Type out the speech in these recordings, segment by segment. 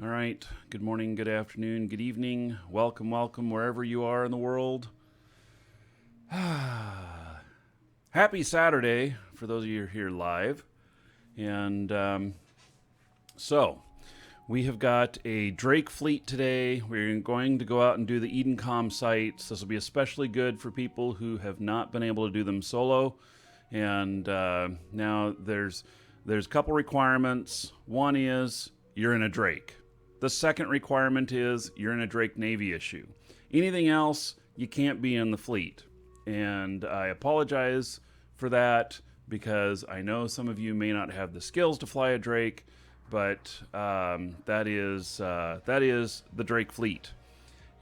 All right. Good morning, good afternoon, good evening. Welcome, welcome, wherever you are in the world. Happy Saturday for those of you who are here live. And so, we have got a Drake fleet today. We're going to go out and do the Edencom sites. This will be especially good for people who have not been able to do them solo. And now there's a couple requirements. One is you're in a Drake. The second requirement is you're in a Drake Navy issue. Anything else, you can't be in the fleet. And I apologize for that because I know some of you may not have the skills to fly a Drake, but that is the Drake fleet.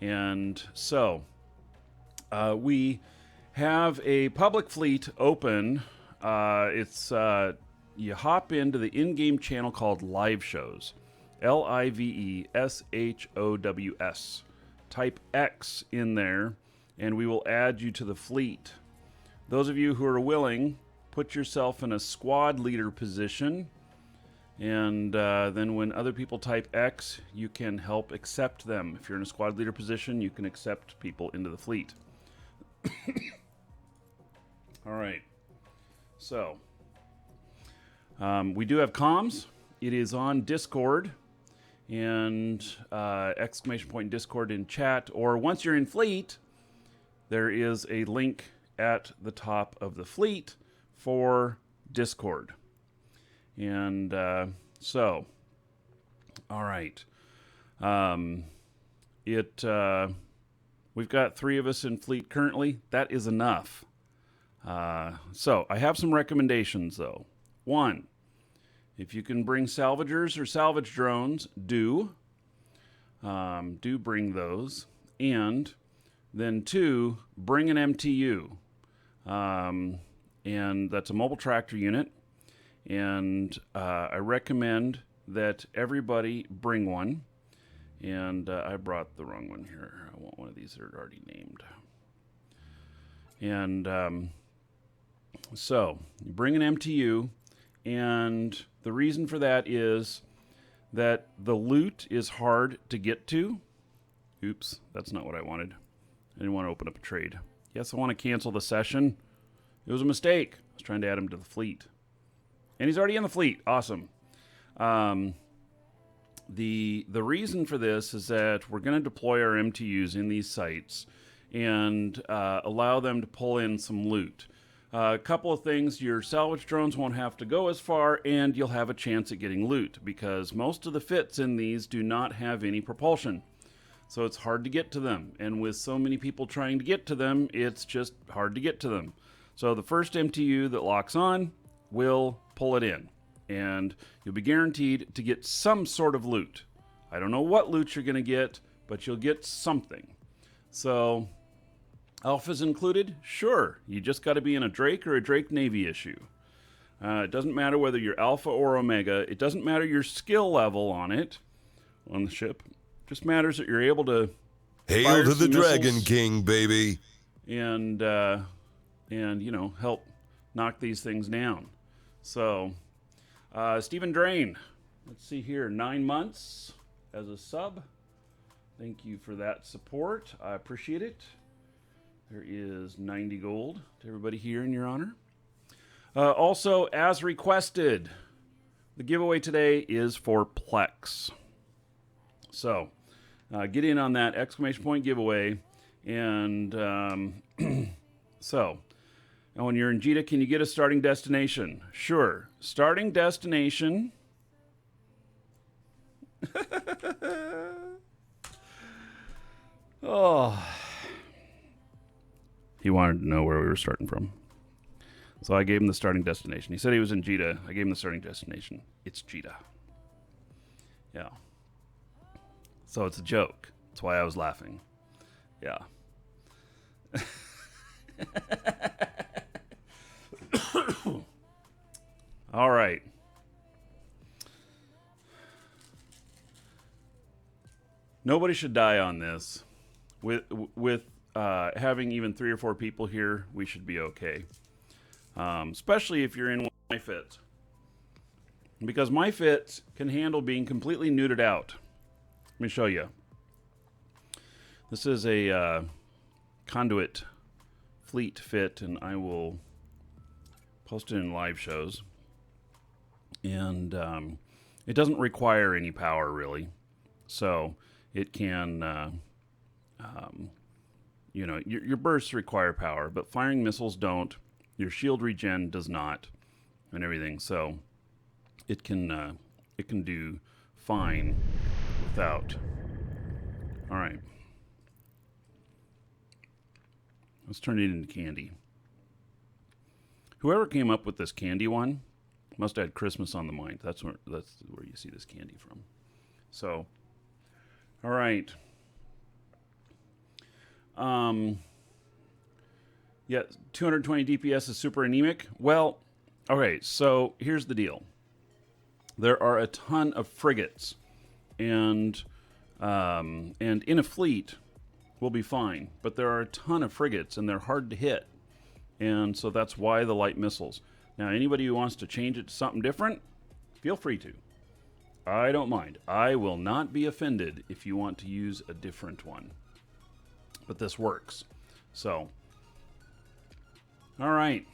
And so we have a public fleet open. It's you hop into the in-game channel called Live Shows. LIVESHOWS. Type X in there, and we will add you to the fleet. Those of you who are willing, put yourself in a squad leader position, and then when other people type X, you can help accept them. If you're in a squad leader position, you can accept people into the fleet. All right. So, we do have comms. It is on Discord. And exclamation point Discord in chat, or once you're in fleet, there is a link at the top of the fleet for Discord. And so, all right, we've got 3 of us in fleet currently. That is enough. So I have some recommendations though. 1. If you can bring salvagers or salvage drones, do bring those. And then 2, bring an MTU. And that's a mobile tractor unit. And I recommend that everybody bring one. And I brought the wrong one here. I want one of these that are already named. And so, you bring an MTU. And the reason for that is that the loot is hard to get to. Oops, that's not what I wanted. I didn't want to open up a trade. Yes, I want to cancel the session. It was a mistake. I was trying to add him to the fleet. And he's already in the fleet. Awesome. The reason for this is that we're going to deploy our MTUs in these sites and allow them to pull in some loot. A couple of things, your salvage drones won't have to go as far, and you'll have a chance at getting loot, because most of the fits in these do not have any propulsion. So it's hard to get to them, and with so many people trying to get to them, it's just hard to get to them. So the first MTU that locks on will pull it in, and you'll be guaranteed to get some sort of loot. I don't know what loot you're going to get, but you'll get something. So Alphas included? Sure. You just got to be in a Drake or a Drake Navy issue. It doesn't matter whether you're Alpha or Omega. It doesn't matter your skill level on it, on the ship. It just matters that you're able to hail to the Dragon King, baby. And you know, help knock these things down. So, Stephen Drain. Let's see here. 9 months as a sub. Thank you for that support. I appreciate it. There is 90 gold to everybody here in your honor. Also, as requested, the giveaway today is for Plex. So, get in on that exclamation point giveaway. And so, and when you're in JITA, can you get a starting destination? Sure. Starting destination. Oh. He wanted to know where we were starting from. So I gave him the starting destination. He said he was in JITA. I gave him the starting destination. It's JITA. Yeah. So it's a joke. That's why I was laughing. Yeah. All right. Nobody should die on this. With having even 3 or 4 people here, we should be okay. Especially if you're in one of my fits. Because my fits can handle being completely neutered out. me show you. This is a Conduit fleet fit, and I will post it in live shows. And it doesn't require any power, really. So it can, you know, your bursts require power, but firing missiles don't. Your shield regen does not, and everything. So it can do fine without. All right. Let's turn it into candy. Whoever came up with this candy one must have had Christmas on the mind. That's where you see this candy from. So, all right. Yeah, 220 DPS is super anemic. Well, okay, so here's the deal. There are a ton of frigates, and in a fleet, we'll be fine. But there are a ton of frigates, and they're hard to hit, and so that's why the light missiles. Now, anybody who wants to change it to something different, feel free to. I don't mind. I will not be offended if you want to use a different one. But this works. So, all right.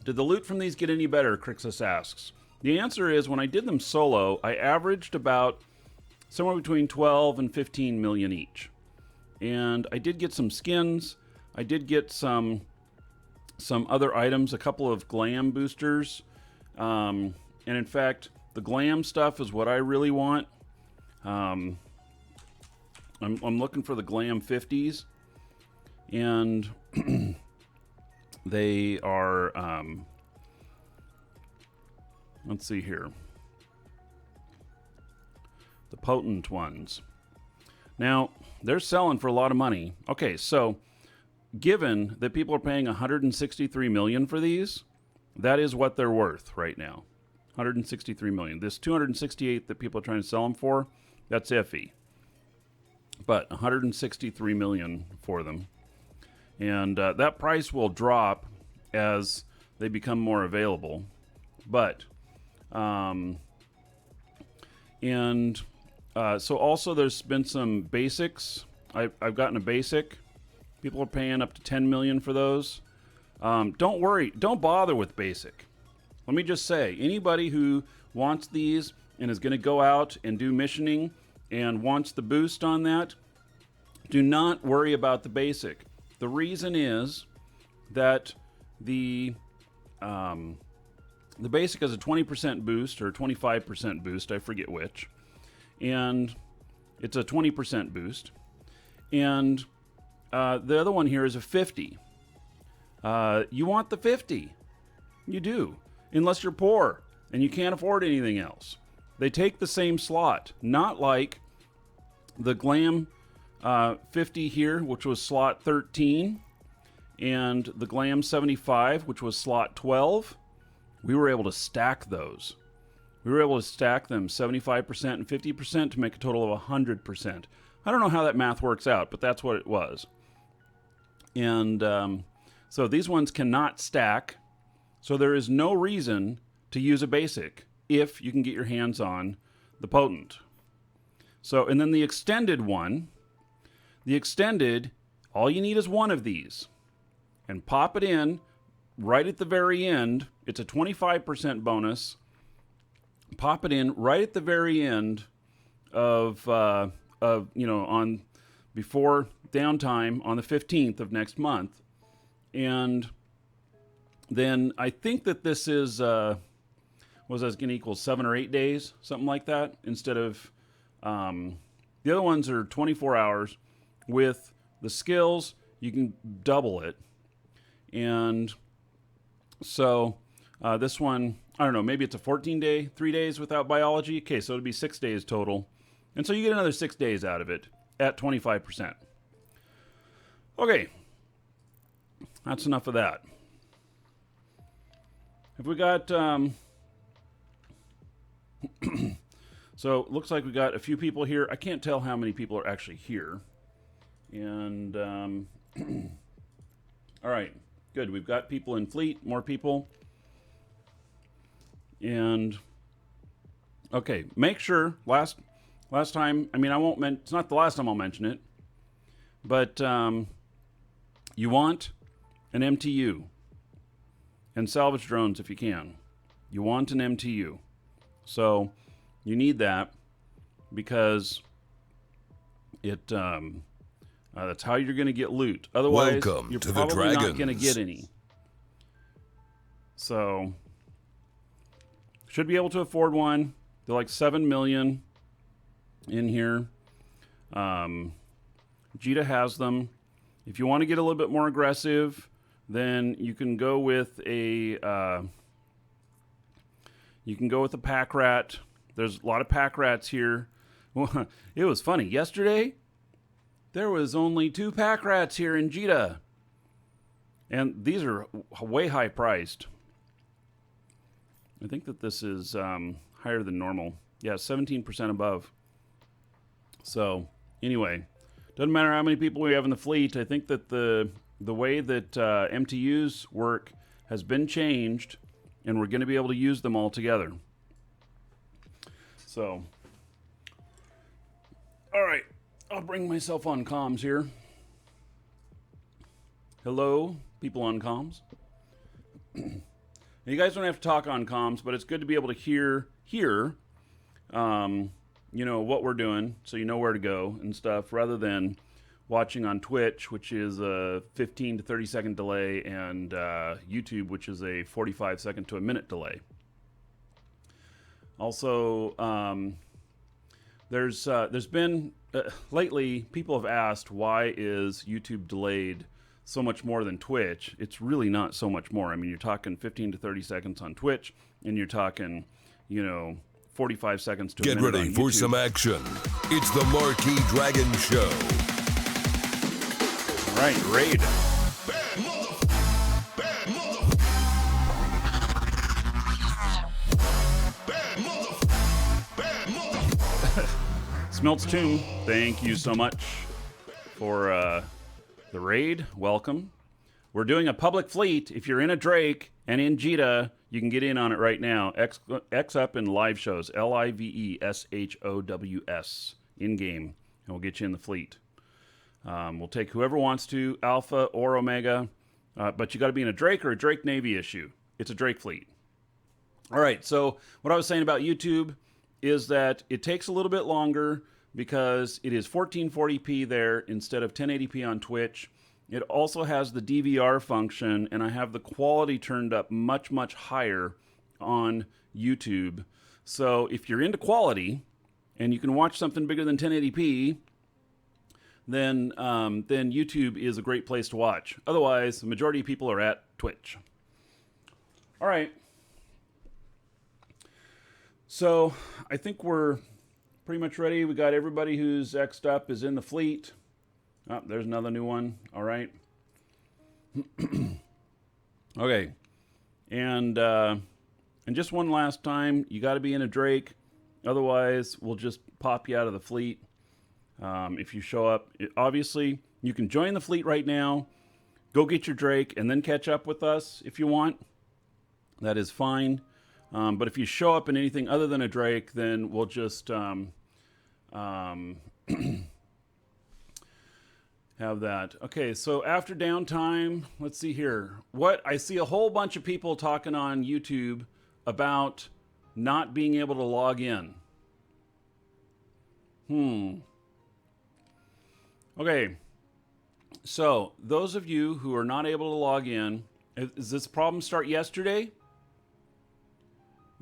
Did the loot from these get any better, Crixus asks. The answer is, when I did them solo, I averaged about somewhere between 12 and 15 million each. And I did get some skins. I did get some other items, a couple of glam boosters. And in fact, the glam stuff is what I really want. I'm looking for the glam 50s. And they are, let's see here. The potent ones. Now, they're selling for a lot of money. Okay, so given that people are paying 163 million for these, that is what they're worth right now. 163 million. This 268 that people are trying to sell them for, that's iffy. But 163 million for them. And that price will drop as they become more available. But, so also there's been some basics. I've gotten a basic. People are paying up to 10 million for those. Don't worry. Don't bother with basic. Let me just say, anybody who wants these and is going to go out and do missioning and wants the boost on that, do not worry about the basic. The reason is that the basic is a 20% boost or 25% boost, I forget which, and it's a 20% boost, and the other one here is a 50. You want the 50. You do, unless you're poor and you can't afford anything else. They take the same slot, not like the Glam 50 here, which was slot 13, and the Glam 75, which was slot 12. We were able to stack those. We were able to stack them 75% and 50% to make a total of 100%. I don't know how that math works out, but that's what it was. And so these ones cannot stack, so there is no reason to use a basic if you can get your hands on the potent. So, and then the extended one, the extended, all you need is one of these. And pop it in right at the very end. It's a 25% bonus. Pop it in right at the very end of on before downtime on the 15th of next month. And then I think that this is, was that's going to equal 7 or 8 days, something like that, instead of, the other ones are 24 hours. With the skills, you can double it. And so this one, I don't know, maybe it's a 14-day, 3 days without biology. Okay, so it'd be 6 days total. And so you get another 6 days out of it at 25%. Okay, that's enough of that. Have we got... So it looks like we got a few people here. I can't tell how many people are actually here. And, all right, good. We've got people in fleet, more people. And, okay, make sure, Last time, I mean, it's not the last time I'll mention it, but you want an MTU and salvage drones if you can. You want an MTU. So you need that because that's how you're going to get loot. Otherwise, Welcome you're to probably the not Dragons. going to get any. So should be able to afford one. They're like 7 million in here. Jita has them. If you want to get a little bit more aggressive, then you can go with a pack rat. There's a lot of pack rats here. It was funny. Yesterday, there was only 2 pack rats here in Jita. And these are way high priced. I think that this is higher than normal. Yeah, 17% above. So, anyway, doesn't matter how many people we have in the fleet. I think that the way that MTUs work has been changed, and we're going to be able to use them all together. So, all right, I'll bring myself on comms here. Hello, people on comms. You guys don't have to talk on comms, but it's good to be able to hear what we're doing, so you know where to go and stuff, rather than watching on Twitch, which is a 15 to 30 second delay, and YouTube, which is a 45 second to a minute delay. Also, there's been lately, people have asked, why is YouTube delayed so much more than Twitch? It's really not so much more. I mean, you're talking 15 to 30 seconds on Twitch, and you're talking, 45 seconds to a minute on YouTube. Get ready for some action. It's the Markee Dragon Show. All right, raid. Smelts Tomb, thank you so much for the raid. Welcome. We're doing a public fleet. If you're in a Drake and in Jita, you can get in on it right now. X up in live shows. LIVESHOWS in-game. And we'll get you in the fleet. We'll take whoever wants to, Alpha or Omega. But you got to be in a Drake or a Drake Navy issue. It's a Drake fleet. All right, so what I was saying about YouTube is that it takes a little bit longer because it is 1440p there instead of 1080p on Twitch. It also has the DVR function, and I have the quality turned up much, much higher on YouTube. So if you're into quality and you can watch something bigger than 1080p, then YouTube is a great place to watch. Otherwise, the majority of people are at Twitch. All right. So I think we're pretty much ready. We got everybody who's X'd up is in the fleet. Oh, there's another new one. All right. Okay. And just one last time, you got to be in a Drake. Otherwise, we'll just pop you out of the fleet. If you show up, obviously, you can join the fleet right now. Go get your Drake and then catch up with us if you want. That is fine. But if you show up in anything other than a Drake, then we'll just have that. Okay, so after downtime, let's see here. I see a whole bunch of people talking on YouTube about not being able to log in. Okay, so those of you who are not able to log in, is this problem start yesterday?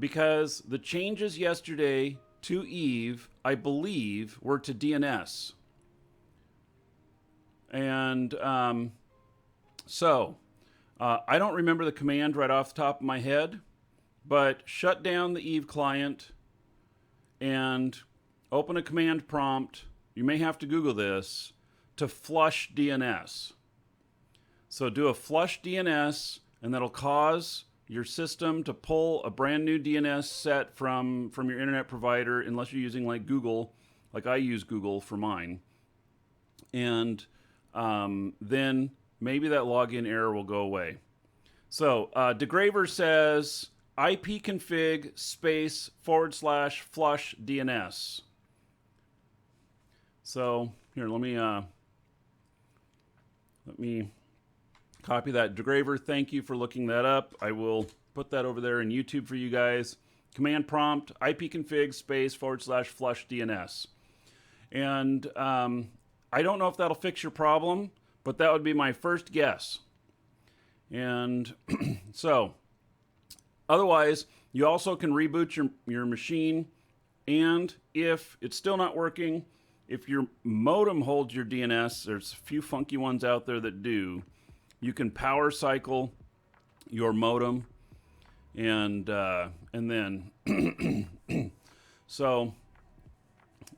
Because the changes yesterday to Eve, I believe, were to DNS. And so I don't remember the command right off the top of my head, but shut down the Eve client and open a command prompt. You may have to Google this, to flush DNS. So do a flush DNS, and that'll cause your system to pull a brand new DNS set from your internet provider, unless you're using like Google, like I use Google for mine. And then maybe that login error will go away. So DeGraver says ipconfig // flush DNS. So here, let me copy that. DeGraver, thank you for looking that up. I will put that over there in YouTube for you guys. Command prompt ipconfig /flush DNS. And I don't know if that'll fix your problem, but that would be my first guess. And so, otherwise, you also can reboot your machine. And if it's still not working, if your modem holds your DNS, there's a few funky ones out there that do, you can power cycle your modem. And then, so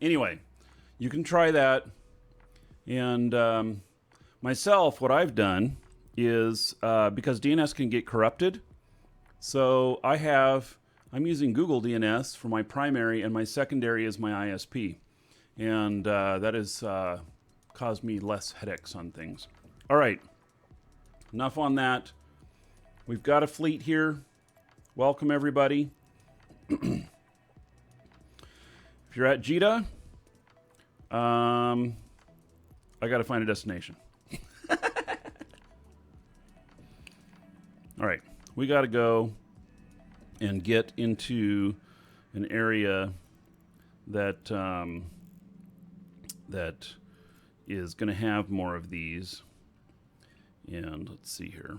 anyway, you can try that. And myself, what I've done is, because DNS can get corrupted, so I'm using Google DNS for my primary, and my secondary is my ISP. And that has caused me less headaches on things. All right, enough on that. We've got a fleet here. Welcome, everybody. If you're at JITA, I got to find a destination. All right, we got to go and get into an area that that is going to have more of these. And let's see here.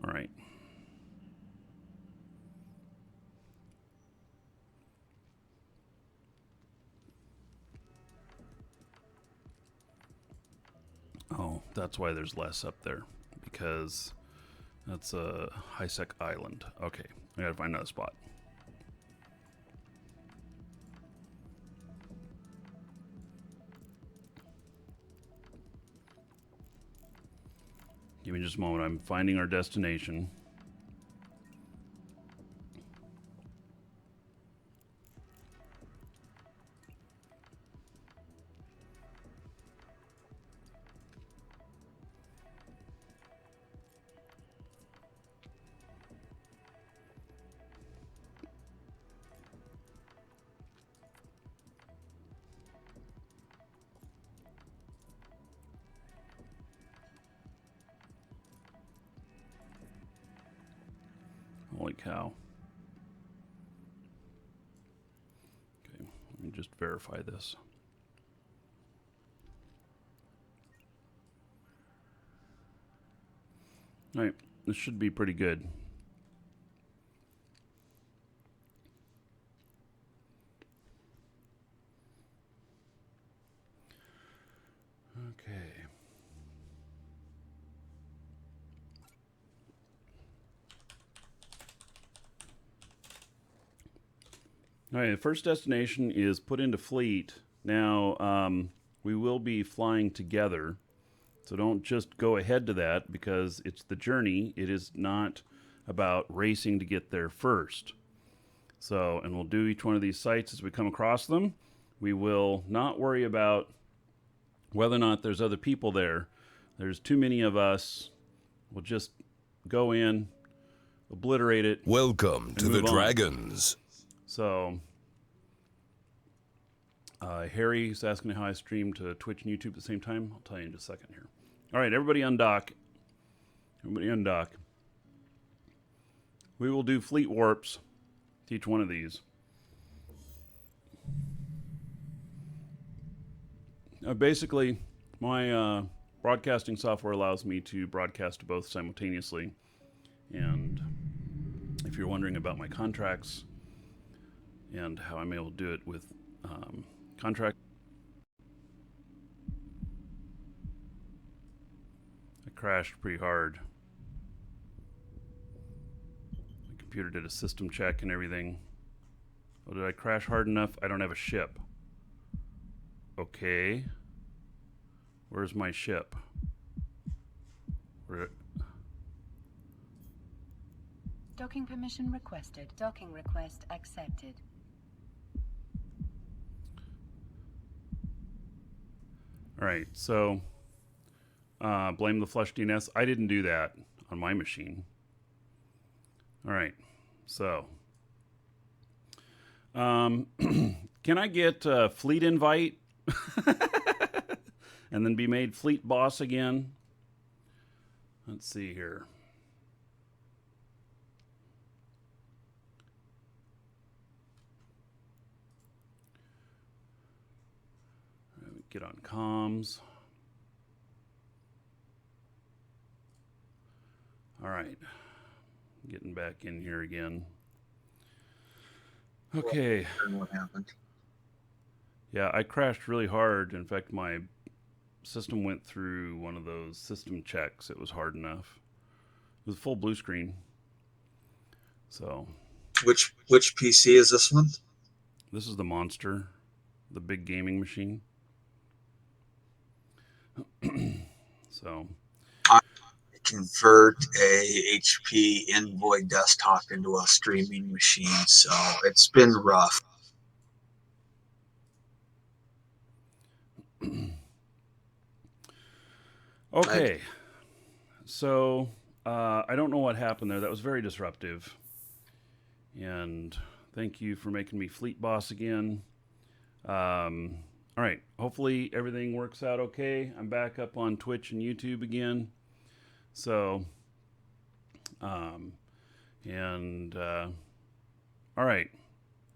All right. Oh, that's why there's less up there, because that's a high-sec island. Okay, I gotta find another spot. Give me just a moment. I'm finding our destination. Holy cow. Okay, let me just verify this. All right, this should be pretty good. Okay. All right, the first destination is put into fleet. Now, we will be flying together, so don't just go ahead to that, because it's the journey. It is not about racing to get there first. So, and we'll do each one of these sites as we come across them. We will not worry about whether or not there's other people there. There's too many of us. We'll just go in, obliterate it. Welcome to the Dragons. So, Harry's asking how I stream to Twitch and YouTube at the same time. I'll tell you in just a second here. All right, everybody undock. Everybody undock. We will do fleet warps to each one of these. Basically, my broadcasting software allows me to broadcast to both simultaneously. And if you're wondering about my contracts and how I'm able to do it with contract, I crashed pretty hard. The computer did a system check and everything. Oh, did I crash hard enough? I don't have a ship. Okay. Where's my ship? Docking permission requested. Docking request accepted. All right, so blame the flush DNS. I didn't do that on my machine. All right, so can I get a fleet invite and then be made fleet boss again? Let's see here. Get on comms. All right. Getting back in here again. Okay. What happened? Yeah, I crashed really hard. In fact, my system went through one of those system checks. It was hard enough. It was full blue screen. So. Which PC is this one? This is the Monster, the big gaming machine. So. I convert a HP Envoy desktop into a streaming machine, so it's been rough. Okay, so I don't know what happened there. That was very disruptive. And thank you for making me fleet boss again. All right, hopefully everything works out okay. I'm back up on Twitch and YouTube again. So, all right,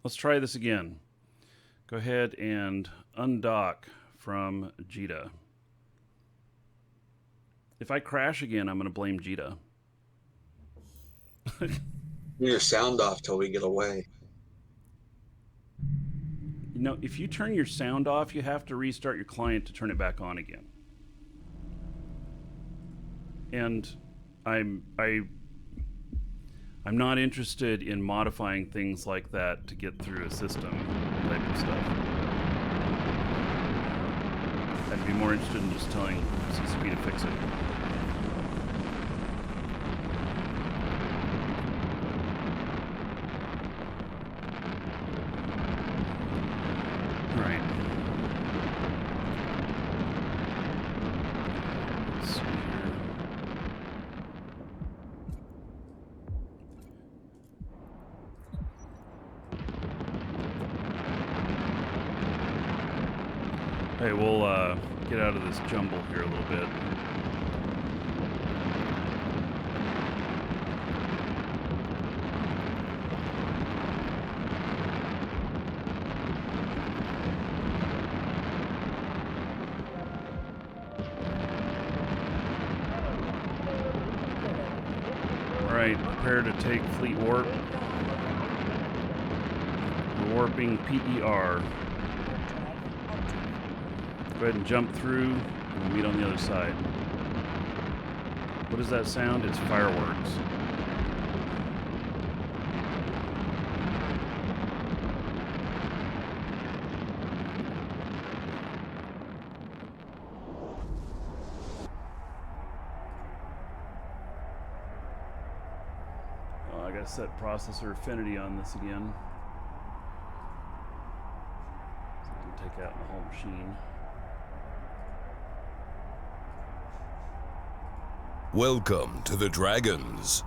let's try this again. Go ahead and undock from Jita. If I crash again, I'm going to blame Jita. Your sound off till we get away. You know, if you turn your sound off, you have to restart your client to turn it back on again. And I'm not interested in modifying things like that to get through a system type of stuff. I'd be more interested in just telling CCP to fix it. Hey, we'll get out of this jumble here a little bit. All right, prepare to take fleet warp. We're warping PER. Go ahead and jump through, and we'll meet on the other side. What does that sound? It's fireworks. Oh, I gotta set processor affinity on this again. So I can take out the whole machine. Welcome to the Dragons.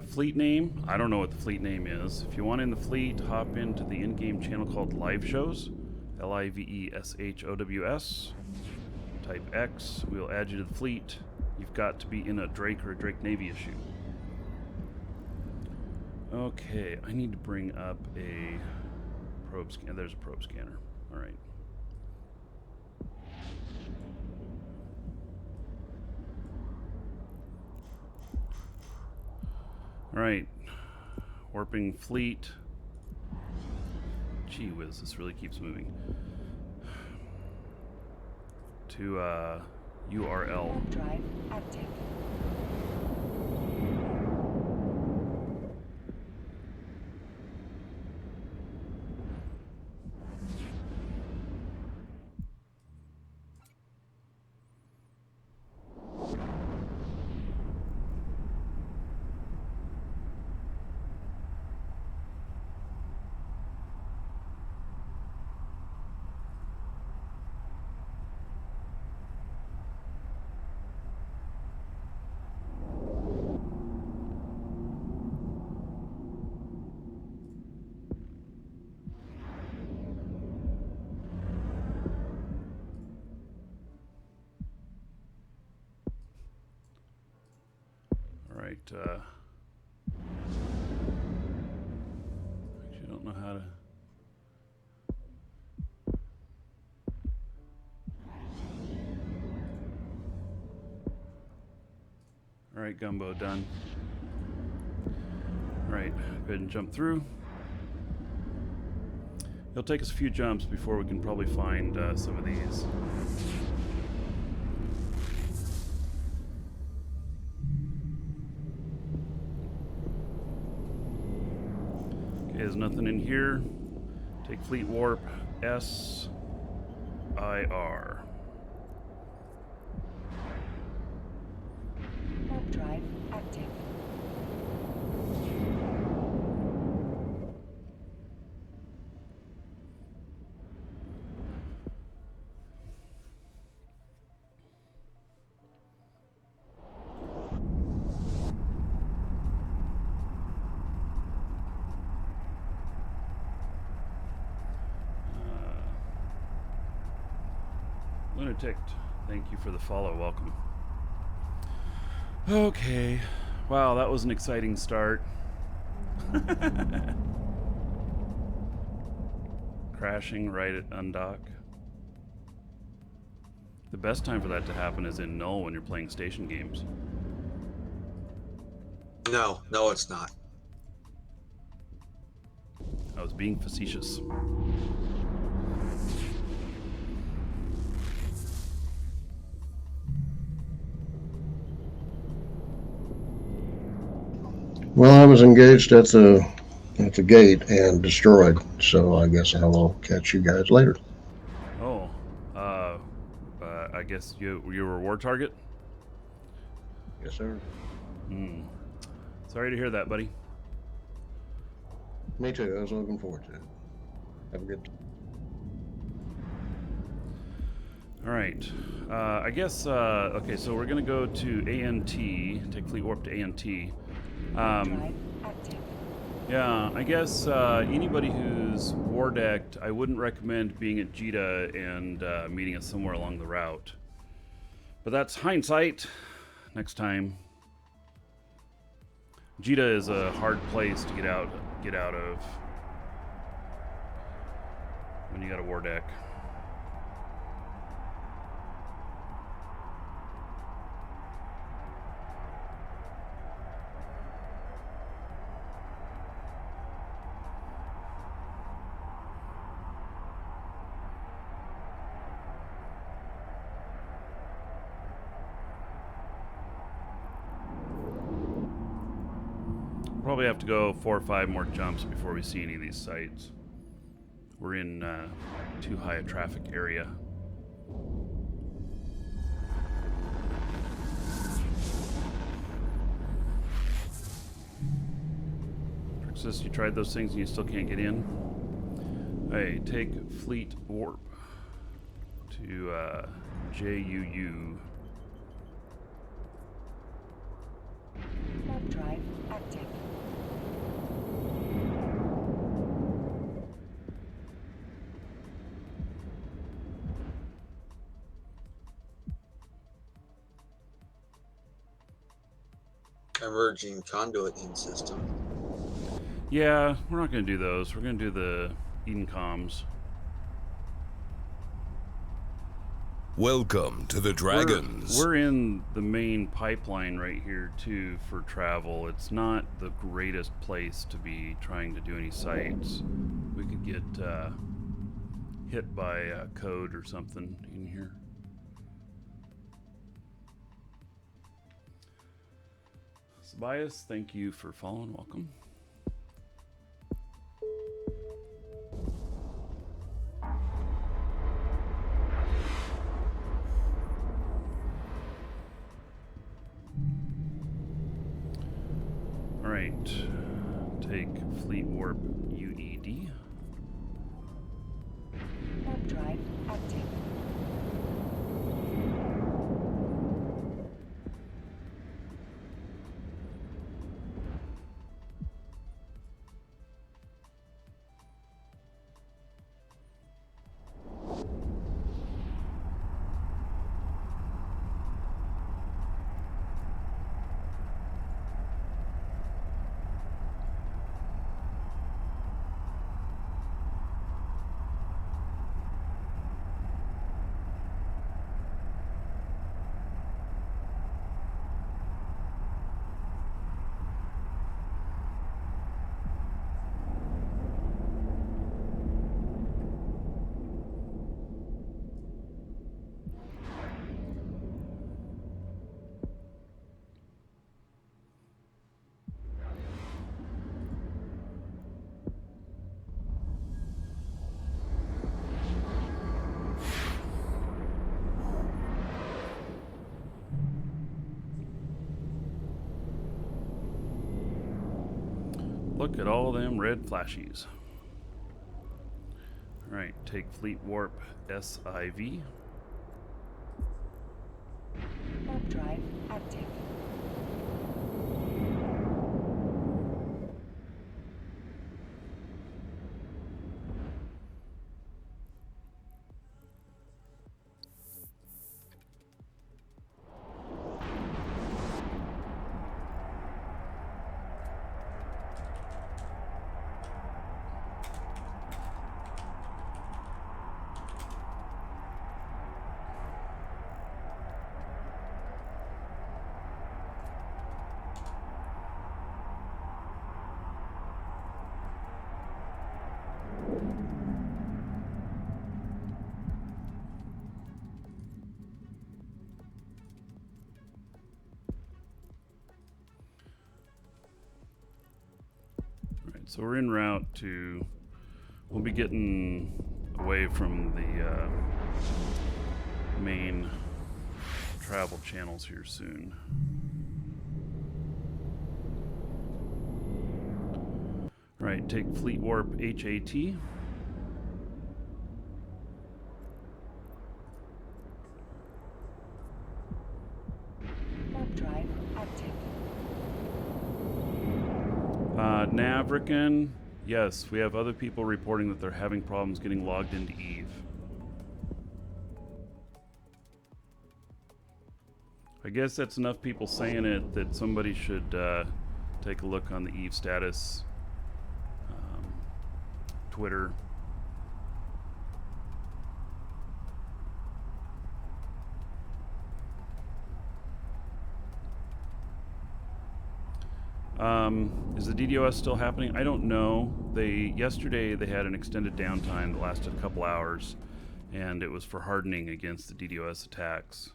Fleet name, I don't know what the fleet name is. If you want in the fleet, hop into the in-game channel called Live Shows, LIVESHOWS. Type X, we'll add you to the fleet. You've got to be in a Drake or a Drake Navy issue. Okay, I need to bring up a probe scanner. There's a probe scanner. All right. All right, warping fleet. Gee whiz, this really keeps moving. To URL. Drive active. Actually, I don't know how to. All right, Gumbo, done. All right, go ahead and jump through. It'll take us a few jumps before we can probably find some of these. Okay, there's nothing in here. Take Fleet Warp SIR. Warp drive active. Lunatic, thank you for the follow. Welcome. Okay. Wow, that was an exciting start. Crashing right at undock. The best time for that to happen is in null when you're playing station games. No, it's not. I was being facetious. Well, I was engaged at the gate and destroyed, so I guess I will catch you guys later. Oh, I guess you were a war target? Yes, sir. Sorry to hear that, buddy. Me too. I was looking forward to it. Have a good time. All right. I guess, okay, so we're going to go to ANT, take Fleet Warp to ANT. Drive active. Yeah, I guess anybody who's war decked, I wouldn't recommend being at Jita and meeting us somewhere along the route. But that's hindsight. Next time. Jita is a hard place to get out of when you got a war deck. Probably have to go 4 or 5 more jumps before we see any of these sites. We're in too high a traffic area. Trixus, you tried those things and you still can't get in? Hey, take Fleet Warp to JUU. Warp drive active. Emerging Conduit in system. Yeah, we're not going to do those. We're going to do the Edencoms. Welcome to the Dragons. We're in the main pipeline right here too for travel. It's not the greatest place to be trying to do any sites. We could get hit by a code or something in here. Tobias, thank you for following. Welcome. All right, take Fleet Warp UED. Warp drive active. Look at all them red flashies. Alright, take Fleet Warp SIV. Warp drive active. So we're en route to, we'll be getting away from the main travel channels here soon. Right, take Fleet Warp HAT. Warp drive active. Navrican, yes, we have other people reporting that they're having problems getting logged into Eve. I guess that's enough people saying it that somebody should take a look on the Eve status, Twitter. Is the DDoS still happening? I don't know. Yesterday they had an extended downtime that lasted a couple hours, and it was for hardening against the DDoS attacks.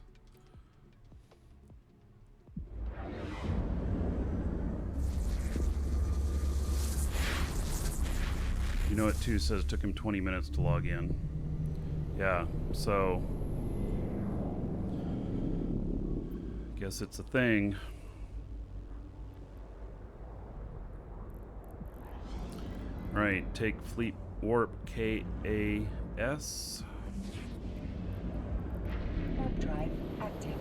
You know, it too says it took him 20 minutes to log in. Yeah, so guess it's a thing. Right, take Fleet Warp KAS. Warp drive active.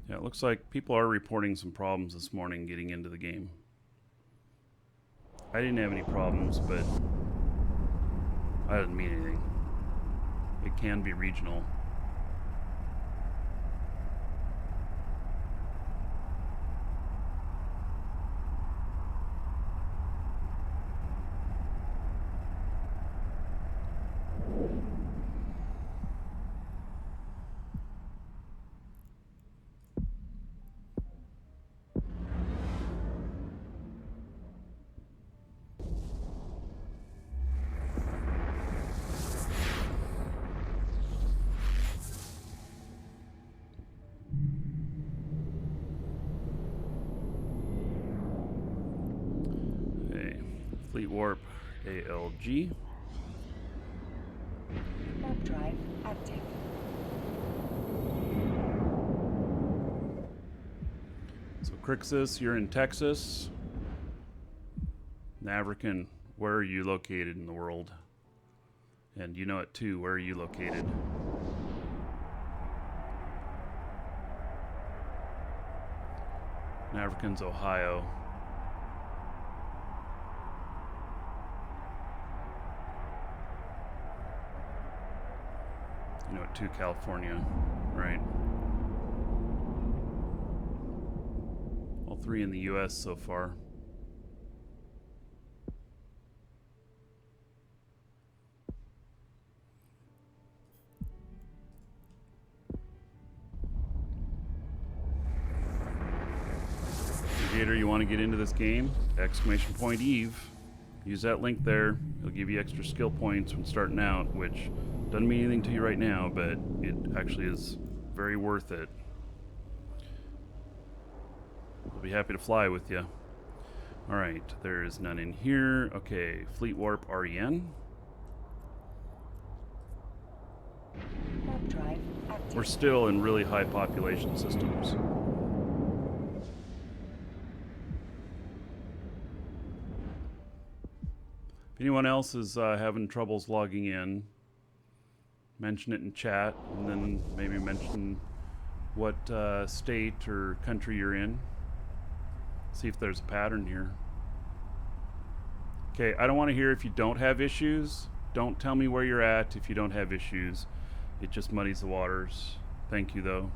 Yeah, it looks like people are reporting some problems this morning getting into the game. I didn't have any problems, but I didn't mean anything. It can be regional. Fleet Warp ALG. Warp drive active. So Crixus, you're in Texas. Navrican, where are you located in the world? And you know it too, where are you located? Navrican's Ohio. You know it too, California, right? All three in the US so far. Gator, you want to get into this game? !Eve. Use that link there. It'll give you extra skill points when starting out, which doesn't mean anything to you right now, but it actually is very worth it. We'll be happy to fly with you. Alright, there is none in here. Okay, Fleet Warp REN. Warp drive We're still in really high population systems. If anyone else is having troubles logging in, mention it in chat, and then maybe mention what state or country you're in. See if there's a pattern here. Okay, I don't want to hear if you don't have issues. Don't tell me where you're at if you don't have issues. It just muddies the waters. Thank you, though.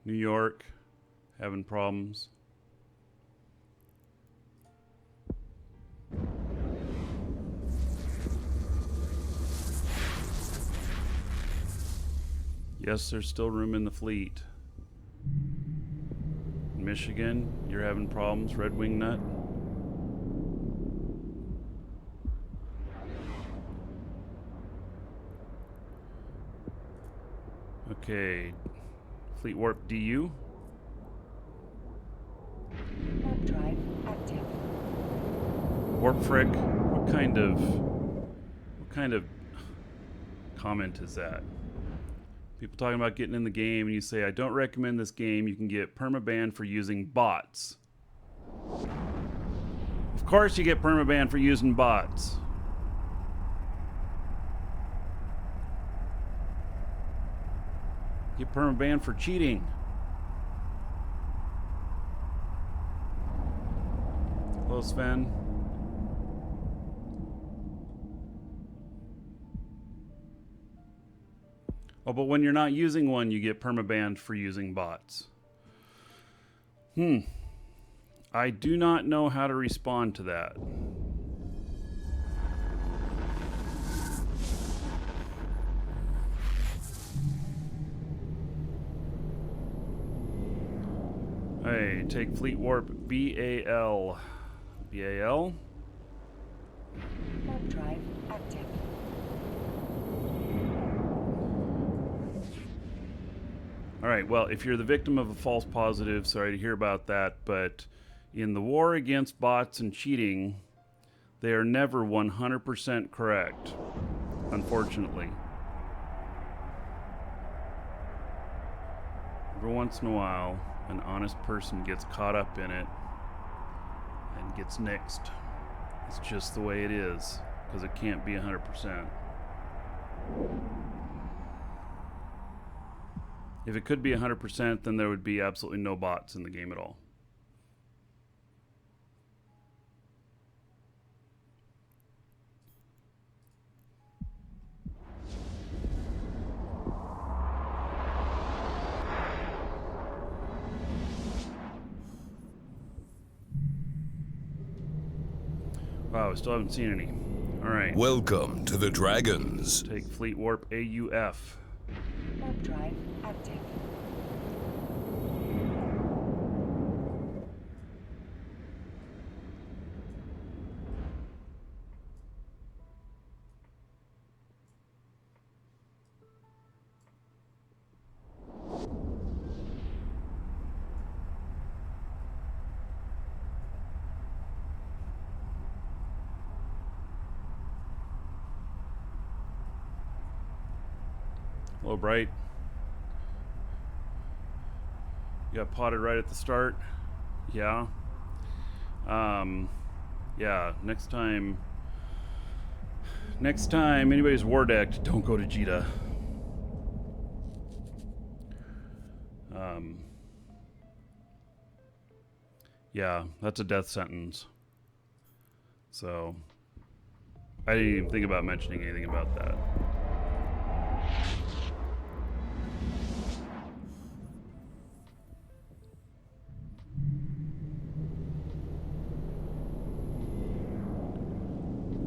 New York, having problems. Yes, there's still room in the fleet. Michigan, you're having problems. Red Wing Nut. Okay. Fleet Warp DU. Warp drive active. Warp Frick. What kind of comment is that? People talking about getting in the game and you say, I don't recommend this game. You can get permaban for using bots. Of course you get permaban for using bots. Get permaban for cheating. Hello, Sven. Oh, but when you're not using one, you get permabanned for using bots. I do not know how to respond to that. Hey, take Fleet Warp BAL. BAL? Warp drive active. Alright, well, if you're the victim of a false positive, sorry to hear about that, but in the war against bots and cheating, they are never 100% correct, unfortunately. Every once in a while, an honest person gets caught up in it and gets nixed. It's just the way it is, because it can't be 100%. If it could be 100%, then there would be absolutely no bots in the game at all. Wow, I still haven't seen any. All right. Welcome to the Dragons. Take Fleet Warp AUF. Warp drive active. Hello, Bright. You got potted right at the start. Yeah. Yeah, next time anybody's war decked, don't go to Jita. Yeah, that's a death sentence. So, I didn't even think about mentioning anything about that.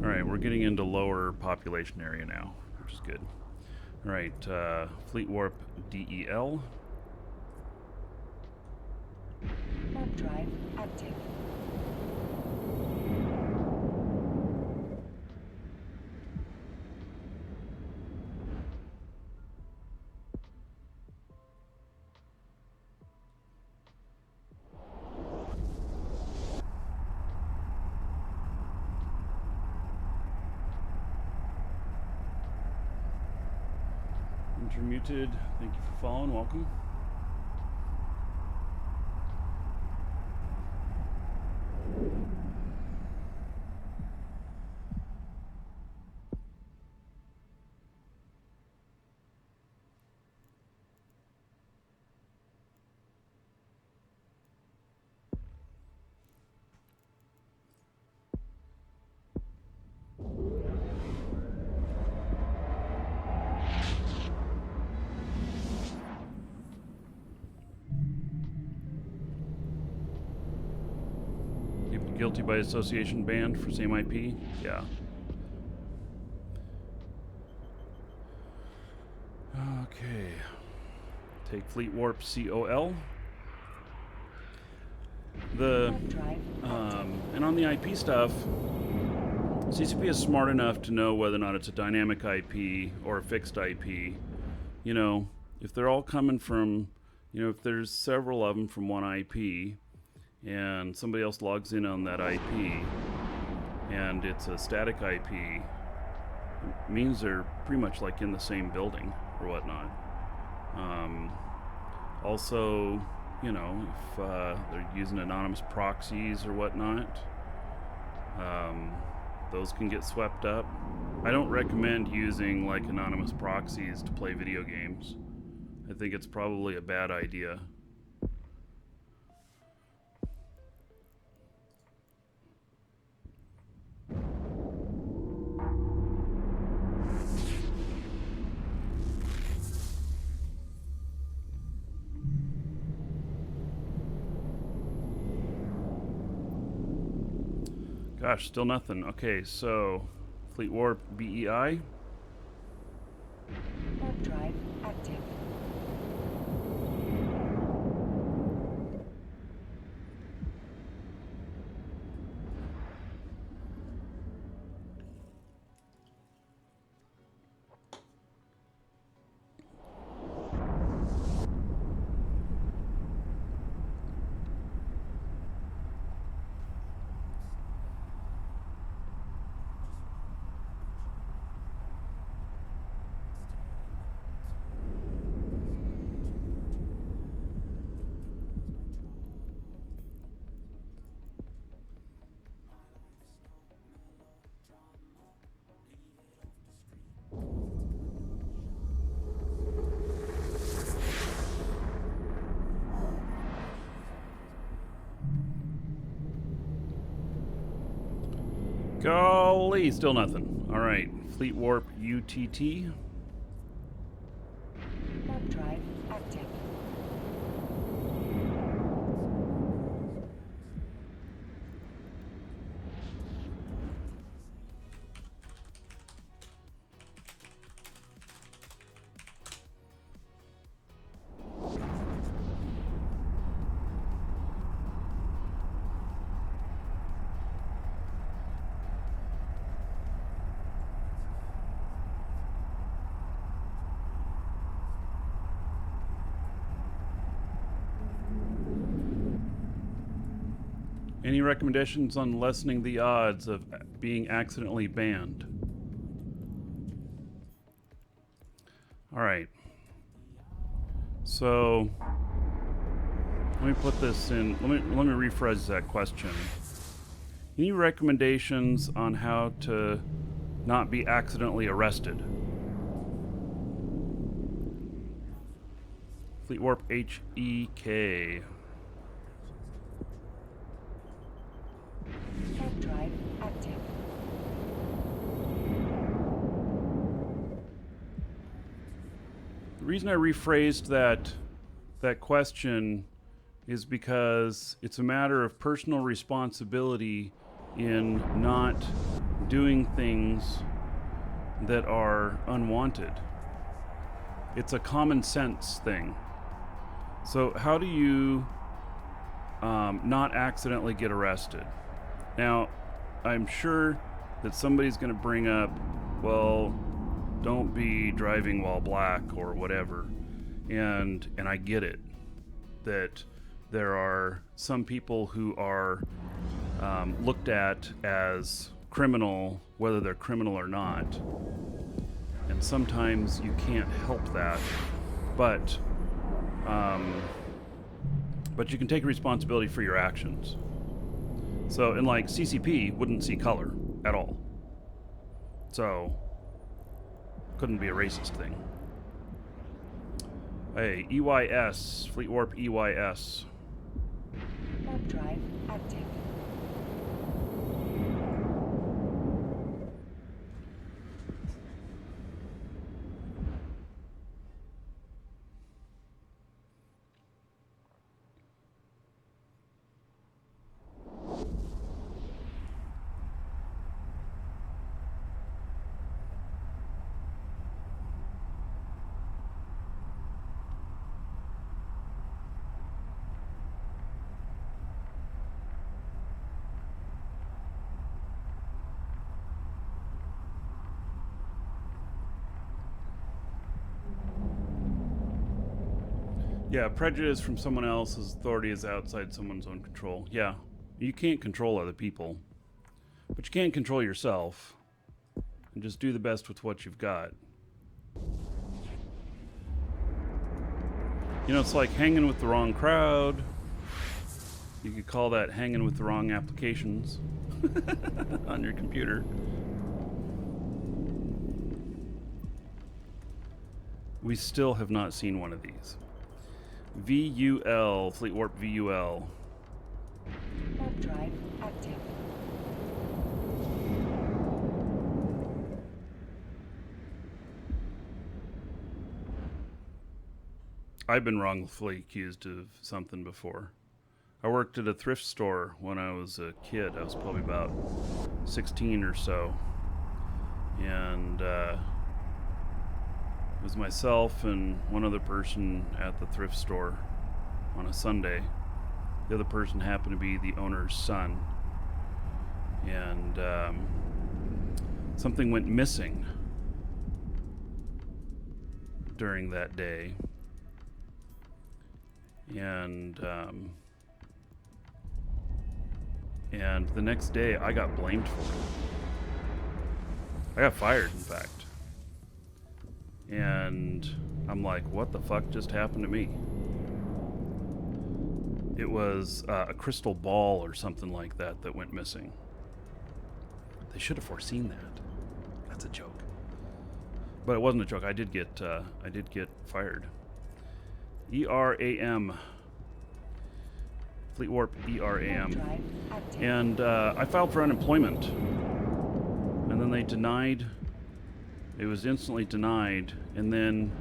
Alright, we're getting into lower population area now, which is good. Alright, Fleet Warp DEL. Warp drive active. you're muted. Thank you for following. Welcome. Guilty by association banned for same IP? Yeah. Okay. Take Fleet Warp COL. And on the IP stuff, CCP is smart enough to know whether or not it's a dynamic IP or a fixed IP. You know, if they're all coming from, if there's several of them from one IP, and somebody else logs in on that IP, and it's a static IP, it means they're pretty much like in the same building or whatnot. Also, if they're using anonymous proxies or whatnot, those can get swept up. I don't recommend using like anonymous proxies to play video games. I think it's probably a bad idea. Gosh, still nothing. Okay, so Fleet Warp BEI. Warp drive active. Golly, still nothing. All right, Fleet Warp UTT. Warp drive active. Any recommendations on lessening the odds of being accidentally banned? All right. So let me put this in. Let me rephrase that question. Any recommendations on how to not be accidentally arrested? Fleet Warp HEK. Warp drive active. The reason I rephrased that question is because it's a matter of personal responsibility in not doing things that are unwanted. It's a common sense thing. So how do you not accidentally get arrested? Now, I'm sure that somebody's going to bring up, well, don't be driving while black or whatever. And I get it, that there are some people who are looked at as criminal, whether they're criminal or not. And sometimes you can't help that, but you can take responsibility for your actions. So, and like CCP wouldn't see color at all. So, couldn't be a racist thing. Hey, EYS, Fleet Warp EYS. Warp drive active. Yeah, prejudice from someone else's authority is outside someone's own control. Yeah, you can't control other people, but you can control yourself, and just do the best with what you've got. You know, it's like hanging with the wrong crowd. You could call that hanging with the wrong applications on your computer. We still have not seen one of these. VUL, Fleet Warp VUL. Warp drive active. I've been wrongfully accused of something before. I worked at a thrift store when I was a kid. I was probably about 16 or so. And it was myself and one other person at the thrift store on a Sunday. The other person happened to be the owner's son. And something went missing during that day. And the next day I got blamed for it. I got fired, in fact. And I'm like, what the fuck just happened to me? It was a crystal ball or something like that went missing. They should have foreseen that. That's a joke. But it wasn't a joke. I did get fired. ERAM. Fleet Warp ERAM. And I filed for unemployment. And then they denied. It was instantly denied. And then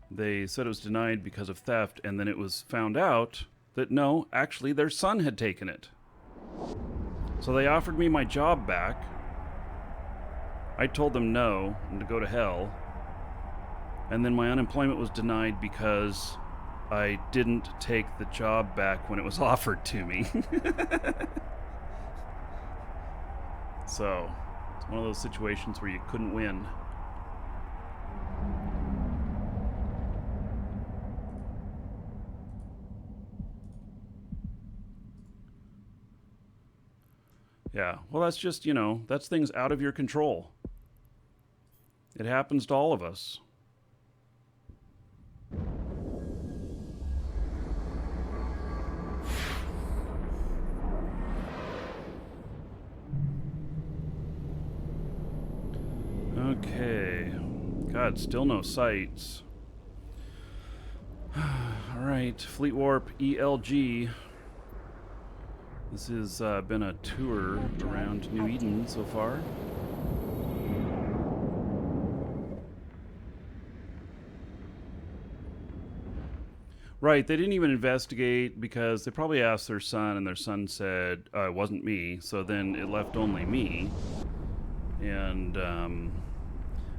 they said it was denied because of theft. And then it was found out that no, actually their son had taken it. So they offered me my job back. I told them no and to go to hell. And then my unemployment was denied because I didn't take the job back when it was offered to me. So, it's one of those situations where you couldn't win. Yeah, well, that's just, you know, that's things out of your control. It happens to all of us. Okay. God, still no sights. Alright, Fleet Warp ELG. This has been a tour around New Eden so far. Right, they didn't even investigate because they probably asked their son, and their son said, it wasn't me, so then it left only me. And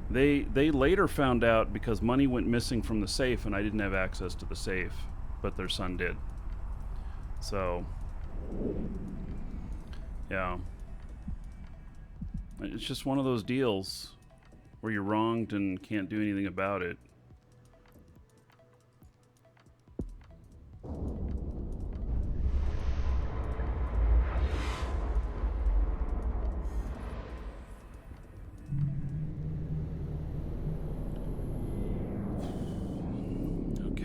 they later found out because money went missing from the safe, and I didn't have access to the safe, but their son did. So, yeah. It's just one of those deals where you're wronged and can't do anything about it.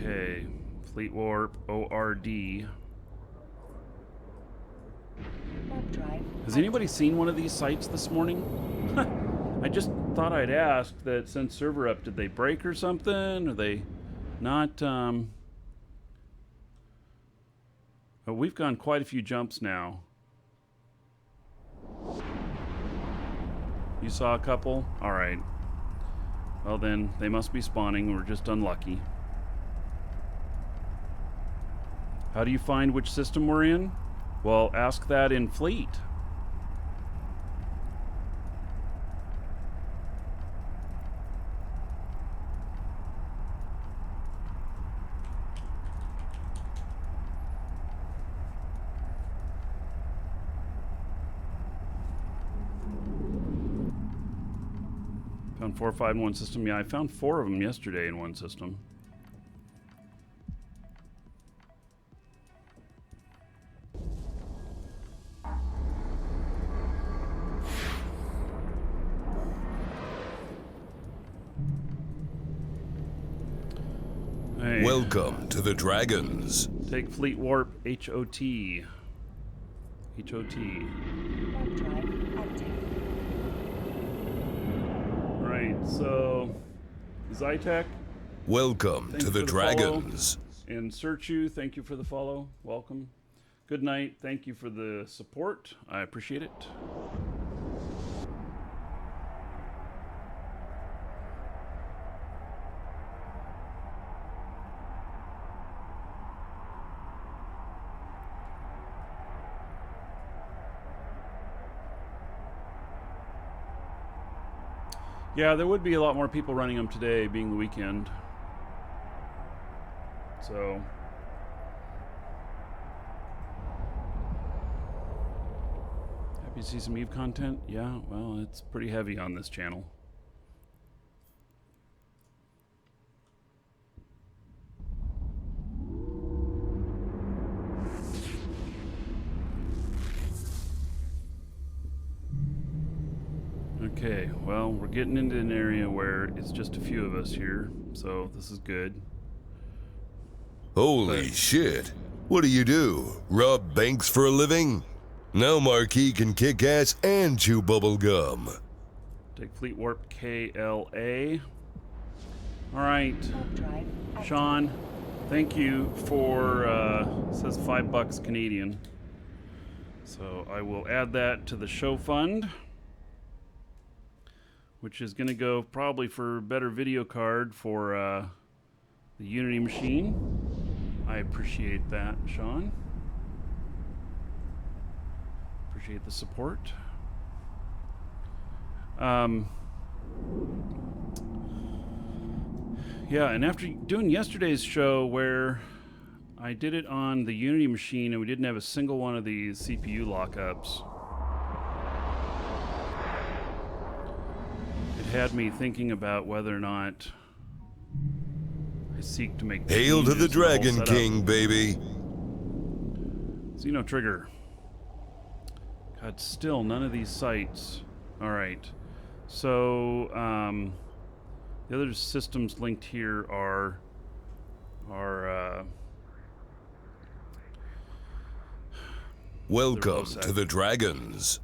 Okay. Fleet Warp, ORD. Warp drive. Has anybody seen one of these sites this morning? I just thought I'd ask that since server up, did they break or something? Are they not? But we've gone quite a few jumps now. You saw a couple? All right. Well then, they must be spawning. We're just unlucky. How do you find which system we're in? Well, ask that in Fleet. Found 4 or 5 in one system. Yeah, I found 4 of them yesterday in one system. Hey. Welcome to the Dragons. Take Fleet Warp HOT. HOT. Warp drive active. Right, so Zytec, Welcome thank to you the for follow. Dragons. And Searchu, thank you for the follow. Welcome. Good night. Thank you for the support. I appreciate it. Yeah, there would be a lot more people running them today, being the weekend. So, happy to see some Eve content. Yeah, well, it's pretty heavy on this channel. Okay, well, we're getting into an area where it's just a few of us here, so this is good. Holy shit. What do? Rob banks for a living? Now Markee can kick ass and chew bubble gum. Take Fleet Warp KLA. All right, Warp drive active. Sean, thank you for, it says $5 Canadian. So I will add that to the show fund, which is going to go probably for a better video card for the Unity machine. I appreciate that, Sean. Appreciate the support. Yeah, and after doing yesterday's show where I did it on the Unity machine and we didn't have a single one of these CPU lockups, it had me thinking about whether or not I seek to make Hail to the changes to whole Dragon setup. King, baby. Xeno Trigger. God, still none of these sites. All right. So the other systems linked here are Welcome to the Dragons.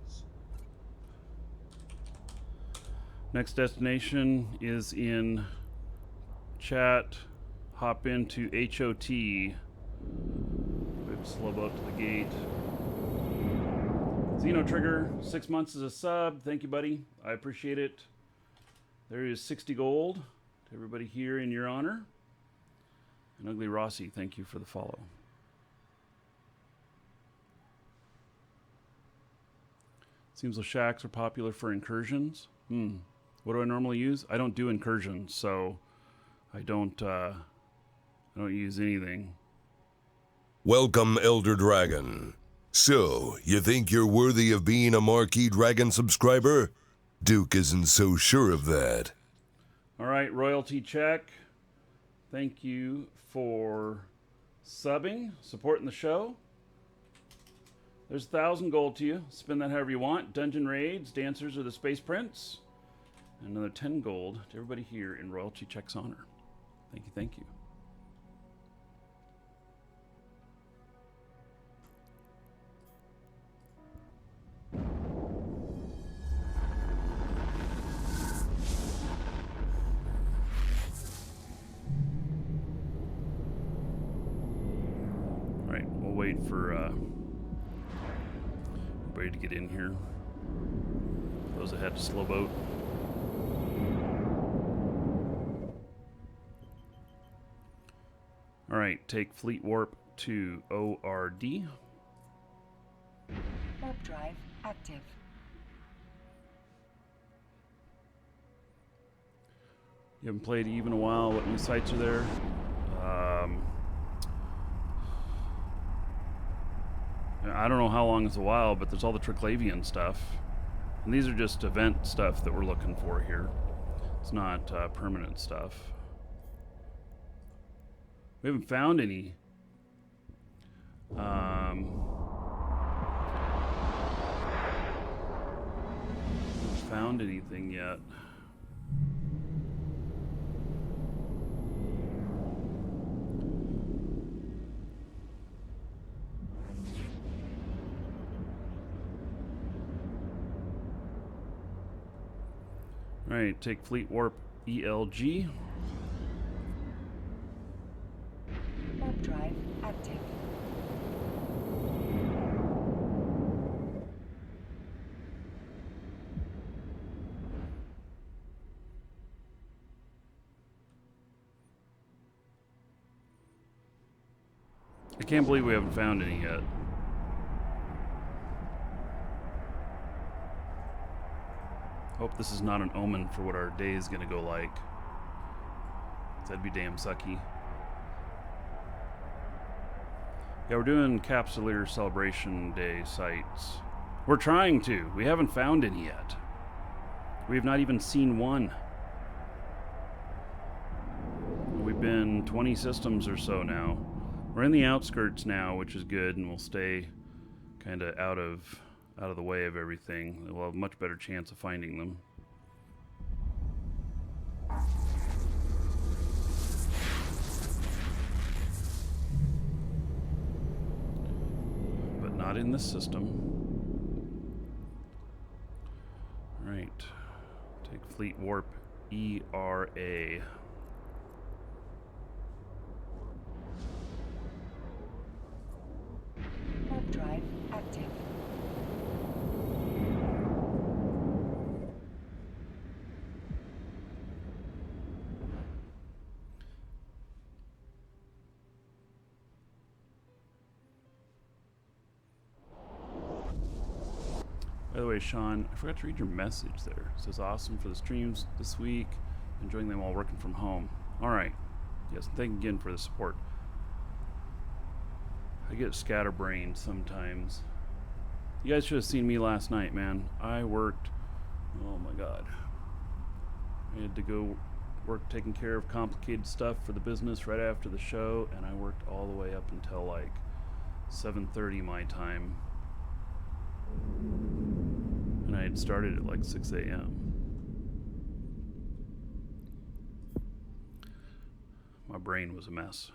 next destination is in chat. Hop into HOT. We have to slow boat to the gate. Xeno Trigger, 6 months as a sub. Thank you, buddy. I appreciate it. There is 60 gold to everybody here in your honor. And Ugly Rossi, thank you for the follow. Seems the shacks are popular for incursions. What do I normally use? I don't do incursions, so I don't use anything. Welcome, Elder Dragon. So, you think you're worthy of being a Markee Dragon subscriber? Duke isn't so sure of that. All right, royalty check. Thank you for subbing, supporting the show. There's 1,000 gold to you. Spend that however you want. Dungeon raids, dancers, or the Space Prince. And another 10 gold to everybody here in royalty check's honor. Thank you, thank you. Alright, we'll wait for everybody to get in here. Those that had to slow boat. Alright, take Fleet Warp to ORD. Warp drive active. You haven't played Eve in a while. What new sites are there? I don't know how long is a while, but there's all the Triglavian stuff. And these are just event stuff that we're looking for here. It's not permanent stuff. We haven't found any. Haven't found anything yet. Alright, take Fleet Warp ELG. Warp drive active. I can't believe we haven't found any yet. Hope this is not an omen for what our day is going to go like. That'd be damn sucky. Yeah, we're doing Capsuleer Celebration Day sites. We're trying to. We haven't found any yet. We have not even seen one. We've been 20 systems or so now. We're in the outskirts now, which is good, and we'll stay kind of out of the way of everything. We'll have a much better chance of finding them. But not in this system. Right. Take Fleet Warp ERA. Warp drive active. By the way, Sean, I forgot to read your message there. It says awesome for the streams this week. Enjoying them while working from home. Alright. Yes, thank you again for the support. I get scatterbrained sometimes. You guys should have seen me last night, man. I worked, oh my god. I had to go work taking care of complicated stuff for the business right after the show, and I worked all the way up until like 7:30 my time. And I had started at like 6 a.m. My brain was a mess.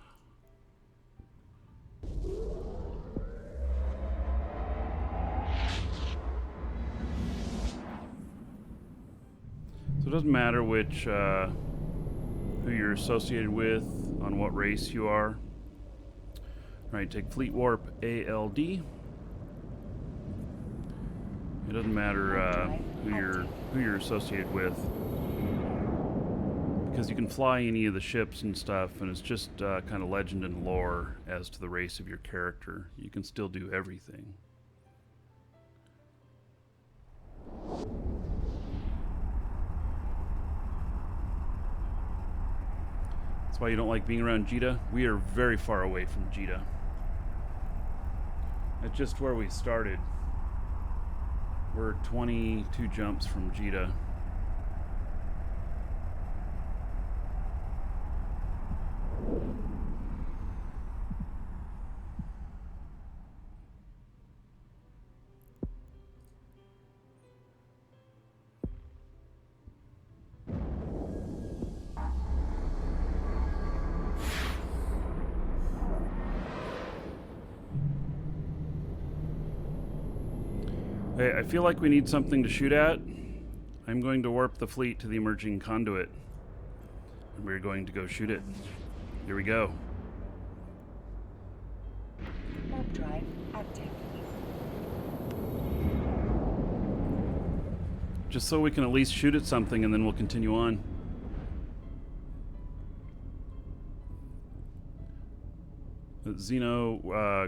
So it doesn't matter which, who you're associated with, on what race you are. Alright, take Fleet Warp ALD. It doesn't matter who you're associated with, because you can fly any of the ships and stuff, and it's just kind of legend and lore as to the race of your character. You can still do everything. That's why you don't like being around Jita. We are very far away from Jita. That's just where we started. We're 22 jumps from Jita. Hey, I feel like we need something to shoot at. I'm going to warp the fleet to the emerging Conduit. And we're going to go shoot it. Here we go. Warp drive active. Just so we can at least shoot at something and then we'll continue on. Xeno,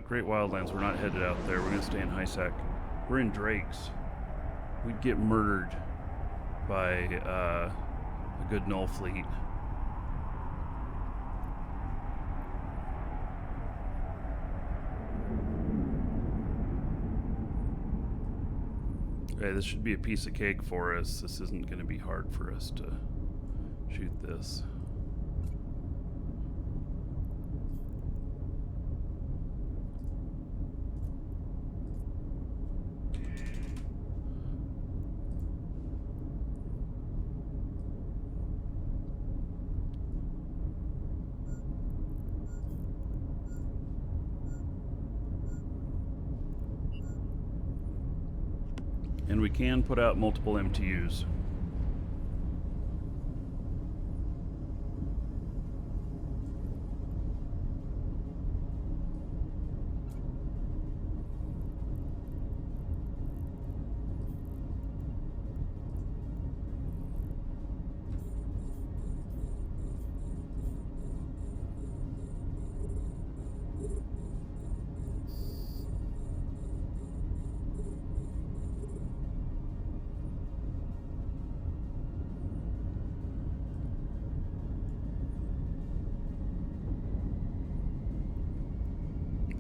Great Wildlands, we're not headed out there. We're going to stay in High-Sec. We're in Drake's. We'd get murdered by a good null fleet. Okay, this should be a piece of cake for us. This isn't going to be hard for us to shoot this. And we can put out multiple MTUs.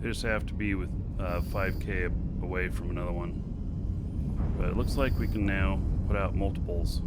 They just have to be with 5K away from another one. But it looks like we can now put out multiples.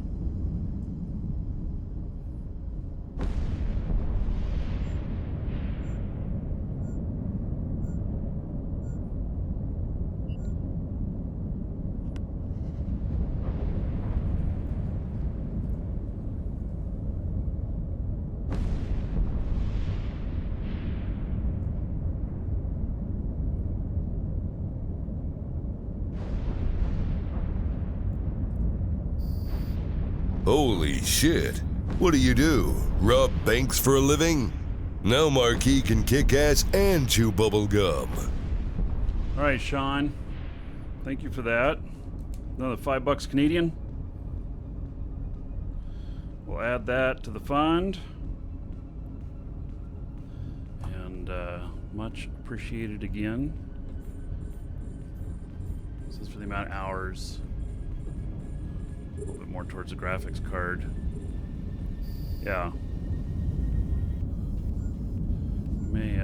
Holy shit. What do? Rob banks for a living? Now Markee can kick ass and chew bubble gum. All right, Sean. Thank you for that. Another $5 Canadian. We'll add that to the fund. And much appreciated again. This is for the amount of hours. A little bit more towards the graphics card. Yeah. May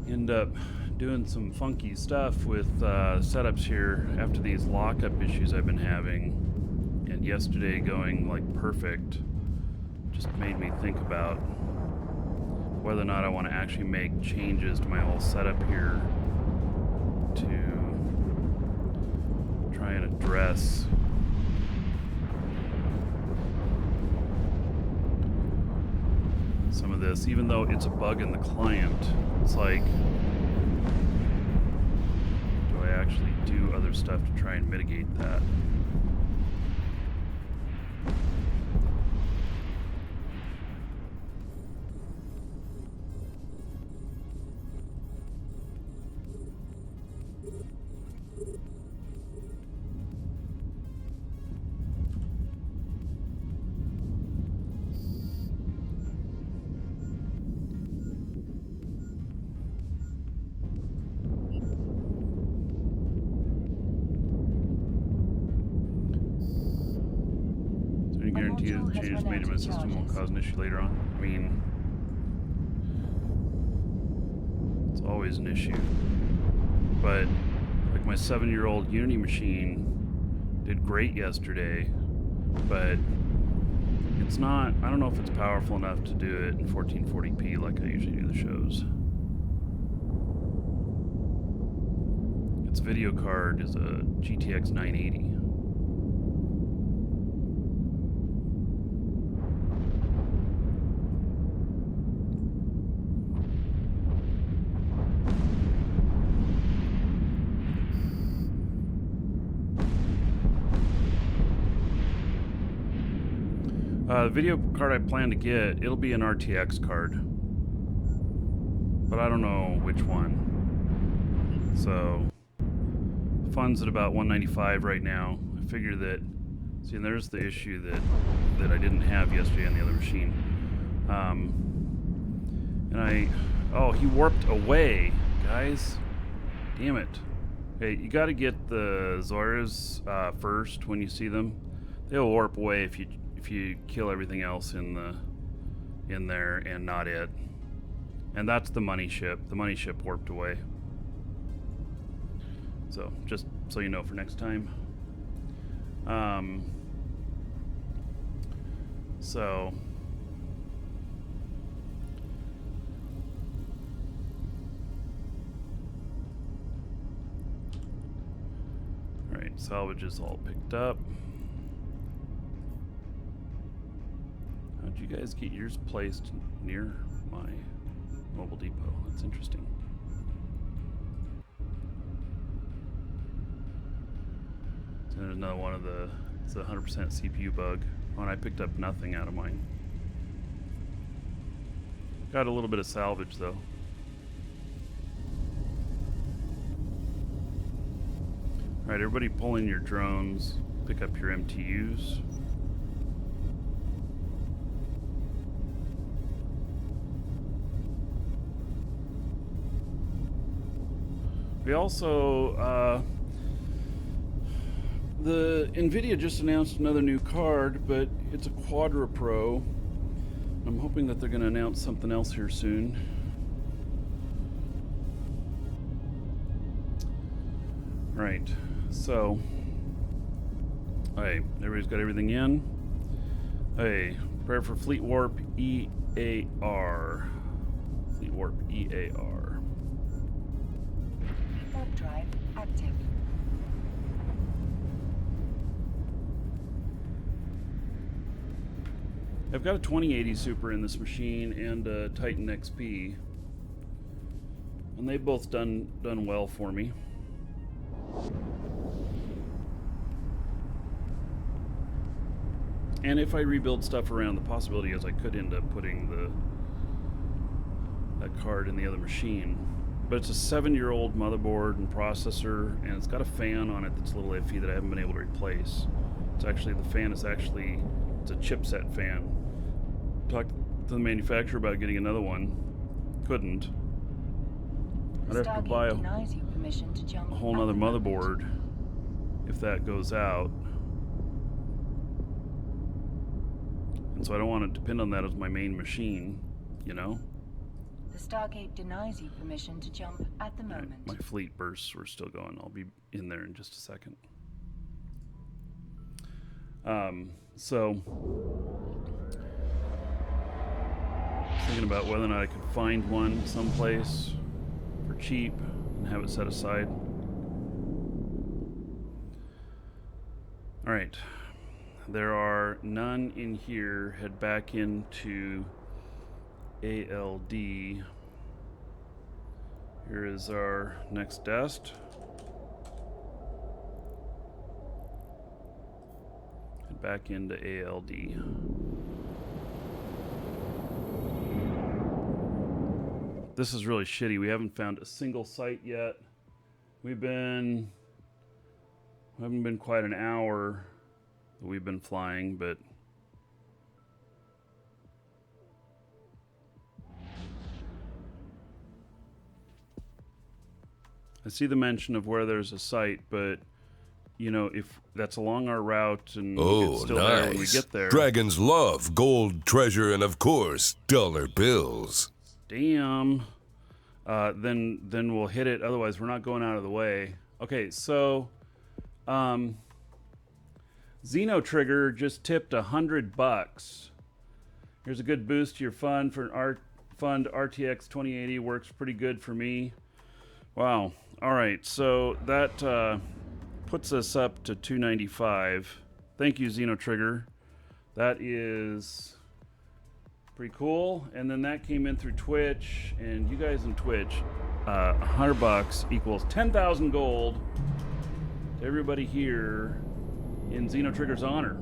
end up doing some funky stuff with setups here after these lockup issues I've been having. And yesterday going like perfect just made me think about whether or not I want to actually make changes to my whole setup here to try and address some of this, even though it's a bug in the client. It's like, do I actually do other stuff to try and mitigate that? Guarantee that the changes made to my system won't cause an issue later on. I mean, it's always an issue. But like my 7-year-old Unity machine did great yesterday, but it's not, I don't know if it's powerful enough to do it in 1440p like I usually do the shows. Its video card is a GTX 980. The video card I plan to get, it'll be an RTX card. but I don't know which one. So funds at about 195 right now. I figure that. See, and there's the issue that I didn't have yesterday on the other machine. Oh, he warped away, guys. Damn it. Okay, you got to get the Zoras first when you see them. They'll warp away if you kill everything else in there and not it. And that's the money ship. The money ship warped away. So just so you know for next time. So all right, salvage is all picked up. How'd you guys get yours placed near my mobile depot? That's interesting. So there's another one of the, it's a 100% CPU bug. Oh, and I picked up nothing out of mine. Got a little bit of salvage though. Alright, everybody pull in your drones, pick up your MTUs. We also, the NVIDIA just announced another new card, but it's a Quadra Pro. I'm hoping that they're going to announce something else here soon. Right, so, hey, everybody's got everything in. Hey, prepare for Fleet Warp EAR. Fleet Warp EAR. Warp drive active. I've got a 2080 Super in this machine and a Titan XP, and they've both done well for me. And if I rebuild stuff around, the possibility is I could end up putting that card in the other machine. But it's a 7-year-old motherboard and processor, and it's got a fan on it that's a little iffy that I haven't been able to replace. It's actually, the fan is actually, it's a chipset fan. Talked to the manufacturer about getting another one. Couldn't. I'd have to buy a whole nother motherboard if that goes out. And so I don't want to depend on that as my main machine, you know? The Stargate denies you permission to jump at the moment. Right, my fleet bursts were still going. I'll be in there in just a second. So thinking about whether or not I could find one someplace for cheap and have it set aside. All right, there are none in here. Head back into ALD. Here is our next desk. Head back into ALD. This is really shitty. We haven't found a single site yet. We haven't been quite an hour that we've been flying, but I see the mention of where there's a site, but you know, if that's along our route and it's still there when we get there. Dragons love gold, treasure, and of course, dollar bills. Damn. Then we'll hit it. Otherwise, we're not going out of the way. Okay, so Xeno Trigger just tipped $100. Here's a good boost to your fund for an fund RTX 2080. Works pretty good for me. Wow. All right, so that puts us up to 295. Thank you, Xeno Trigger. That is pretty cool. And then that came in through Twitch, and you guys in Twitch, $100 equals 10,000 gold to everybody here in Xeno Trigger's honor.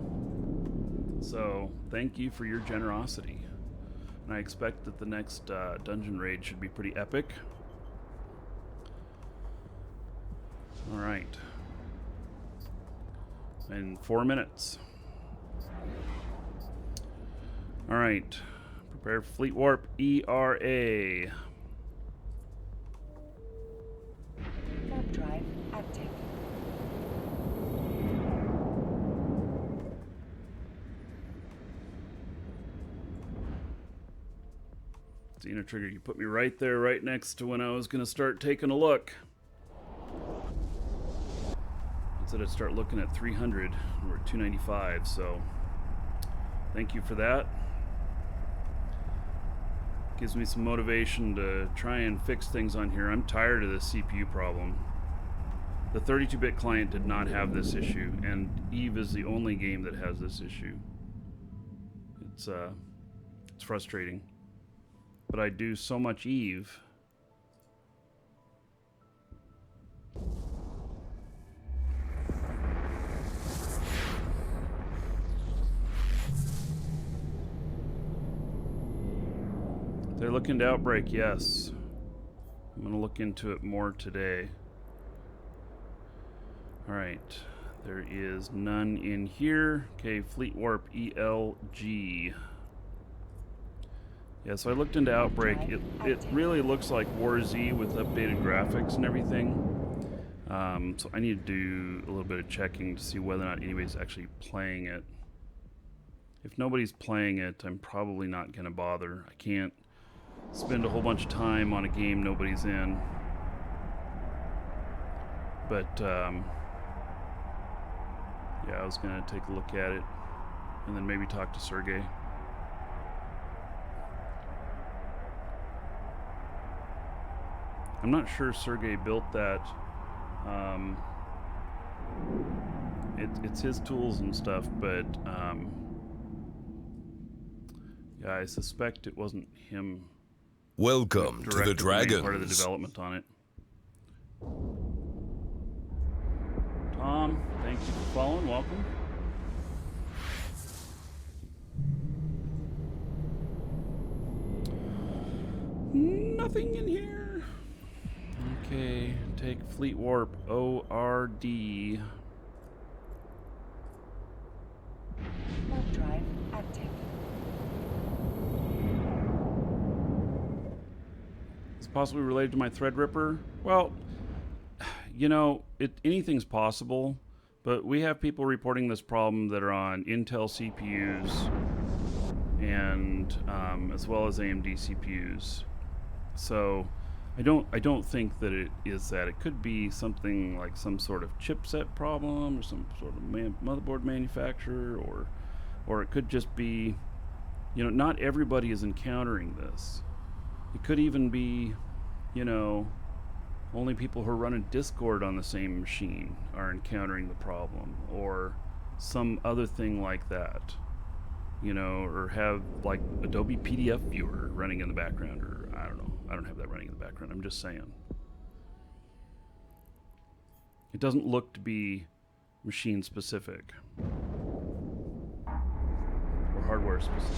So thank you for your generosity. And I expect that the next dungeon raid should be pretty epic. Alright. In 4 minutes. Alright. Prepare for Fleet Warp ERA. Warp drive active. Xeno Trigger, you put me right there, right next to when I was going to start taking a look. Instead of start looking at 300, we're at 295, so thank you for that. Gives me some motivation to try and fix things on here. I'm tired of this CPU problem. The 32-bit client did not have this issue, and Eve is the only game that has this issue. It's frustrating. But I do so much Eve. They're looking to Outbreak, yes. I'm going to look into it more today. Alright, there is none in here. Okay, Fleet Warp ELG. Yeah, so I looked into Outbreak. It really looks like War Z with updated graphics and everything. So I need to do a little bit of checking to see whether or not anybody's actually playing it. If nobody's playing it, I'm probably not going to bother. I can't spend a whole bunch of time on a game nobody's in. But, yeah, I was going to take a look at it and then maybe talk to Sergey. I'm not sure Sergey built that. It's his tools and stuff, but yeah, I suspect it wasn't him. Welcome to the Dragons. Part of the development on it. Tom, thank you for following. Welcome. Nothing in here. Okay, take Fleet Warp ORD. Warp drive active. Is it possibly related to my Threadripper? Well, you know, anything's possible, but we have people reporting this problem that are on Intel CPUs and as well as AMD CPUs. So I don't think that it is that. It could be something like some sort of chipset problem or some sort of motherboard manufacturer, or it could just be, you know, not everybody is encountering this. It could even be, you know, only people who are running Discord on the same machine are encountering the problem, or some other thing like that, you know, or have like Adobe PDF Viewer running in the background, or I don't know. I don't have that running in the background. I'm just saying. It doesn't look to be machine specific or hardware specific.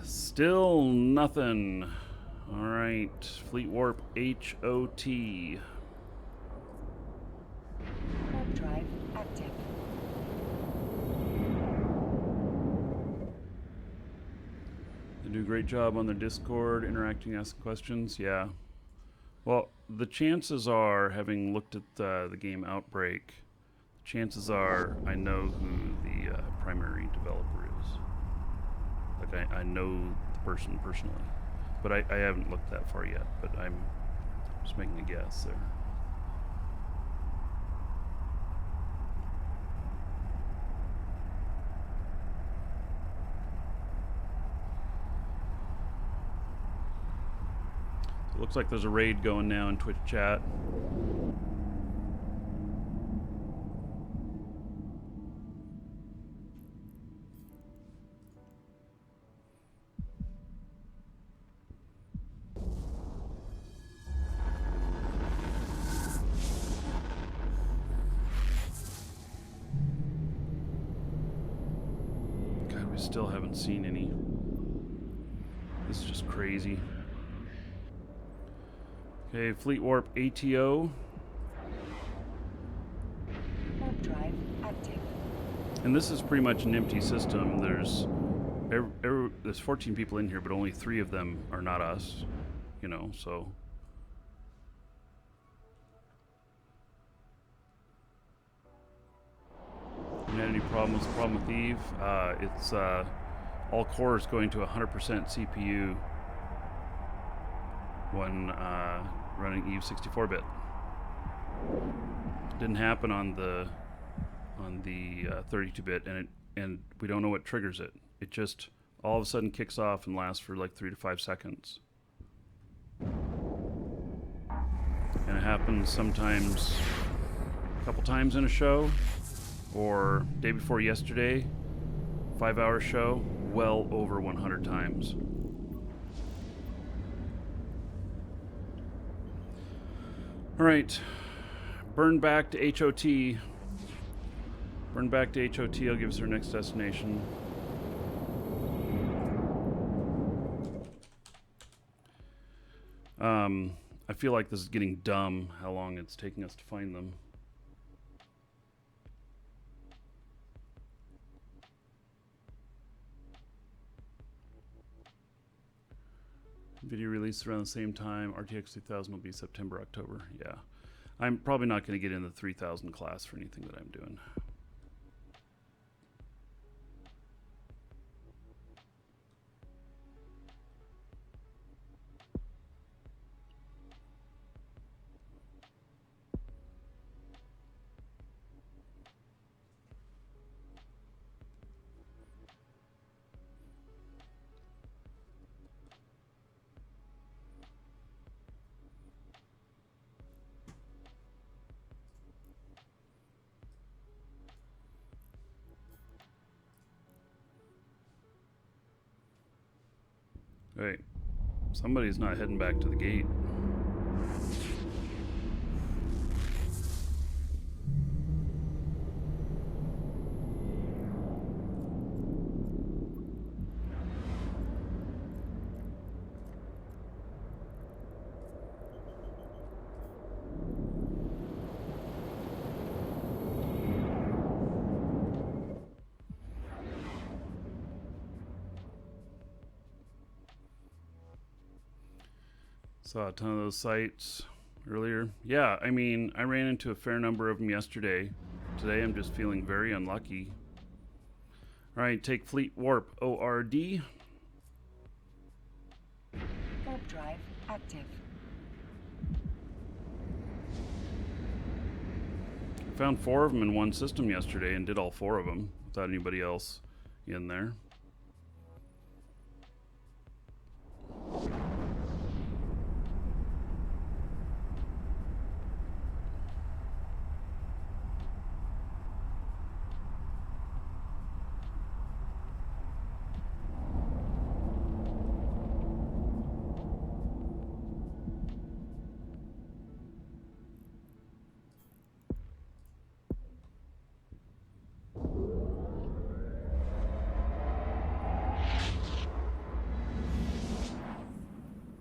Still nothing. All right, Fleet Warp HOT. Warp drive active. They do a great job on their Discord, interacting, asking questions. Yeah. Well, the chances are, having looked at the game Outbreak, chances are I know who the primary developer is. Like, I know the person personally. But I haven't looked that far yet, but I'm just making a guess there. It looks like there's a raid going now in Twitch chat. still haven't seen any. This is just crazy. Okay, Fleet Warp ATO. Warp drive active. And this is pretty much an empty system. There's 14 people in here, but only 3 of them are not us. You know, so. You had any problems? The problem with Eve? It's all cores going to 100% CPU when running Eve 64-bit. Didn't happen on the 32-bit, and we don't know what triggers it. It just all of a sudden kicks off and lasts for like 3 to 5 seconds. And it happens sometimes a couple times in a show, or day before yesterday, 5-hour show, well over 100 times. All right, burn back to HOT. Burn back to HOT, will give us our next destination. I feel like this is getting dumb, how long it's taking us to find them. Video released around the same time. RTX 2000 will be September, October. Yeah. I'm probably not going to get in the 3000 class for anything that I'm doing. Hey, somebody's not heading back to the gate. Saw a ton of those sites earlier. Yeah, I mean, I ran into a fair number of them yesterday. Today I'm just feeling very unlucky. All right, take Fleet Warp ORD. Warp drive active. I found 4 of them in one system yesterday and did all 4 of them without anybody else in there.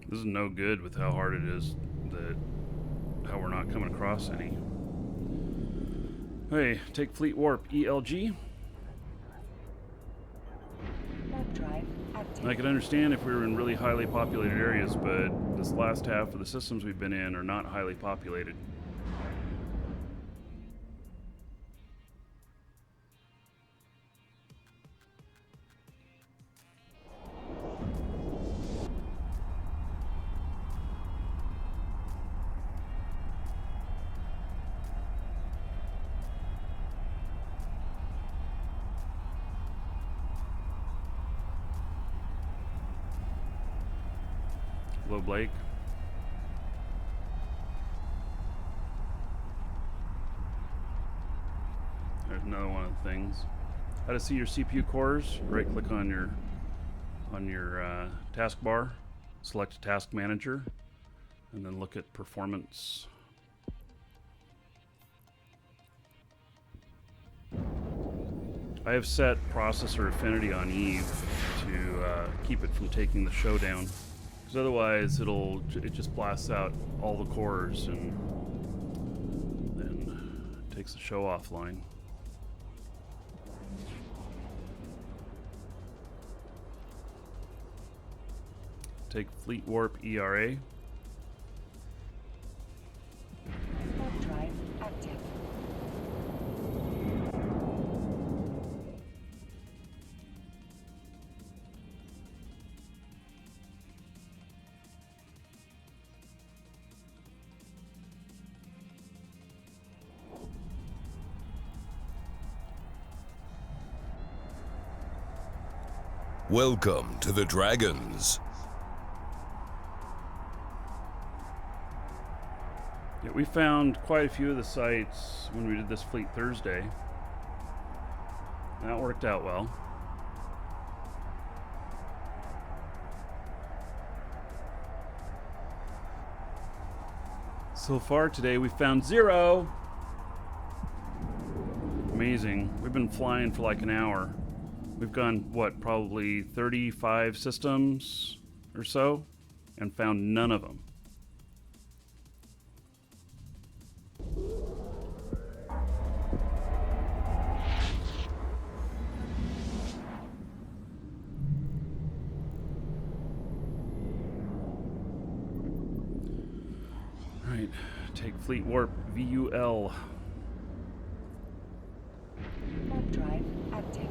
This is no good with how hard it is, how we're not coming across any. Hey, take Fleet Warp ELG. Warp drive active. I could understand if we were in really highly populated areas, but this last half of the systems we've been in are not highly populated. Hello, Blake. There's another one of the things. How to see your CPU cores? Right-click on your taskbar, select Task Manager, and then look at Performance. I have set processor affinity on Eve to keep it from taking the show down. Because otherwise it just blasts out all the cores and then takes the show offline. Take Fleet Warp ERA. Warp drive active. Welcome to the Dragons. Yeah, we found quite a few of the sites when we did this Fleet Thursday. That worked out well. So far today we found 0. Amazing. We've been flying for like an hour. We've gone, what, probably 35 systems or so, and found none of them. Alright, take Fleet Warp VUL. Warp drive active.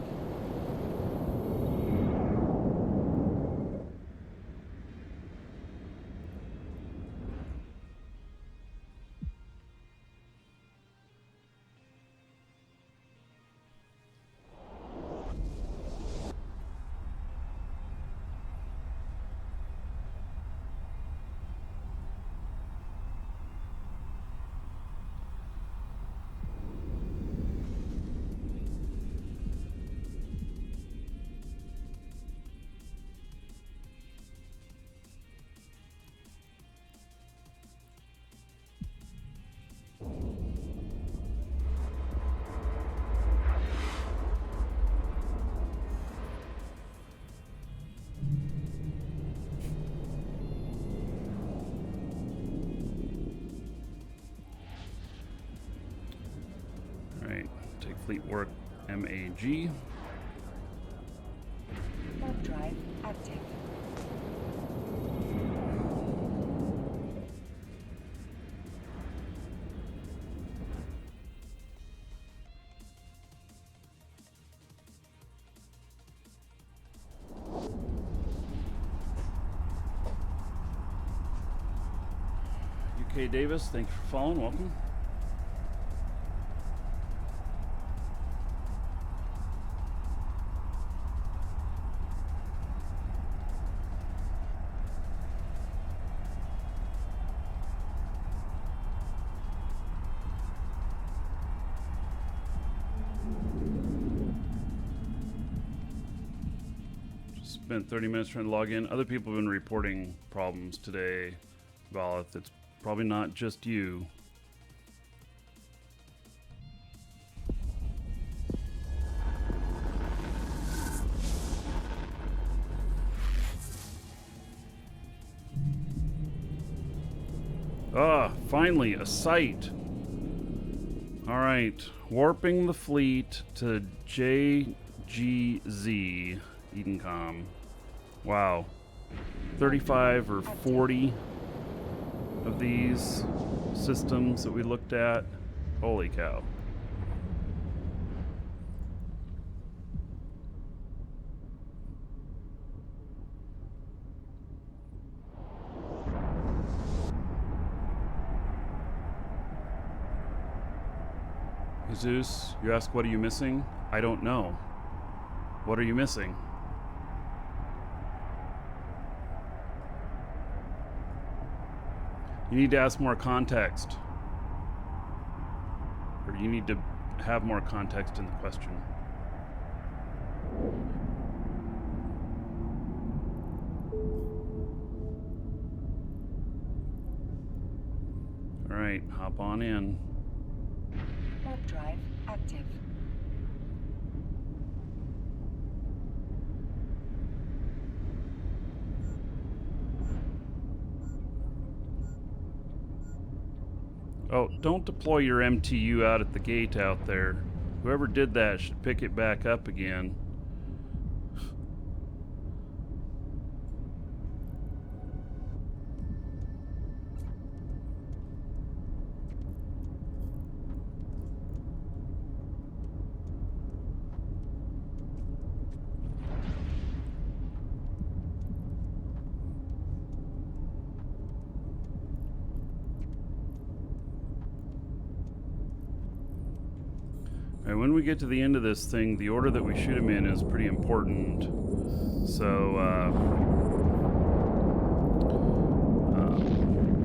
Fleet Warp MAG. Warp drive active. UK Davis, thank you for following. Welcome. Spent 30 minutes trying to log in. Other people have been reporting problems today. Valith, it's probably not just you. Ah, finally, a site. All right, warping the fleet to JGZ, Edencom. Wow, 35 or 40 of these systems that we looked at. Holy cow. Jesus, you ask what are you missing? I don't know. What are you missing? You need to ask more context. Or you need to have more context in the question. All right, hop on in. Warp drive active. Oh, don't deploy your MTU out at the gate out there. Whoever did that should pick it back up again. And when we get to the end of this thing, the order that we shoot them in is pretty important. So,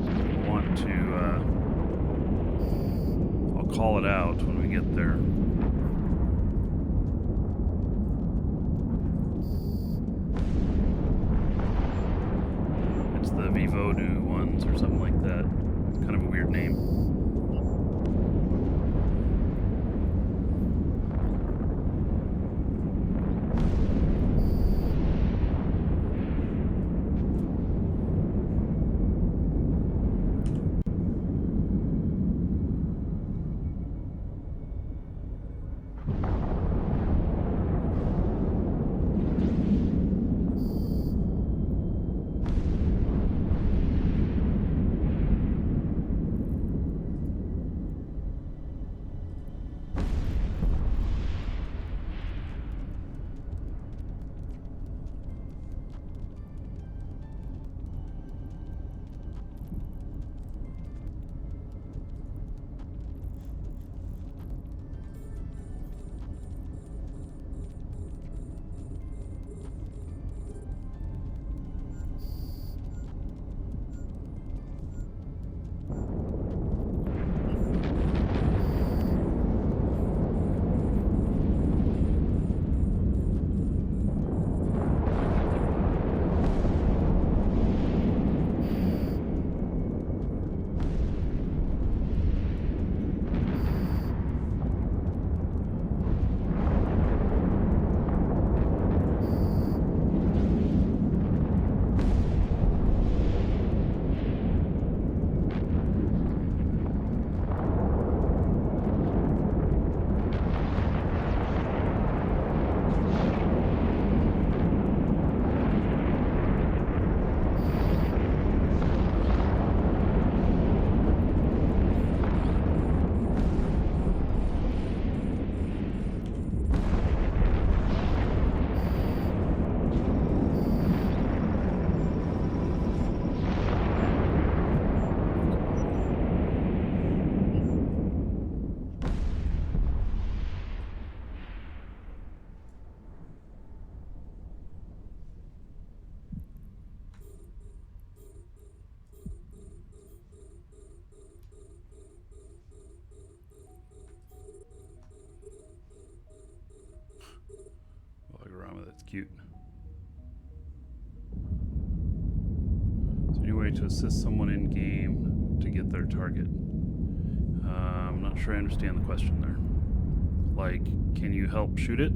we'll want to, I'll call it out when we get there. It's the Vivodu ones or something like that. It's kind of a weird name. That's cute. Is there any way to assist someone in game to get their target? I'm not sure I understand the question there. Like, can you help shoot it?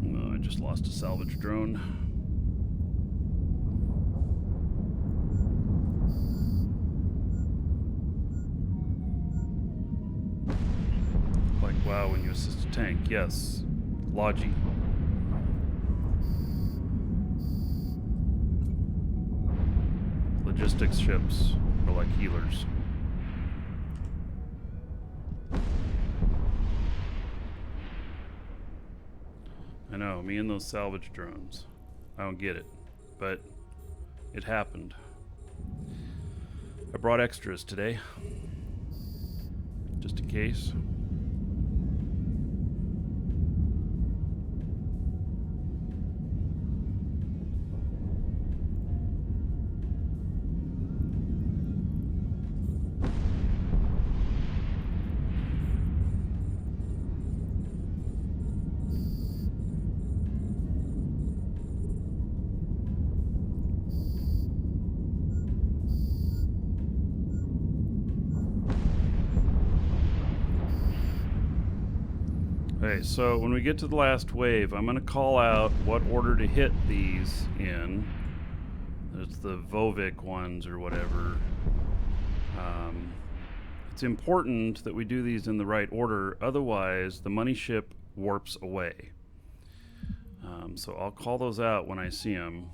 Oh, I just lost a salvage drone. Wow, when you assist a tank, yes. Logi. Logistics ships are like healers. I know, me and those salvage drones. I don't get it, but it happened. I brought extras today, just in case. Okay, so when we get to the last wave, I'm going to call out what order to hit these in. It's the Vovik ones or whatever. It's important that we do these in the right order, otherwise the money ship warps away. So I'll call those out when I see them.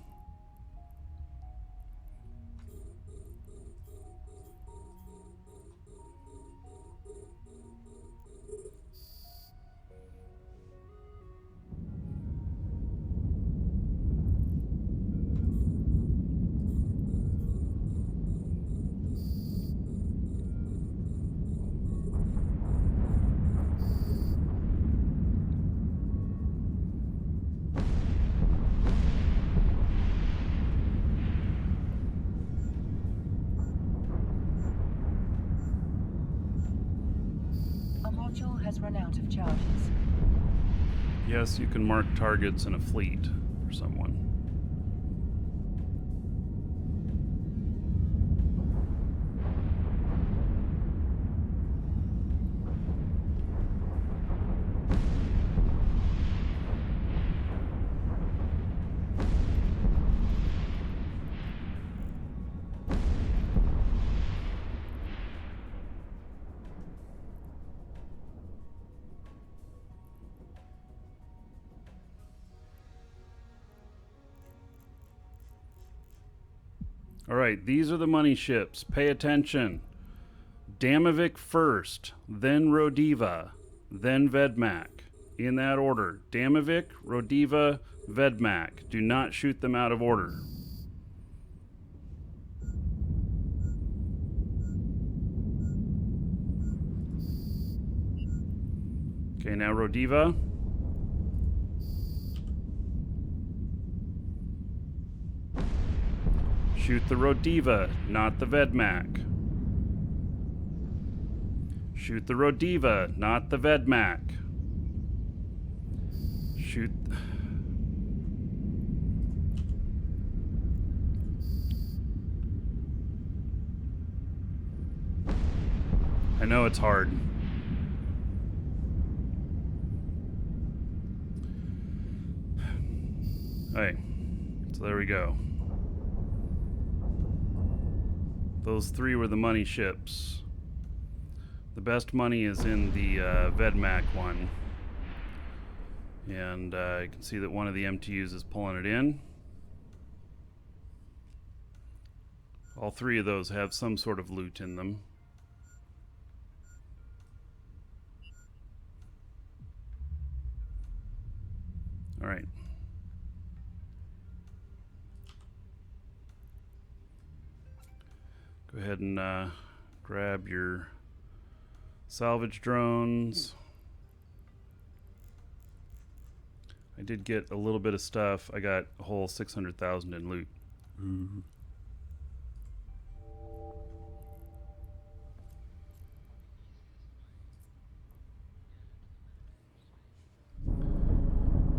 Our module has run out of charges. Yes, you can mark targets in a fleet for someone. All right, these are the money ships. Pay attention. Damavik first, then Rodiva, then Vedmak. In that order. Damavik, Rodiva, Vedmak. Do not shoot them out of order. Okay, now Rodiva. Shoot the Rodiva, not the Vedmak. Shoot the Rodiva, not the Vedmak. Shoot. I know it's hard. Alright, so there we go. Those three were the money ships. The best money is in the Vedmak one. And you can see that one of the MTUs is pulling it in. All three of those have some sort of loot in them. All right. Go ahead and grab your salvage drones. I did get a little bit of stuff. I got a whole 600,000 in loot.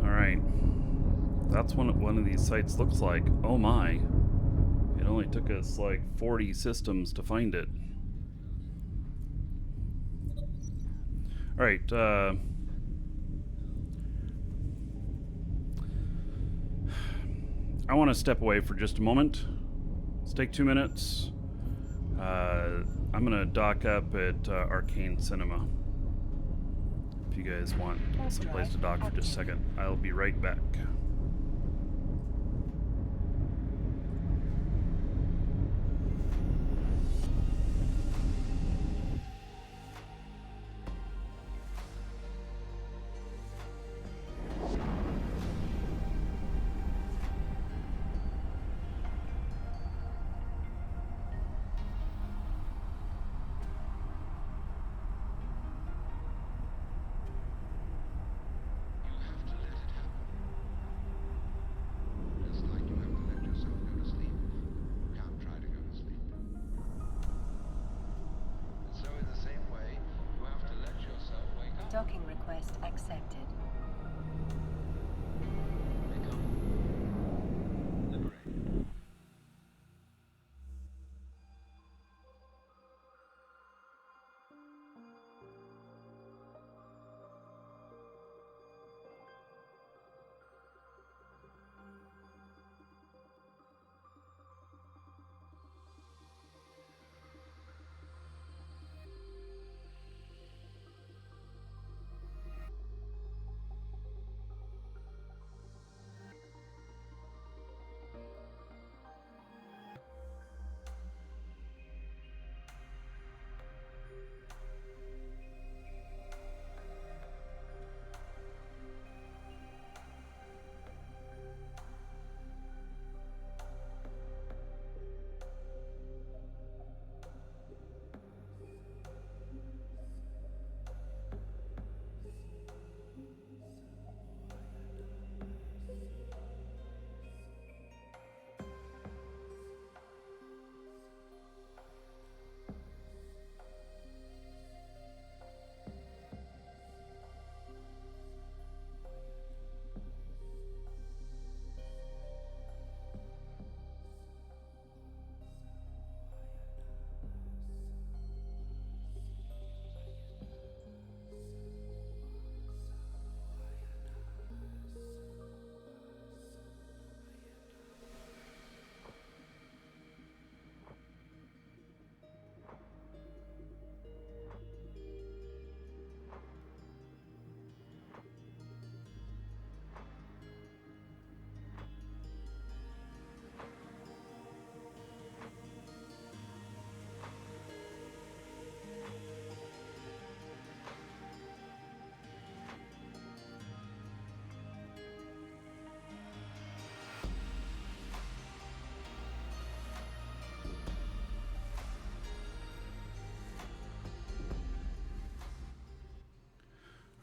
All right. That's what one of these sites looks like. Oh my. It only took us like 40 systems to find it. All right. I want to step away for just a moment. Let's take 2 minutes. I'm going to dock up at Arcane Cinema. If you guys want someplace to dock for just a second, I'll be right back. Docking request accepted.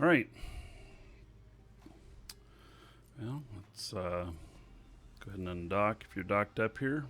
All right. Well, let's go ahead and undock if you're docked up here.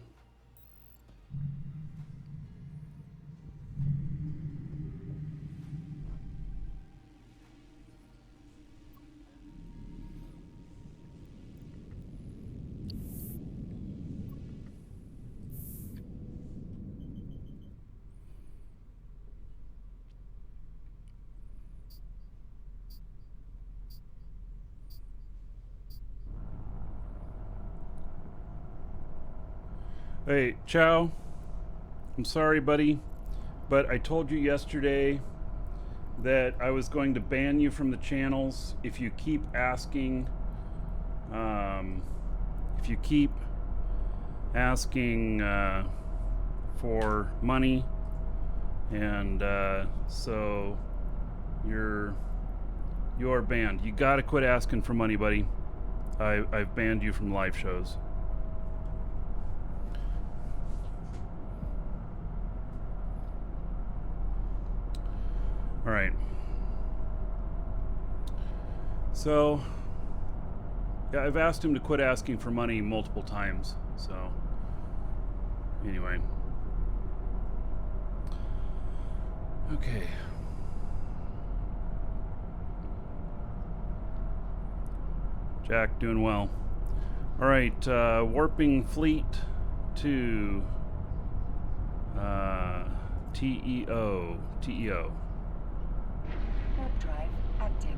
Hey, Chow. I'm sorry, buddy, but I told you yesterday that I was going to ban you from the channels if you keep asking, for money, and so you're banned. You gotta quit asking for money, buddy. I've banned you from live shows. All right. So, yeah, I've asked him to quit asking for money multiple times. So, anyway. Okay. Jack, doing well. All right, warping fleet to TEO. Warp drive active.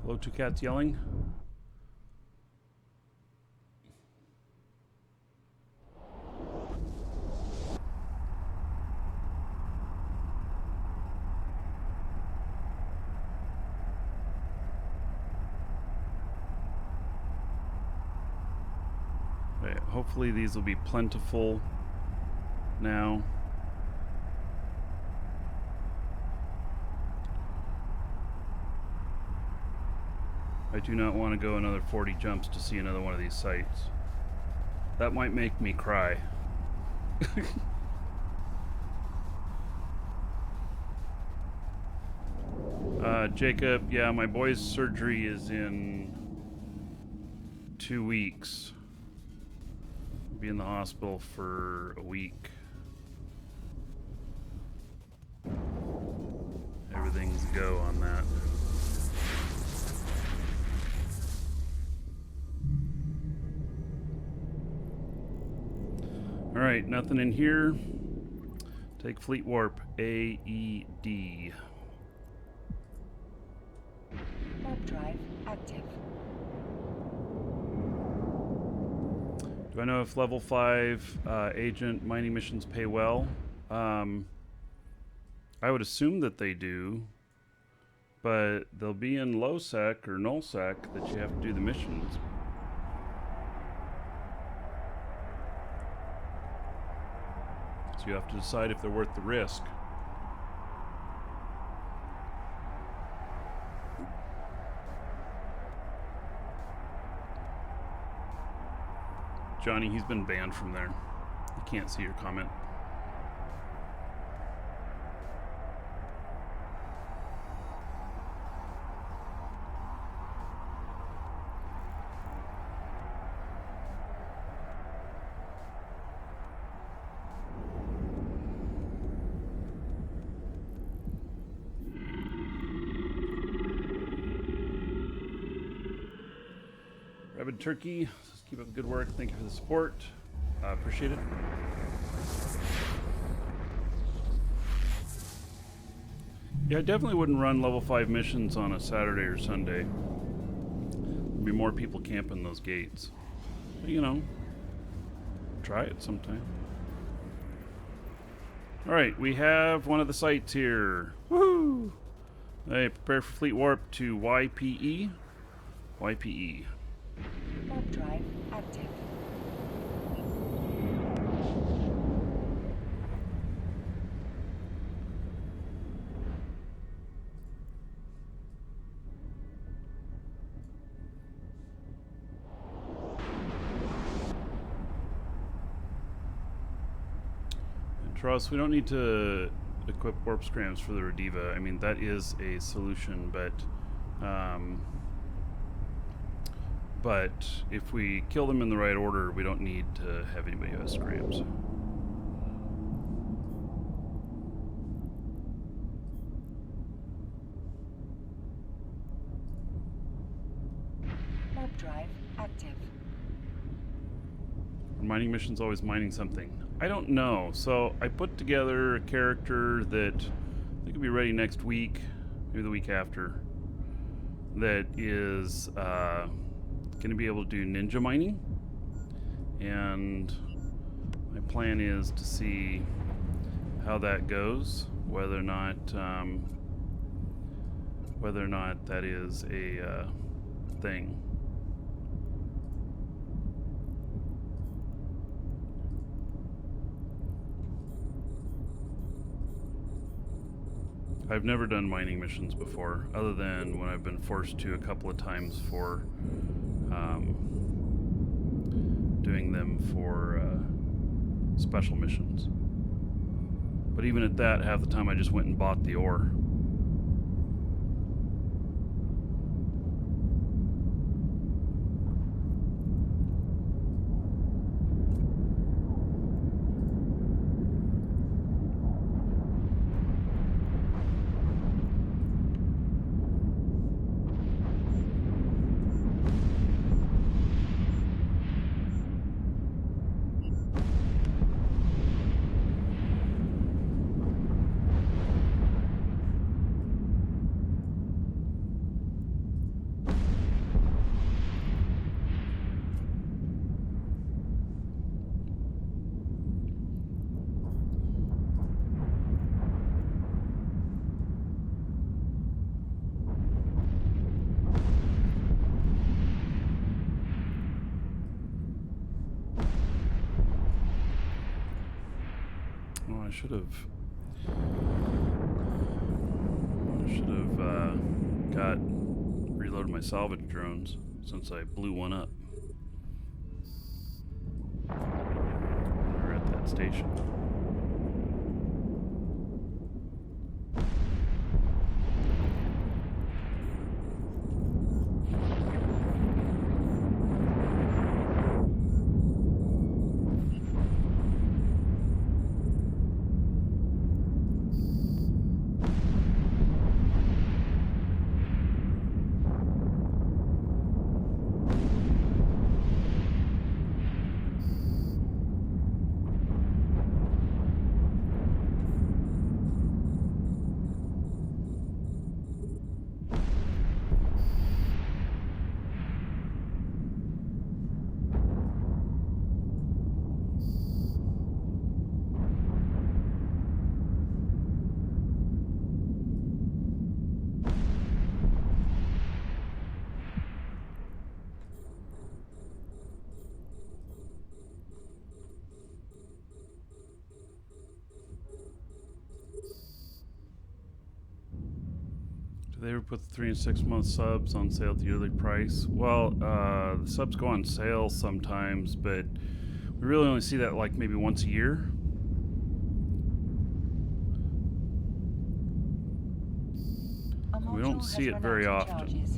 Hello, two cats yelling. Right, hopefully these will be plentiful now. I do not want to go another 40 jumps to see another one of these sites. That might make me cry. Jacob, yeah, my boy's surgery is in 2 weeks. I'll be in the hospital for a week. Everything's a go on that. Alright, nothing in here. Take fleet warp. AED. Warp drive active. Do I know if level 5 agent mining missions pay well? I would assume that they do, but they'll be in low sec or null sec that you have to do the missions. So you have to decide if they're worth the risk. Johnny, he's been banned from there. You can't see your comment. Rabid Turkey, just keep up the good work. Thank you for the support. Appreciate it. Yeah, I definitely wouldn't run level 5 missions on a Saturday or Sunday. There'd be more people camping those gates. But, you know, try it sometime. Alright, we have one of the sites here. Woohoo! Hey, prepare for fleet warp to YPE. YPE. Warp drive active. Charles, we don't need to equip warp scrams for the Rediva. I mean, that is a solution, but if we kill them in the right order, we don't need to have anybody who has scrams. Warp drive active. Are mining missions always mining something? I don't know. So I put together a character that I think will be ready next week, maybe the week after, that is going to be able to do ninja mining. And my plan is to see how that goes, whether or not that is a thing. I've never done mining missions before, other than when I've been forced to a couple of times for doing them for special missions. But even at that, half the time I just went and bought the ore. I should have reloaded my salvage drones since I blew one up when we were at that station. They ever put the 3 and 6 month subs on sale at the yearly price? Well, the subs go on sale sometimes, but we really only see that like maybe once a year. We don't see it very often.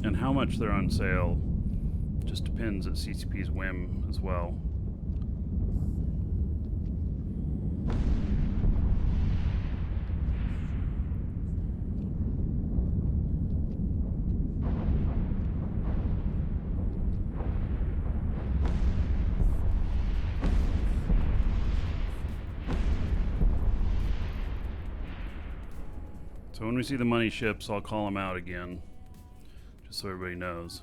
And how much they're on sale just depends at CCP's whim as well. So when we see the money ships, I'll call them out again, just so everybody knows.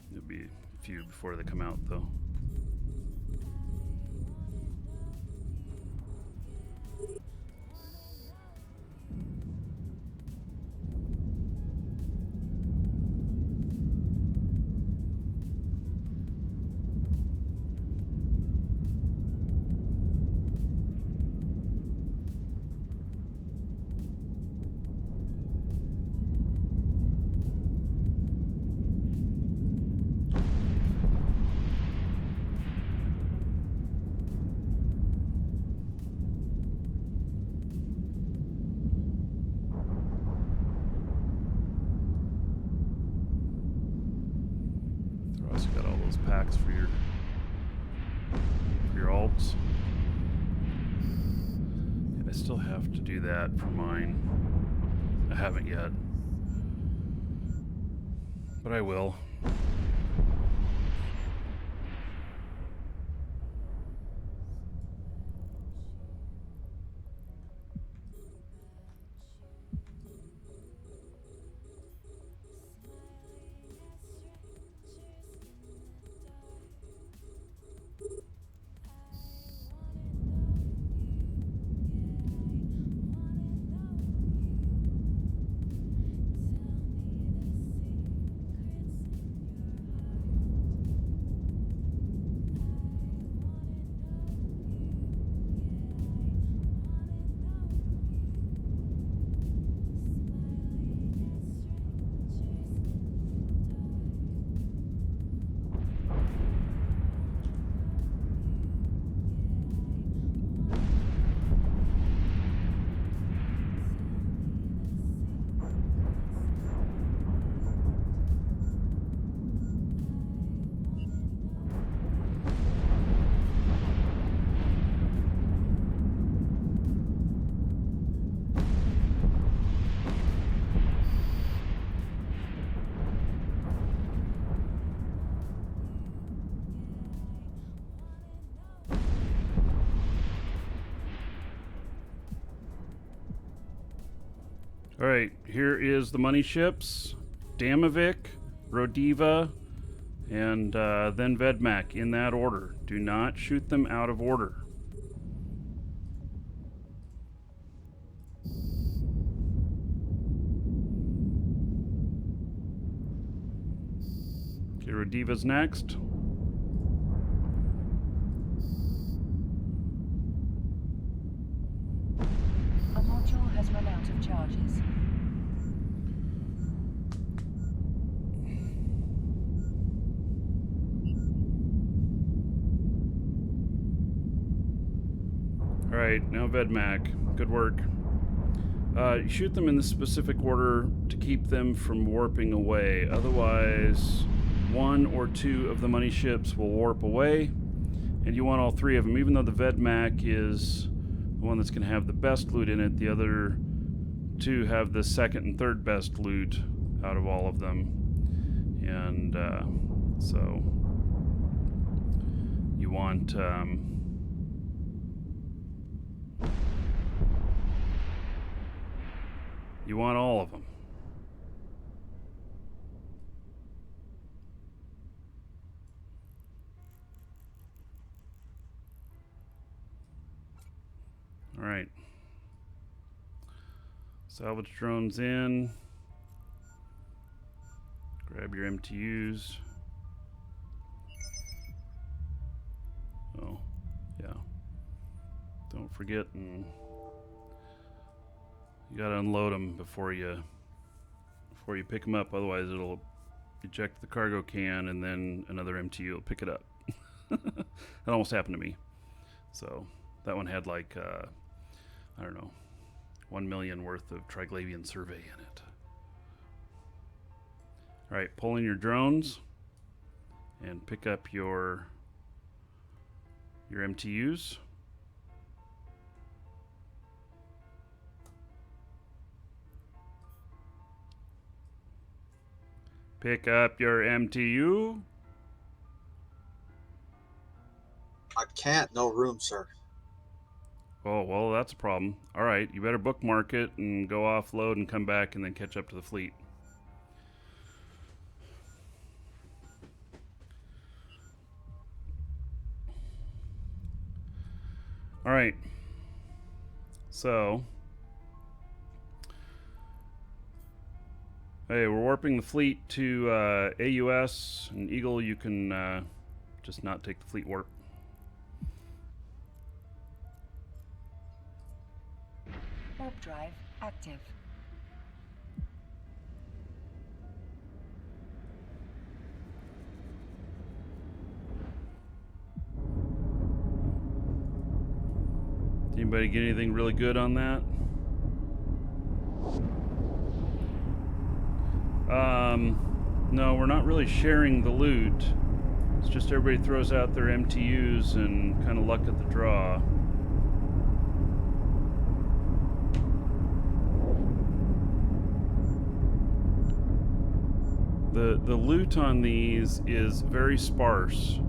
There'll be a few before they come out, though. still have to do that for mine. I haven't yet. But I will. All right, here is the money ships, Damavik, Rodiva, and then Vedmak in that order. Do not shoot them out of order. Okay, Rodiva's next. A module has run out of charges. All right, now Vedmak. Good work. You shoot them in the specific order to keep them from warping away. Otherwise, one or two of the money ships will warp away, and you want all three of them. Even though the Vedmak is the one that's going to have the best loot in it, the other two have the second and third best loot out of all of them. And so you want... you want all of them. All right. Salvage drones in. Grab your MTUs. Oh, yeah. Don't forget and you gotta unload them before you pick them up. Otherwise, it'll eject the cargo can, and then another MTU will pick it up. That almost happened to me. So that one had like I don't know, 1 million worth of Triglavian survey in it. All right, pull in your drones and pick up your MTUs. Pick up your MTU. I can't. No room, sir. Oh, well, that's a problem. All right, you better bookmark it and go offload and come back and then catch up to the fleet. All right. So... hey, we're warping the fleet to AUS, and Eagle, you can just not take the fleet warp. Warp drive active. Did anybody get anything really good on that? No, we're not really sharing the loot. It's just everybody throws out their MTUs and kind of luck at the draw. The loot on these is very sparse.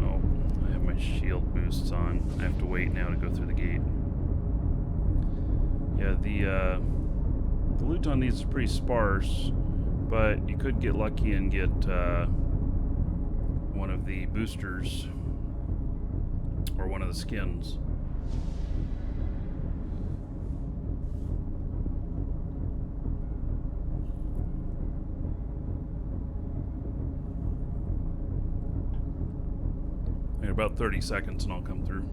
Oh, I have my shield boosts on. I have to wait now to go through the gate. Yeah, the loot on these is pretty sparse, but you could get lucky and get one of the boosters or one of the skins. In about 30 seconds and I'll come through.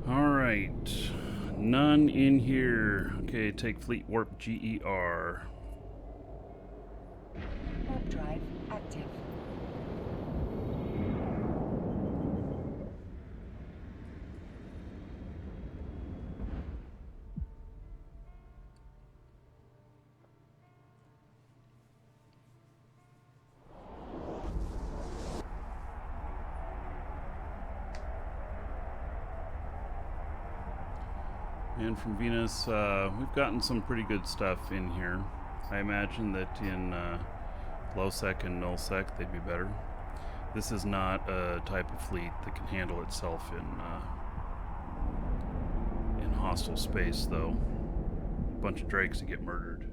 Alright, none in here. Okay, take Fleet Warp GER. Warp drive active. And from Venus, we've gotten some pretty good stuff in here. I imagine that in low sec and null sec they'd be better. This is not a type of fleet that can handle itself in hostile space, though. A bunch of drakes that get murdered.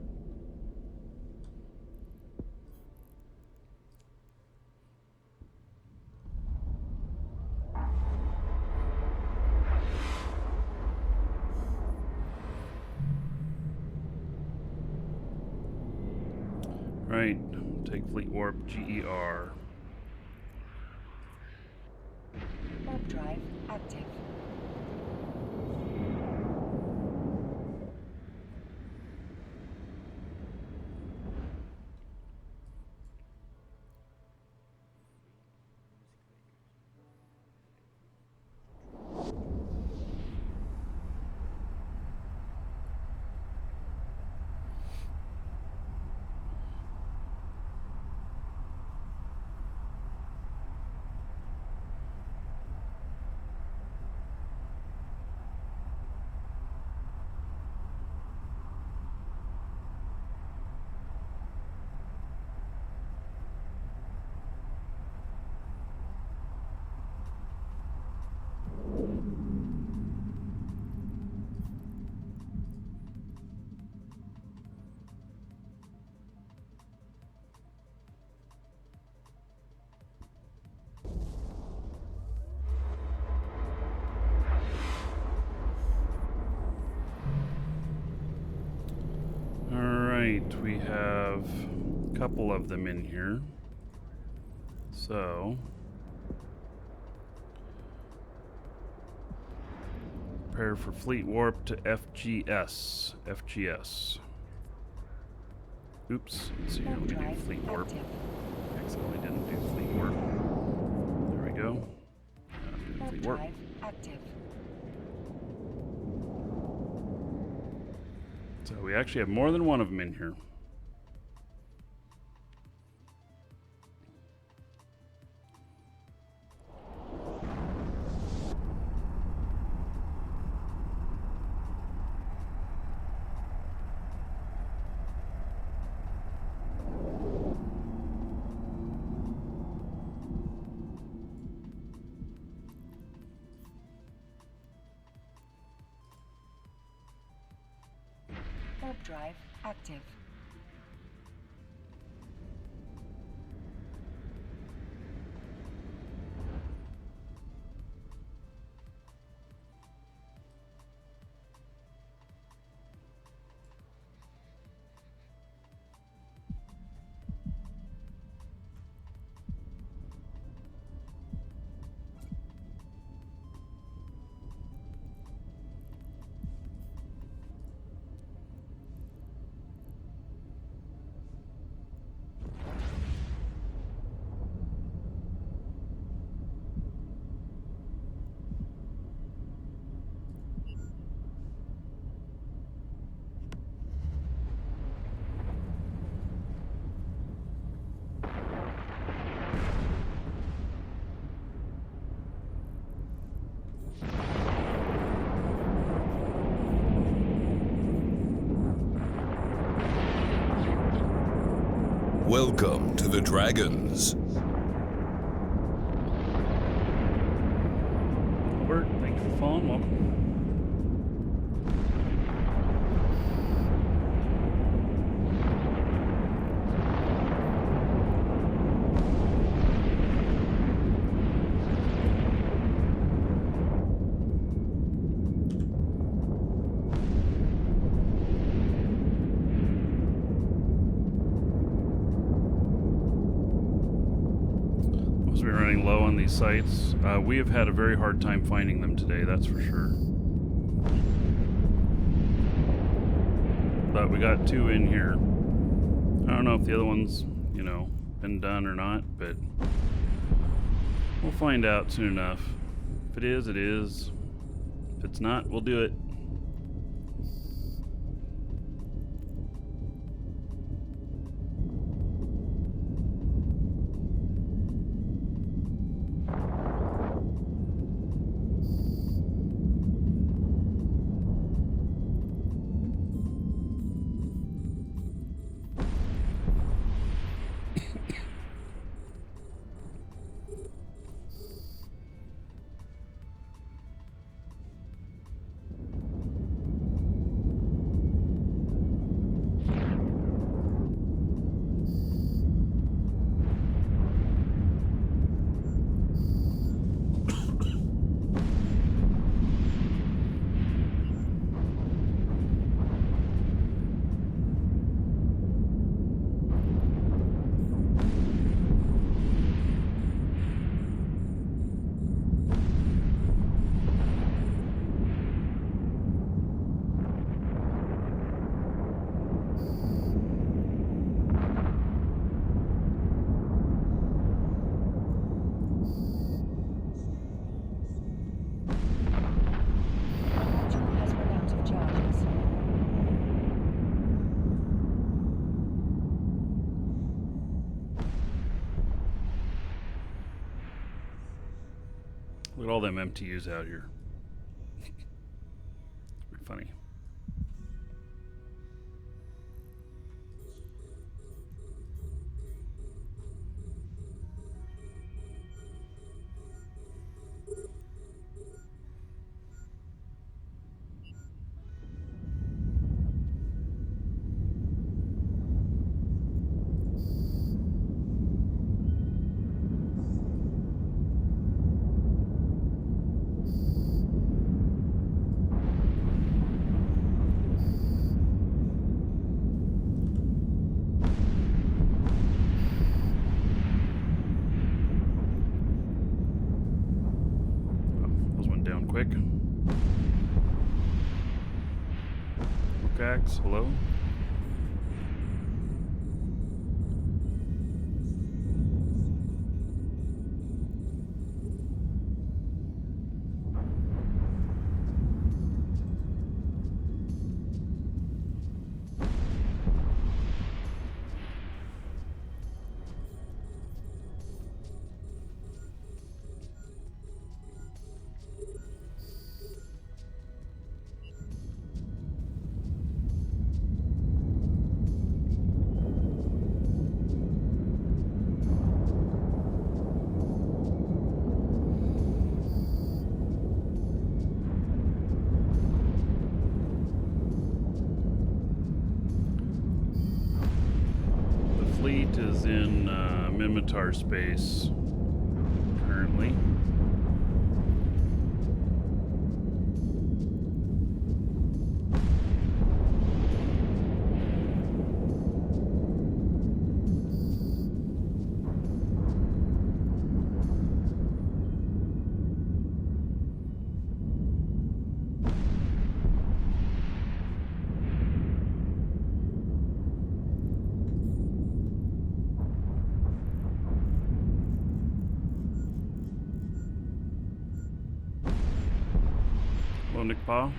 Right, take Fleet Warp GER. Warp drive active. Alright, we have a couple of them in here. So, prepare for Fleet Warp to FGS. FGS. Oops, let's see here, let me do Fleet Warp. Accidentally didn't do Fleet Warp. There we go. Fleet Warp. Drive active. So we actually have more than one of them in here. Warp drive active. Welcome to the Dragons. Albert, thank you for following. Welcome. We're running low on these sites. We have had a very hard time finding them today, that's for sure. But we got 2 in here. I don't know if the other one's, you know, been done or not, but we'll find out soon enough. If it is, it is. If it's not, we'll do it. Look at all them MTUs out here. Pretty funny. Quick. Cax, hello. Fleet is in Minmatar space currently. Hello, Nick Pa.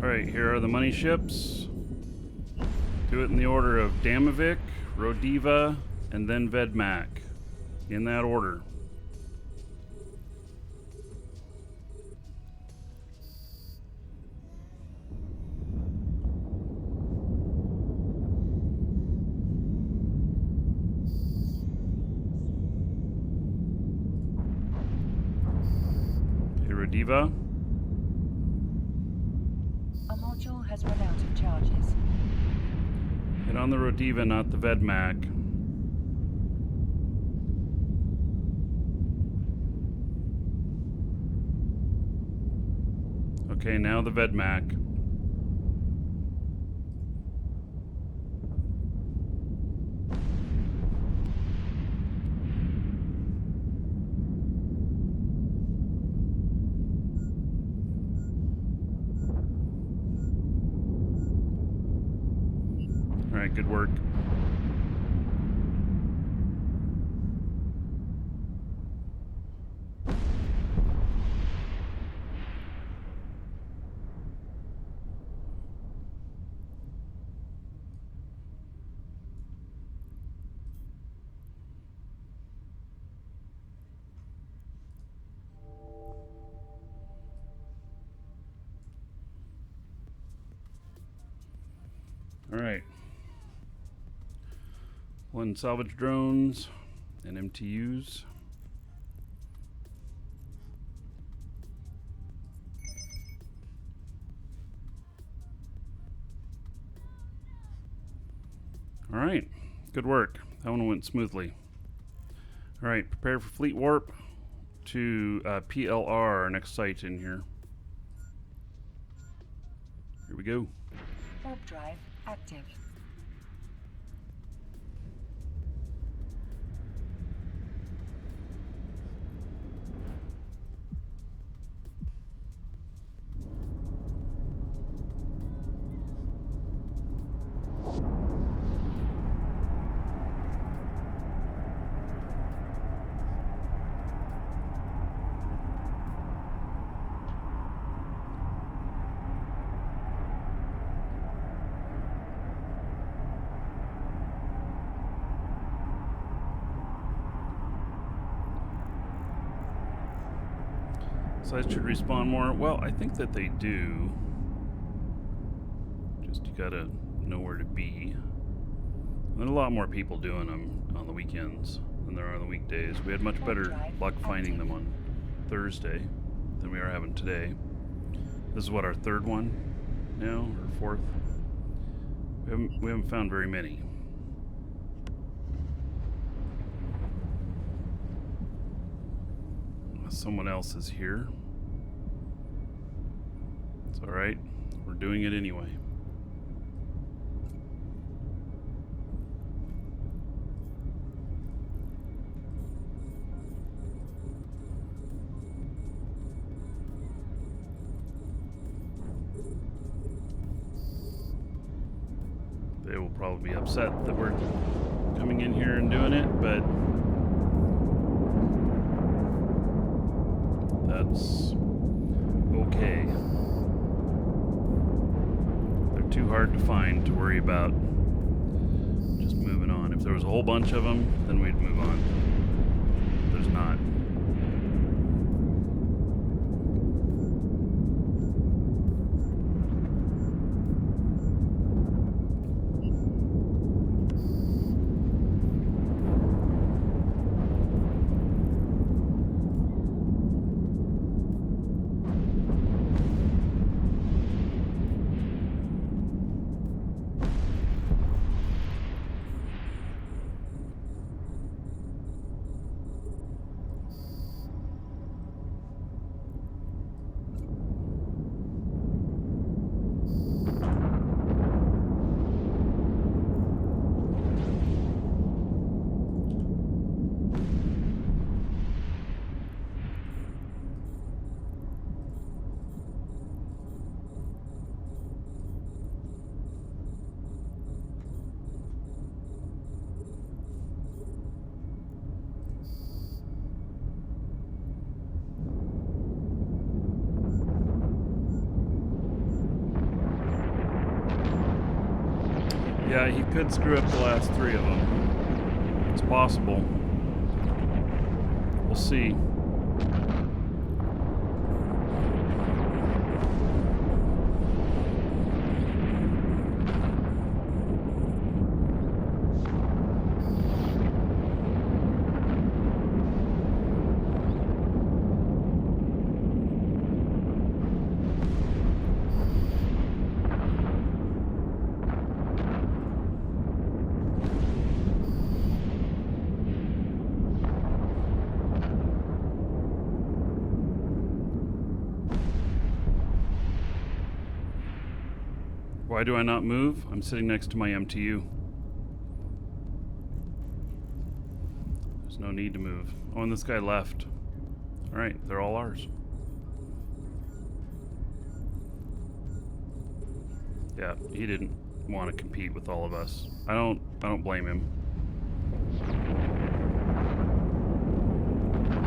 Alright, here are the money ships. Do it in the order of Damavik, Rodiva, and then Vedmak. In that order. Okay, Rodiva. A module has run out of charges. Hit on the Rodiva, not the Vedmak. Okay, now the Vedmak. Alright, good work. Alright. One salvage drones and MTUs. Alright. Good work. That one went smoothly. Alright, prepare for fleet warp to PLR, our next site in here. Here we go. Warp drive active. Sites should respawn more. Well, I think that they do. Just you gotta know where to be. There's a lot more people doing them on the weekends than there are on the weekdays. We had much better luck finding them on Thursday than we are having today. This is what, our third one now, or fourth? We haven't found very many. Someone else is here. It's alright. We're doing it anyway. They will probably be upset that we're coming in here and doing it, but that's okay. They're too hard to find to worry about just moving on. If there was a whole bunch of them, then we'd move on. There's not. Yeah, he could screw up the last 3 of them. It's possible. We'll see. Why do I not move? I'm sitting next to my MTU. There's no need to move. Oh, and this guy left. Alright, they're all ours. Yeah, he didn't want to compete with all of us. I don't blame him.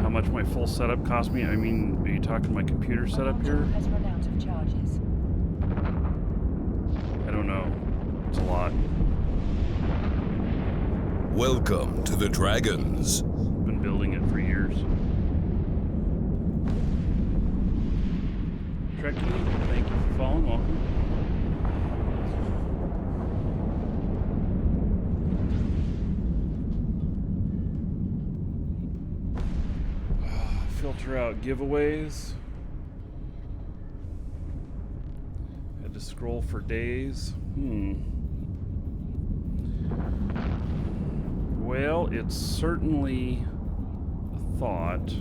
How much my full setup cost me? I mean, are you talking my computer setup here? Has run out of charges. I don't know. It's a lot. Welcome to the Dragons. Been building it for years. Trekkie, thank you for following. Welcome. Filter out giveaways. Had to scroll for days. Well, it's certainly a thought.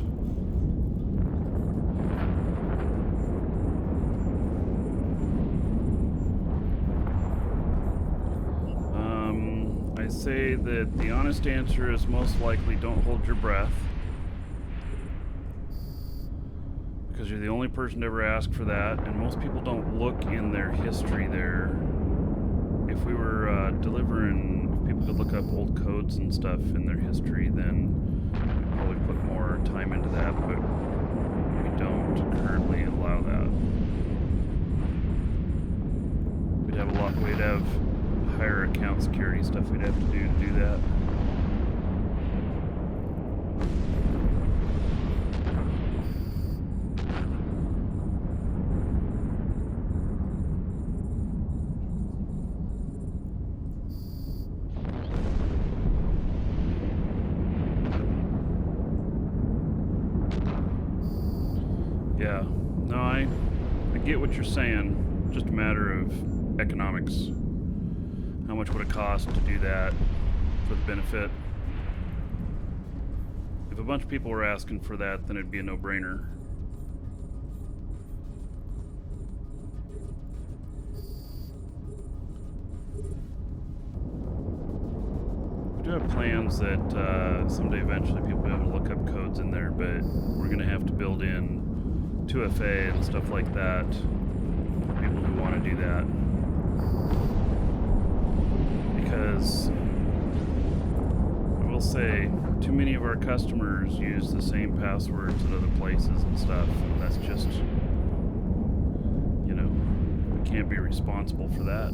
I say that the honest answer is most likely don't hold your breath. Because you're the only person to ever ask for that, and most people don't look in their history there. If we were delivering, if people could look up old codes and stuff in their history, then we'd probably put more time into that, but we don't currently allow that. We'd have higher account security stuff we'd have to do that. Yeah, no, I get what you're saying. Just a matter of economics. How much would it cost to do that for the benefit? If a bunch of people were asking for that, then it'd be a no-brainer. We do have plans that someday eventually people will be able to look up codes in there, but we're going to have to build in 2FA and stuff like that for people who want to do that. Because I will say, too many of our customers use the same passwords at other places and stuff, and that's just, you know, we can't be responsible for that.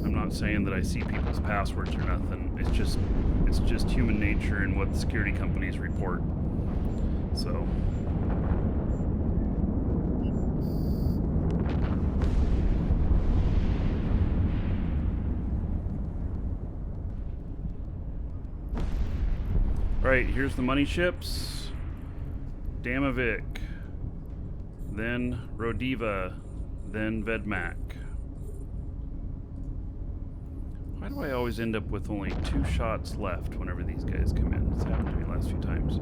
I'm not saying that I see people's passwords or nothing. It's just human nature and what the security companies report. So. Right, here's the money ships. Damavik, then Rodiva, then Vedmak. Why do I always end up with only 2 shots left whenever these guys come in? It's happened to me the last few times.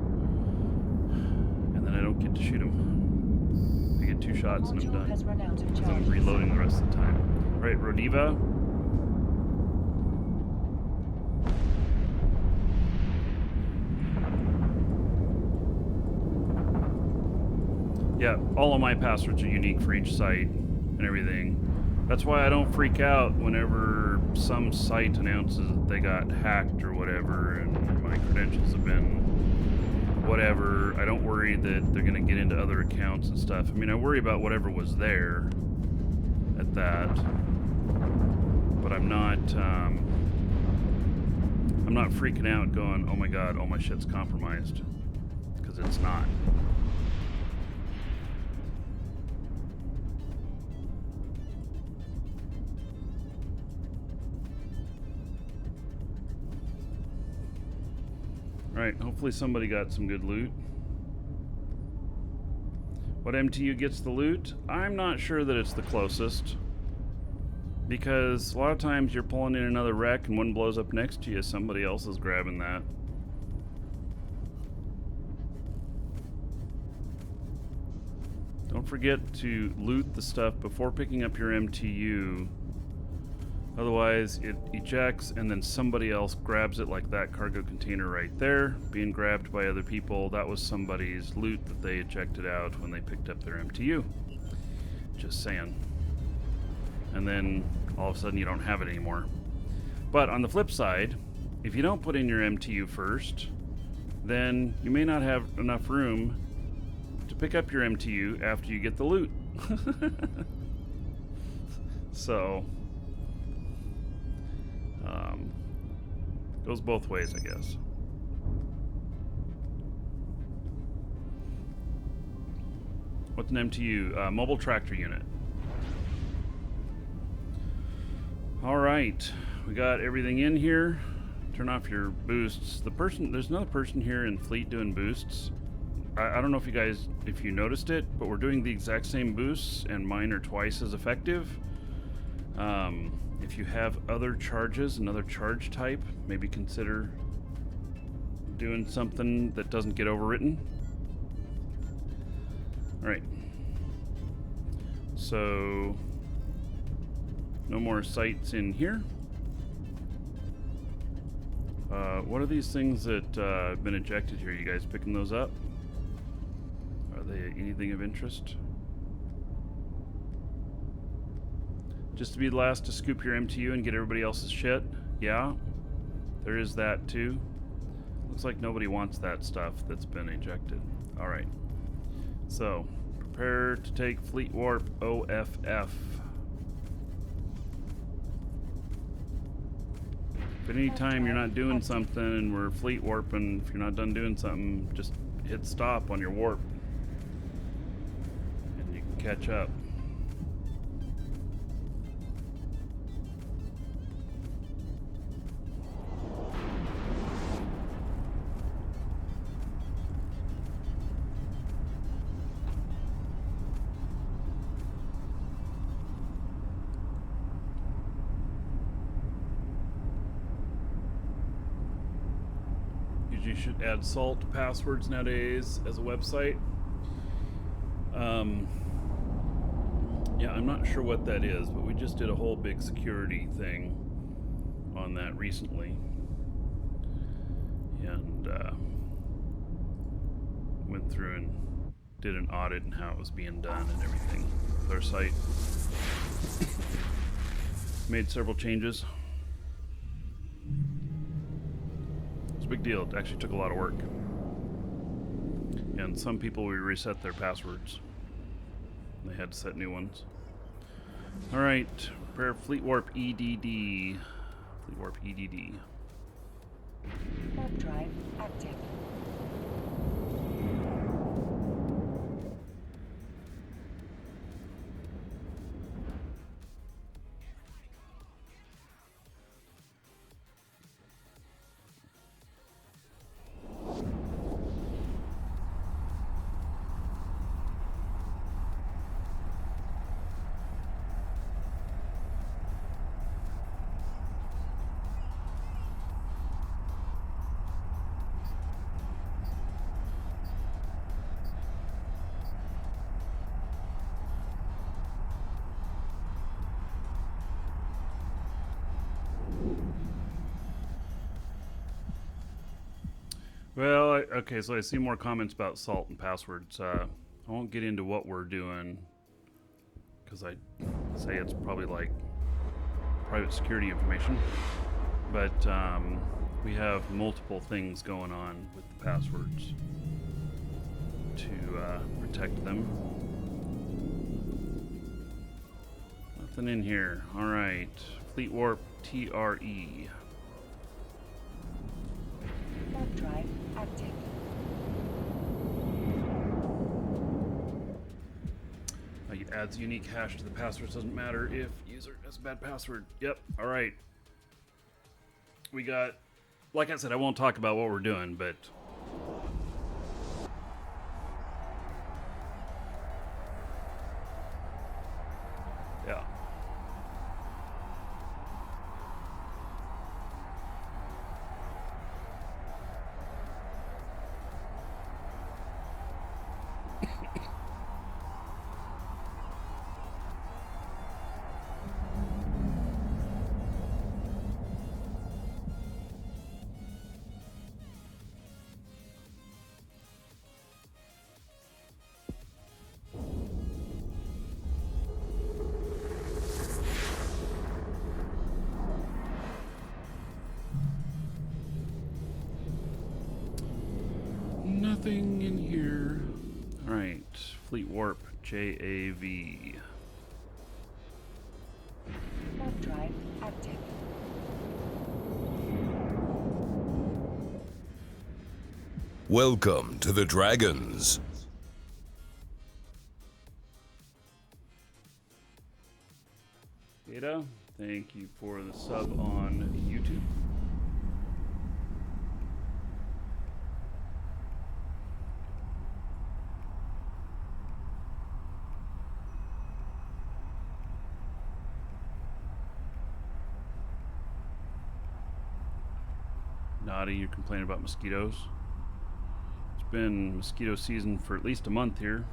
And then I don't get to shoot them. I get 2 shots and I'm done. Because I'm reloading the rest of the time. Right, Rodiva. Yeah, all of my passwords are unique for each site and everything. That's why I don't freak out whenever some site announces that they got hacked or whatever and my credentials have been whatever. I don't worry that they're going to get into other accounts and stuff. I mean, I worry about whatever was there at that, but I'm not freaking out going, oh my god, all my shit's compromised, because it's not. Alright, hopefully somebody got some good loot. What MTU gets the loot? I'm not sure that it's the closest, because a lot of times you're pulling in another wreck and one blows up next to you, somebody else is grabbing that. Don't forget to loot the stuff before picking up your MTU. Otherwise, it ejects and then somebody else grabs it, like that cargo container right there, being grabbed by other people. That was somebody's loot that they ejected out when they picked up their MTU. Just saying. And then all of a sudden you don't have it anymore. But on the flip side, if you don't put in your MTU first, then you may not have enough room to pick up your MTU after you get the loot. So goes both ways, I guess. What's an MTU? Mobile tractor unit. Alright, we got everything in here. Turn off your boosts. There's another person here in fleet doing boosts. I don't know if you guys, if you noticed it, but we're doing the exact same boosts and mine are twice as effective. If you have other charges, another charge type, maybe consider doing something that doesn't get overwritten. Alright. So, no more sights in here. What are these things that have been ejected here? You guys picking those up? Are they anything of interest? Just to be the last to scoop your MTU and get everybody else's shit? Yeah, there is that too. Looks like nobody wants that stuff that's been ejected. Alright. So, prepare to take Fleet Warp OFF. If at any time you're not doing something and we're fleet warping, if you're not done doing something, just hit stop on your warp. And you can catch up. You should add salt passwords nowadays as a website. Yeah, I'm not sure what that is, but we just did a whole big security thing on that recently. And went through and did an audit and how it was being done and everything with our site. Made several changes. Big deal. It actually took a lot of work. And some people, we reset their passwords. They had to set new ones. Alright, prepare Fleet Warp EDD. Fleet Warp EDD. Warp drive active. Well, okay, so I see more comments about salt and passwords. I won't get into what we're doing, because I say it's probably like private security information. But we have multiple things going on with the passwords. to protect them. Nothing in here. All right. Fleet Warp TRE. Warp drive active. Adds unique hash to the passwords. Doesn't matter if user has a bad password. Yep. All right. We got, like I said, I won't talk about what we're doing, but yeah. Nothing in here. All right, Fleet Warp JAV. Warp drive active. Welcome to the Dragons. Ada, thank you for the sub on YouTube. Naughty, you're complaining about mosquitoes. It's been mosquito season for at least a month here.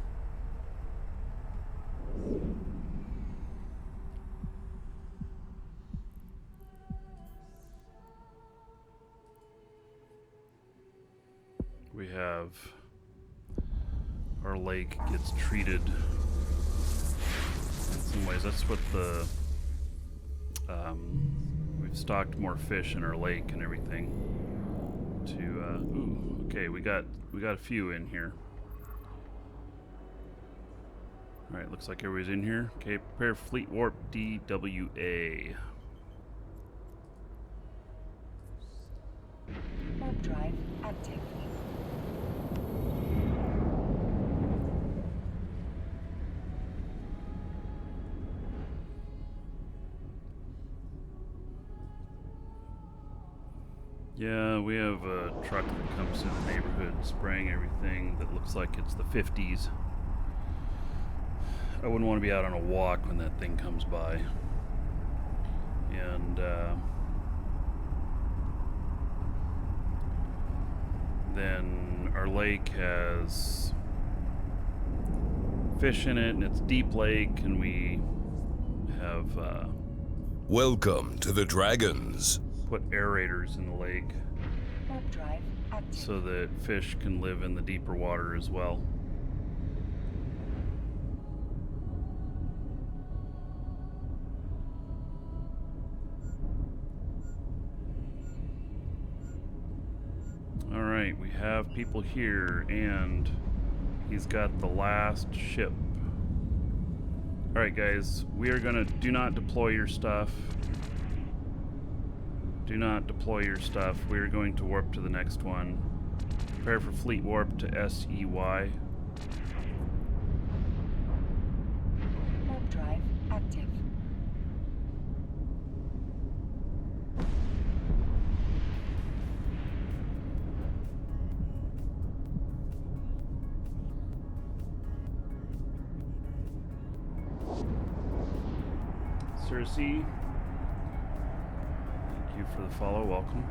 We have our lake gets treated in some ways. That's what the we've stocked more fish in our lake and everything. To ooh, okay, we got a few in here. All right, looks like everybody's in here. Okay, prepare Fleet Warp DWA. Warp drive active. Yeah, we have a truck that comes through the neighborhood spraying everything that looks like it's the 50s. I wouldn't want to be out on a walk when that thing comes by. And then our lake has fish in it, and it's deep lake, and we have Welcome to the Dragons. put aerators in the lake Warp drive active. so that fish can live in the deeper water as well. All right, we have people here, and he's got the last ship. All right, guys, we are gonna do not deploy your stuff. Do not deploy your stuff. We are going to warp to the next one. Prepare for fleet warp to SEY. Warp drive active. Cersei, thank you for the follow. Welcome.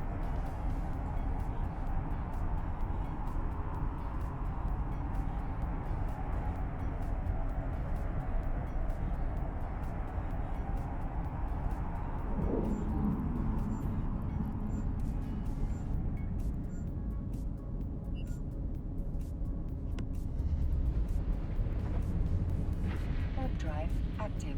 Warp drive active.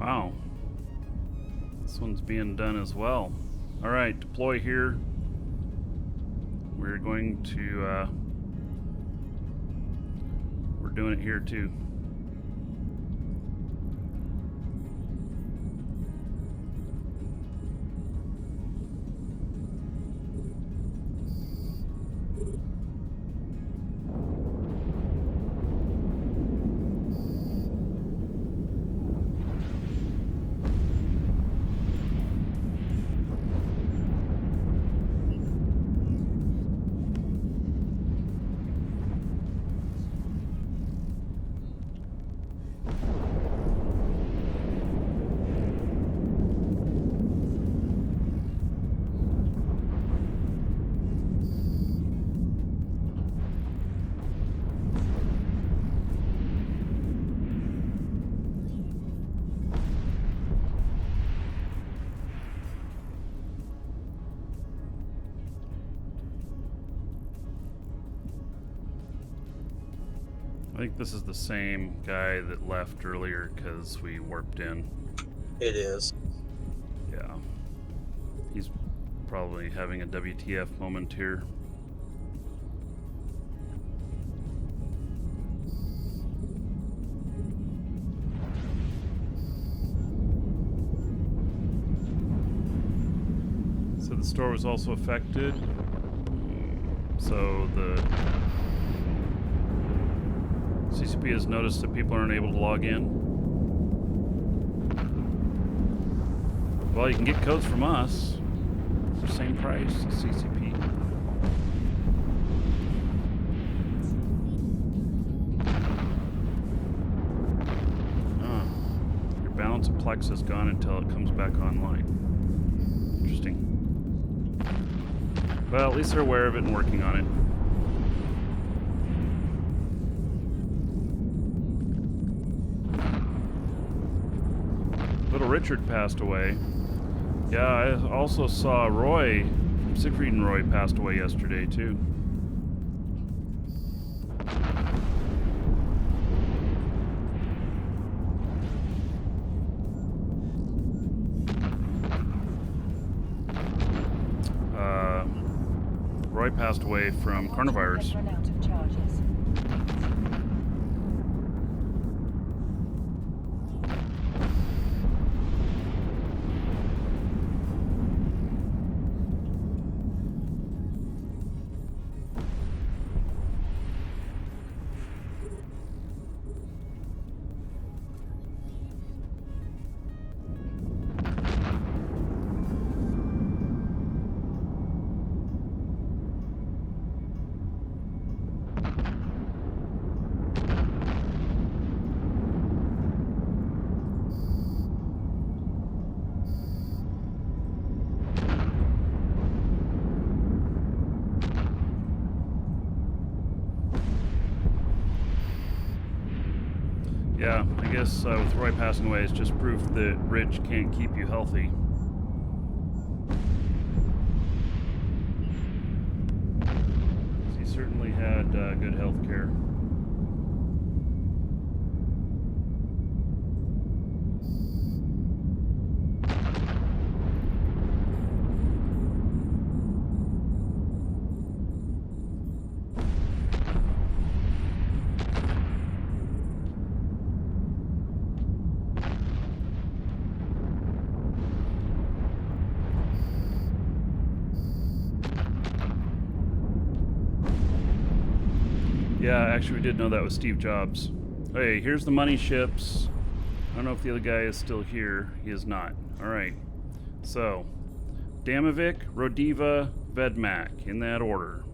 Wow. This one's being done as well. All right, deploy here. We're going to, we're doing it here too. I think this is the same guy that left earlier because we warped in. It is. Yeah. He's probably having a WTF moment here. So the store was also affected. So the CCP has noticed that people aren't able to log in. Well, you can get codes from us for the same price as CCP. Your balance of Plex is gone until it comes back online. Interesting. Well, at least they're aware of it and working on it. Little Richard passed away. Yeah, I also saw Roy, Siegfried and Roy passed away yesterday too. Roy passed away from coronavirus. Run out of charges. Yeah, I guess with Roy passing away, it's just proof that rich can't keep you healthy. He certainly had good health care. Yeah, actually we did know that was Steve Jobs. Hey, here's the money ships. I don't know if the other guy is still here. He is not. Alright. So, Damovic, Rodiva, Vedmak, in that order.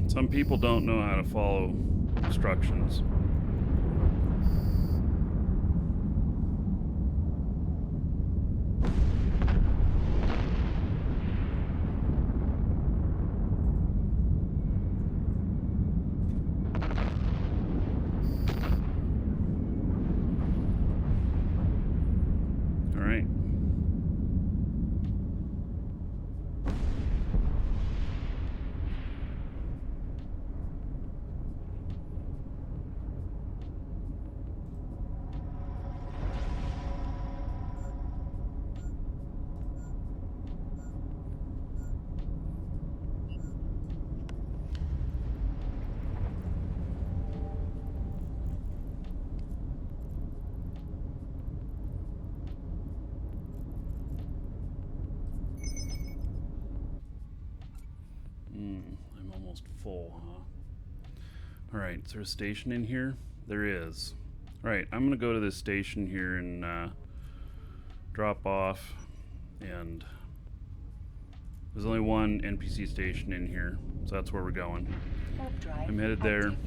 Some people don't know how to follow instructions. full, huh? Alright, is there a station in here? There is. Alright, I'm gonna go to this station here and drop off, and there's only one NPC station in here, so that's where we're going. Warp drive I'm headed there. active.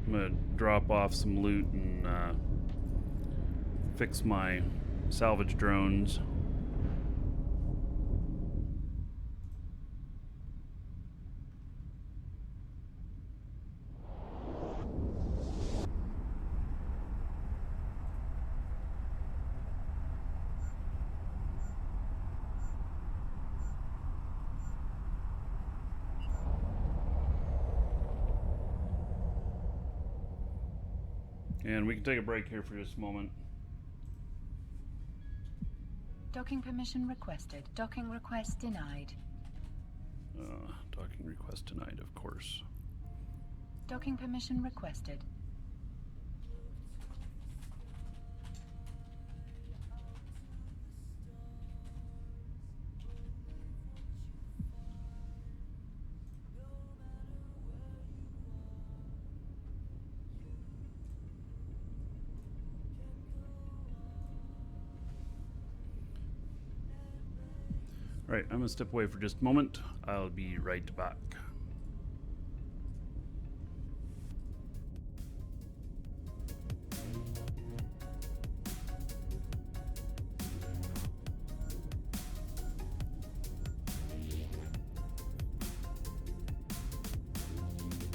I'm gonna drop off some loot and fix my salvage drones. And we can take a break here for just a moment. Docking permission requested. Docking request denied. Docking request denied, of course. Docking permission requested. Right, I'm gonna step away for just a moment. I'll be right back.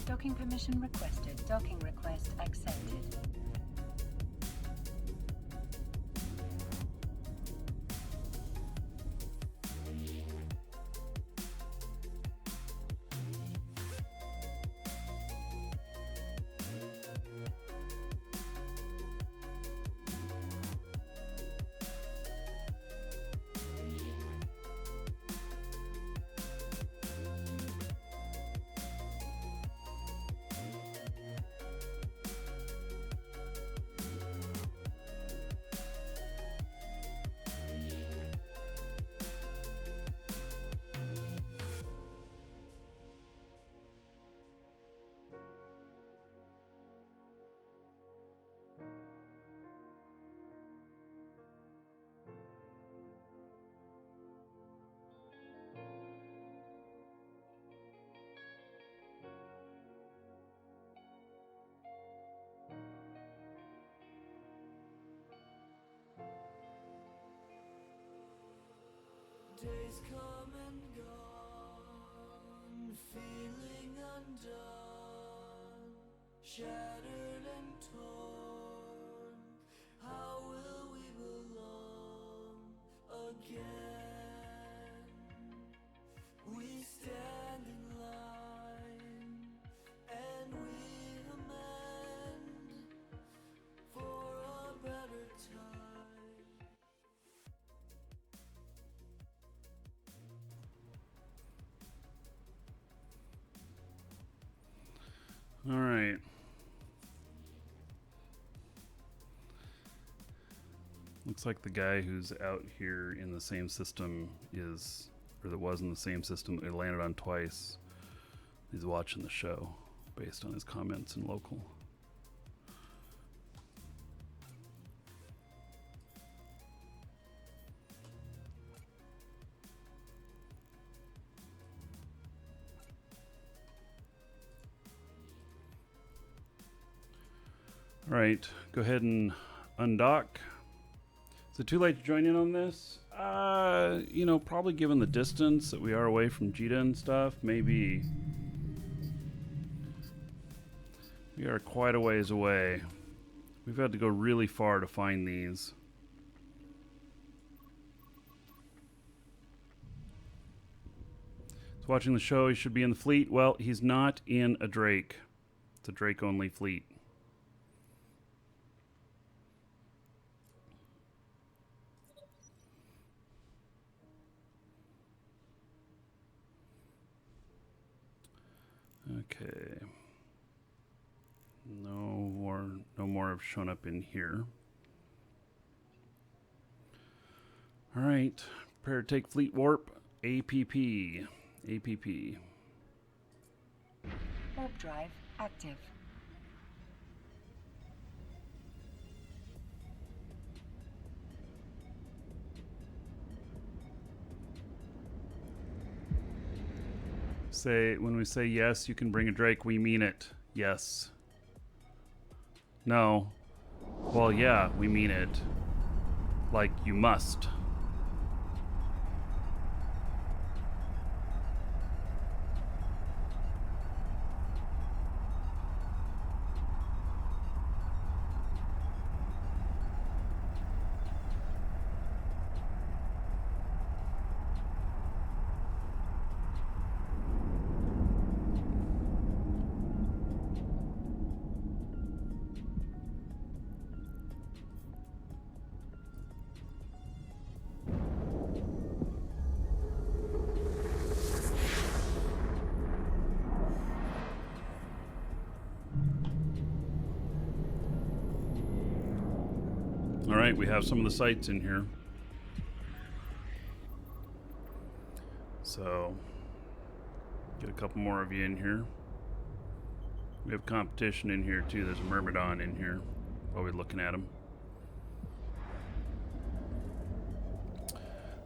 Docking permission requested. Docking request accepted. Days come and gone, feeling undone, shattered and torn. How will we belong again? We stand in line and we amend for a better time. All right. Looks like the guy who's out here in the same system is, or that was in the same system that we landed on twice. He's watching the show based on his comments in local. All right, go ahead and undock. Is it too late to join in on this? You know, probably given the distance that we are away from Jita and stuff, maybe. We are quite a ways away. We've had to go really far to find these. He's watching the show, he should be in the fleet. Well, he's not in a Drake. It's a Drake-only fleet. Okay. No more have shown up in here. All right. Prepare to take fleet warp. APP. APP. Warp drive active. Say, when we say yes, you can bring a Drake, we mean it. Yes. No. Well, yeah, we mean it. Like, you must. All right, we have some of the sites in here. So, get a couple more of you in here. We have competition in here too. There's a Myrmidon in here while we're looking at him.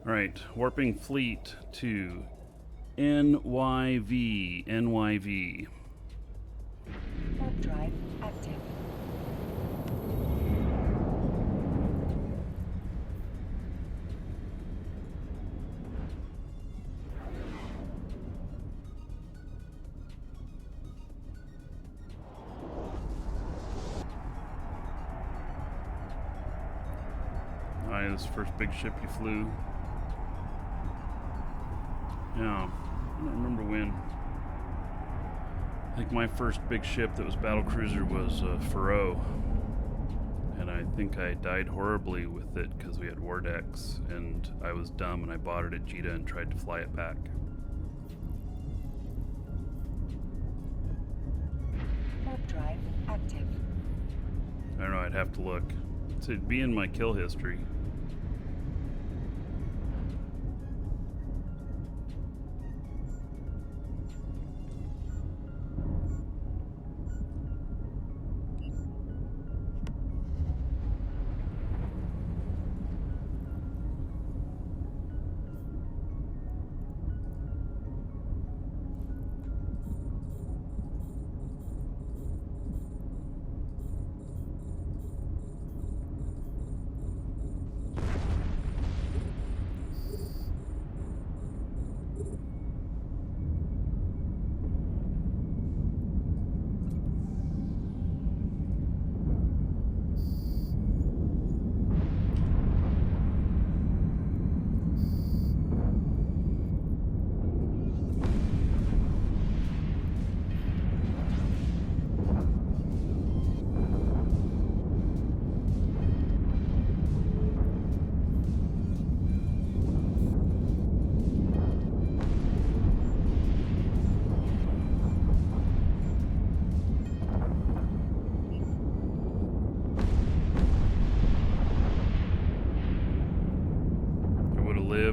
All right, warping fleet to NYV. NYV. Warp drive active. Alright, this is the first big ship you flew. Yeah, I don't remember when. I think my first big ship that was battlecruiser was Faro. And I think I died horribly with it because we had war decks, and I was dumb and I bought it at Jita and tried to fly it back. Warp drive active. I don't know, I'd have to look. It'd be in my kill history.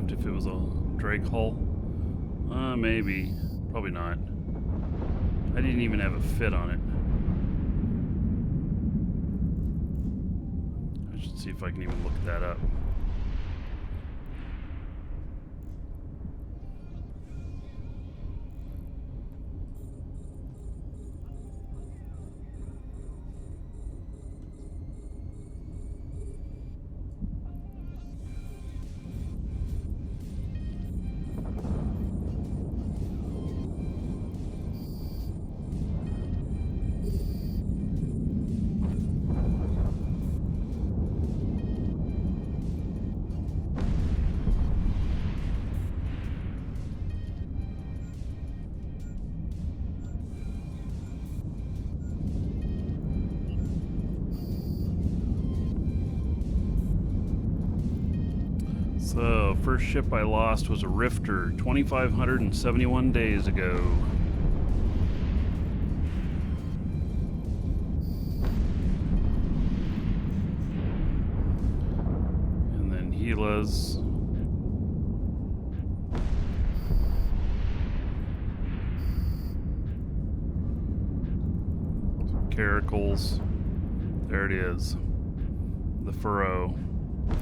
If it was a Drake hull, maybe, probably not. I didn't even have a fit on it. I should see if I can even look that up. So, first ship I lost was a Rifter, 2,571 days ago. And then Gila's. vehicles. There it is. The furrow.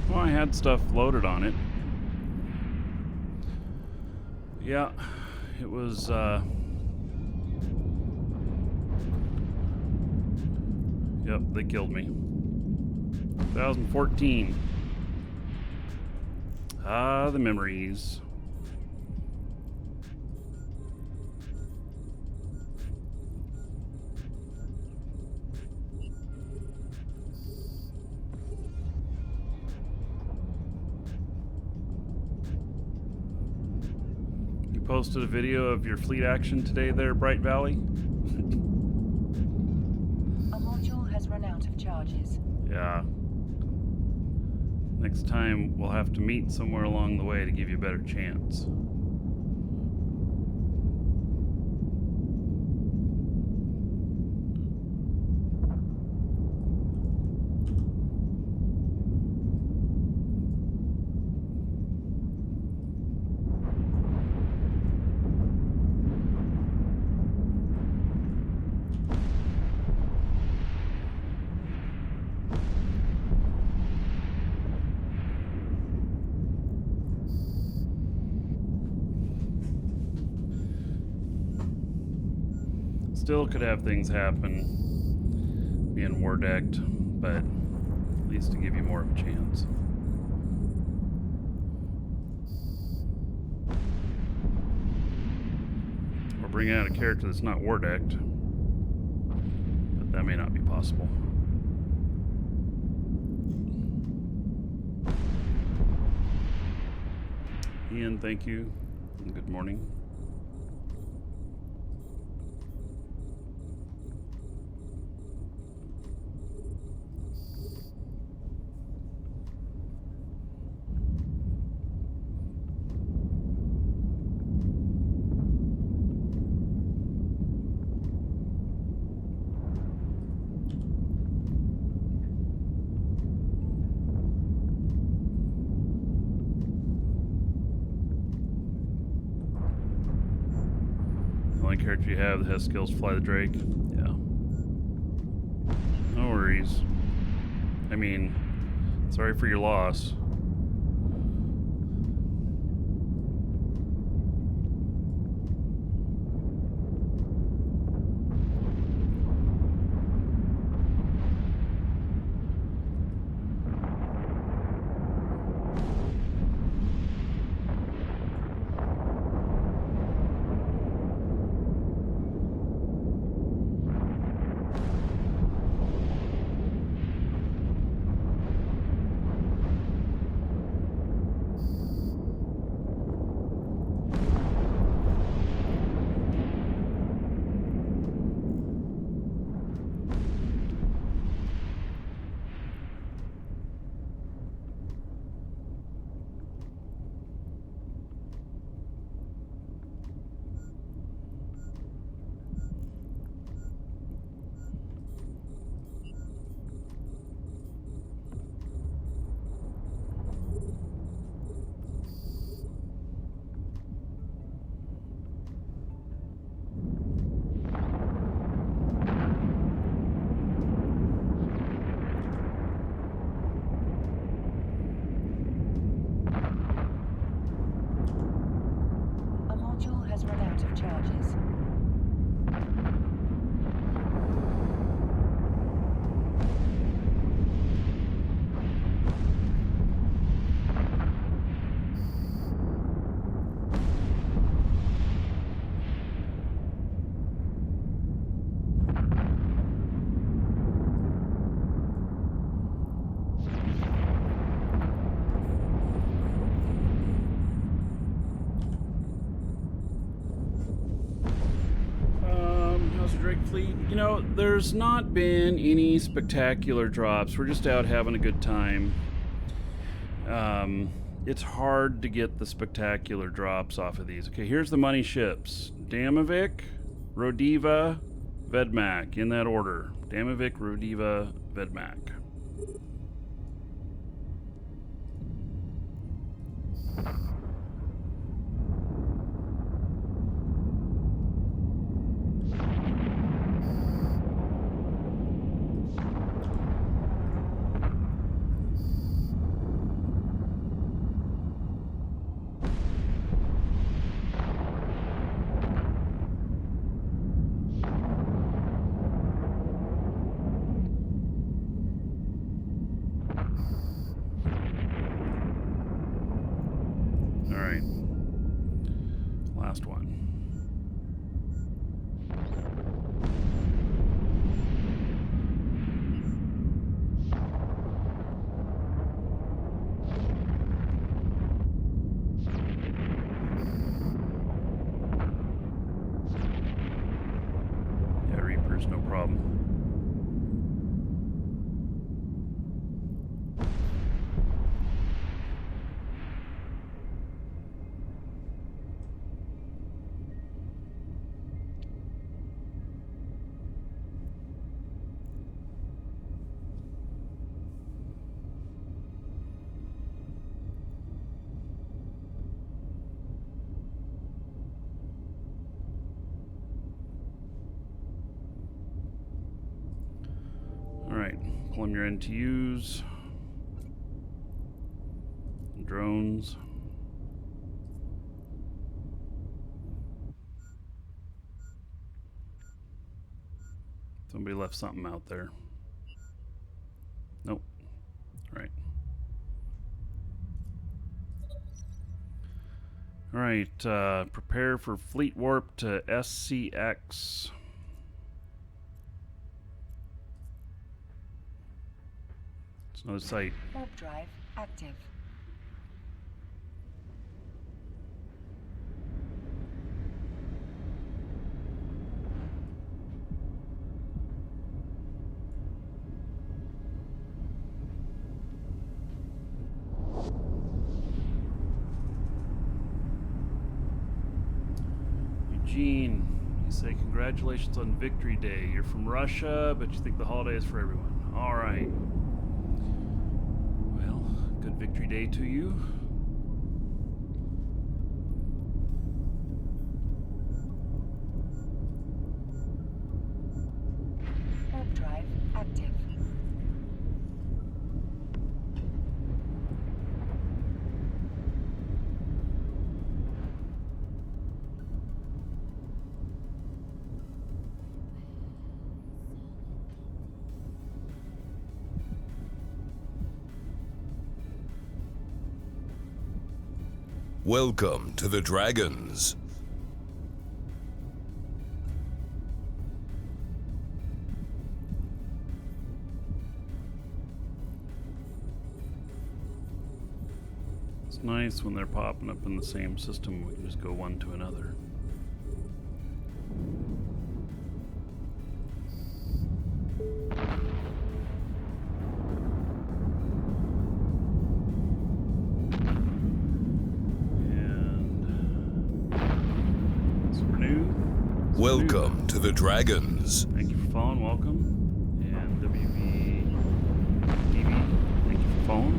Well, I had stuff loaded on it. Yeah, it was, yep, they killed me. 2014. Ah, the memories. You posted a video of your fleet action today there, Bright Valley? A module has run out of charges. Yeah. Next time we'll have to meet somewhere along the way to give you a better chance. Still could have things happen being war decked, but at least to give you more of a chance. Or bring out a character that's not war decked, but that may not be possible. Ian, thank you, and good morning. Character you have that has skills to fly the Drake. Yeah. No worries. I mean, sorry for your loss. Fleet. You know, there's not been any spectacular drops. We're just out having a good time. It's hard to get the spectacular drops off of these. Okay, here's the money ships. Damavik, Rodiva, Vedmak, in that order. Damavik, Rodiva, Vedmak. pull them your NTUs. Drones. Somebody left something out there. Nope. Right. All right. Prepare for fleet warp to SCX. It's another site. Warp drive active. Eugene, you say congratulations on Victory Day. You're from Russia, but you think the holiday is for everyone. All right. Well, good Victory Day to you. Warp drive active. Welcome to the Dragons. It's nice when they're popping up in the same system. We can just go one to another. Welcome to the Dragons. Thank you for following, welcome. And WVDV, thank you for following.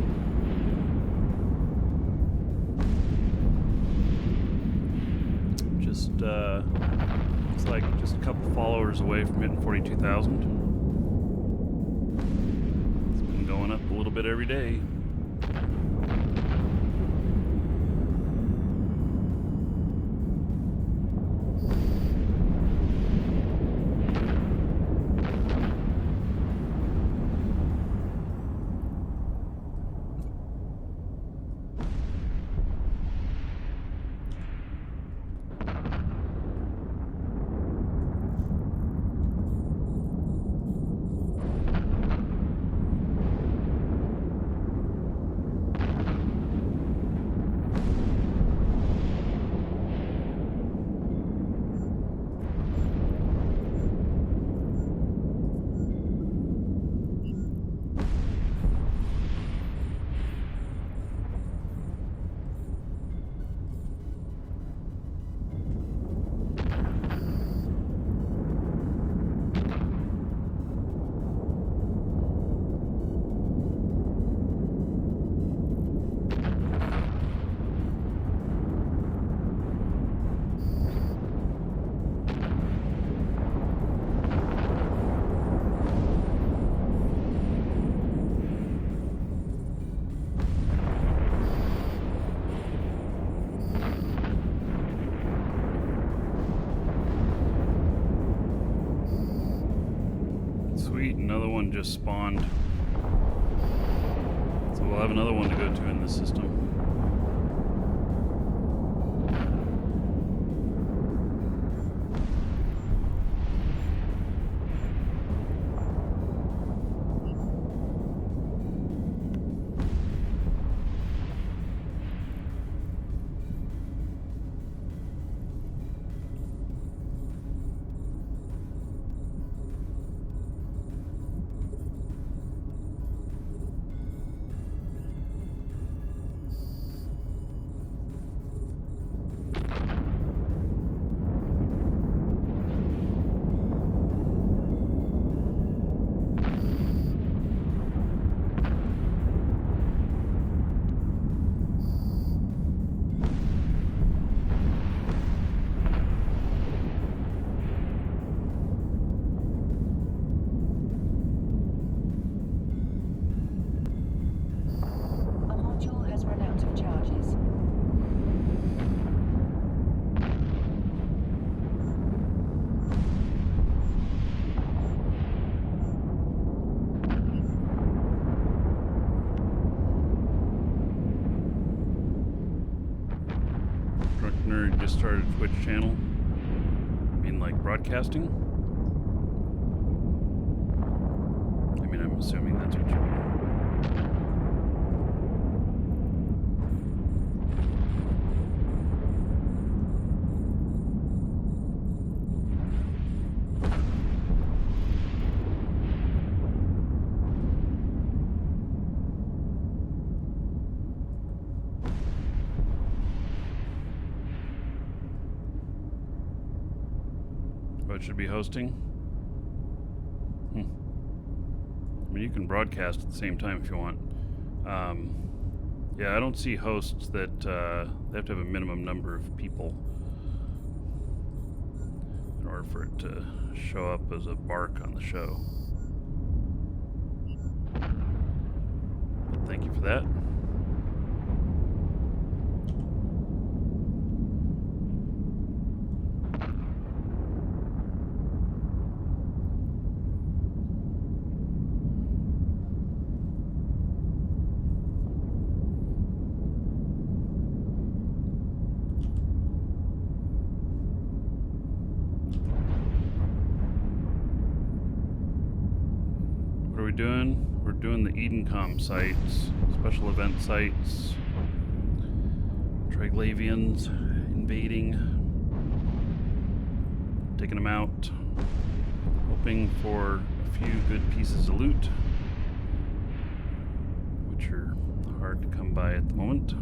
Just, it's like just a couple followers away from hitting 42,000. It's been going up a little bit every day. Another one just spawned. So we'll have another one to go to in this system. run out of charges. Drunk Nerd just started a Twitch channel. I mean, like broadcasting? I mean, I'm assuming that's what you mean. What should be hosting? I mean, you can broadcast at the same time if you want. Yeah, I don't see hosts that they have to have a minimum number of people in order for it to show up as a bark on the show. But thank you for that. What are we doing? We're doing the Edencom sites, special event sites, Triglavians invading, taking them out, hoping for a few good pieces of loot, which are hard to come by at the moment.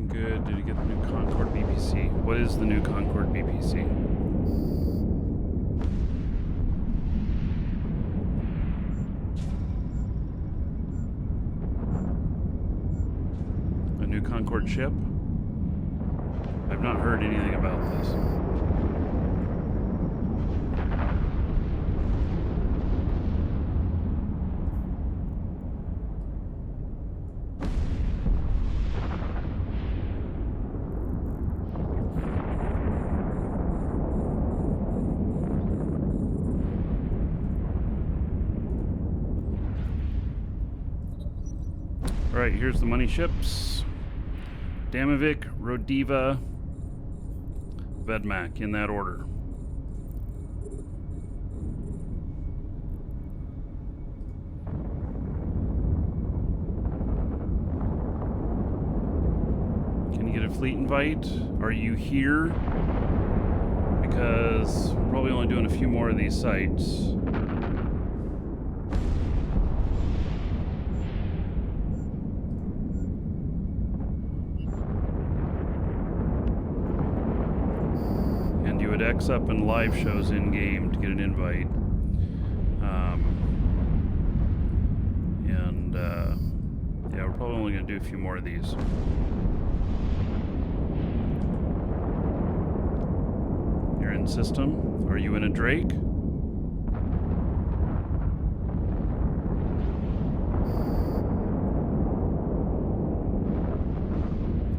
Good. Did you get the new Concord BPC? What is the new Concord BPC? A new Concord ship? I've not heard anything about this. Alright, here's the money ships. Damavik, Rodiva, Vedmak, in that order. Can you get a fleet invite? Are you here? Because we're probably only doing a few more of these sites. X up and live shows in game to get an invite. Yeah, we're probably only going to do a few more of these. You're in system. Are you in a Drake?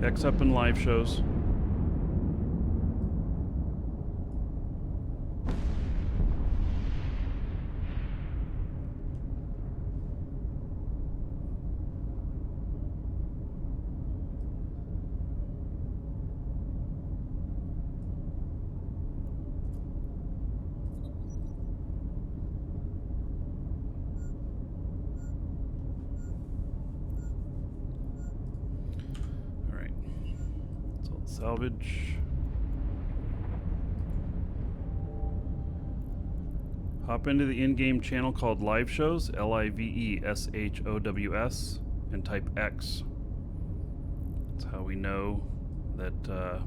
X up and live shows. Salvage. Hop into the in-game channel called Live Shows, LIVESHOWS, and type X. That's how we know that that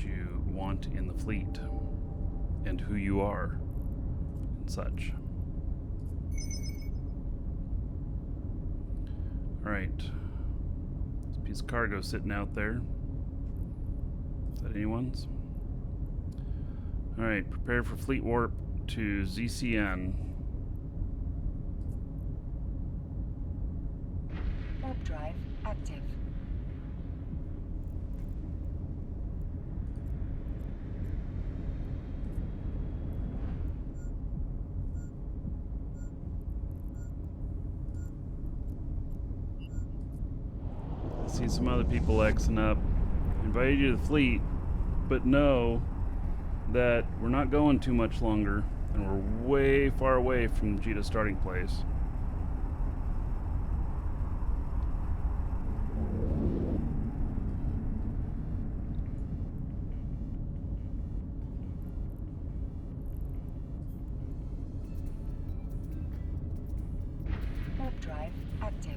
you want in the fleet and who you are and such. All right, this piece of cargo sitting out there. Is that anyone's? All right, prepare for fleet warp to ZCN. Warp drive active. I see some other people Xing up. Invited you to the fleet, but know that we're not going too much longer, and we're way far away from Vegeta's starting place. Warp drive active.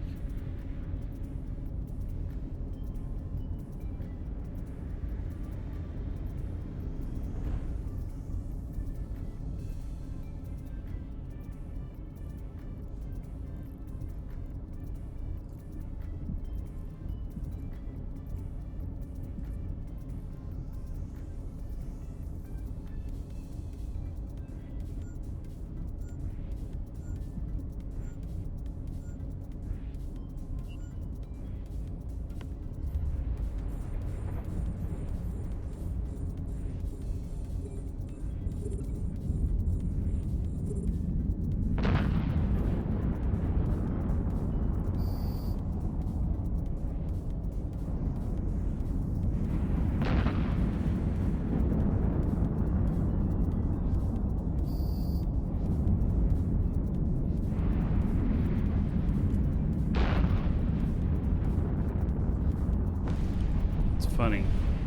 Funny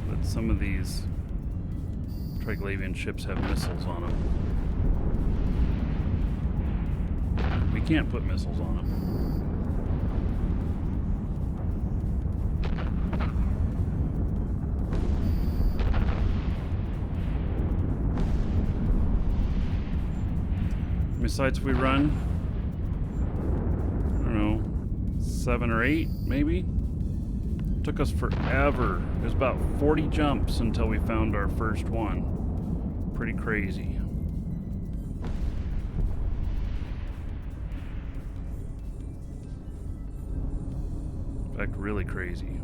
that some of these Triglavian ships have missiles on them. We can't put missiles on them. How many sites we run? I don't know, 7 or 8 maybe? Took us forever. It was about 40 jumps until we found our first one. Pretty crazy. In fact, really crazy.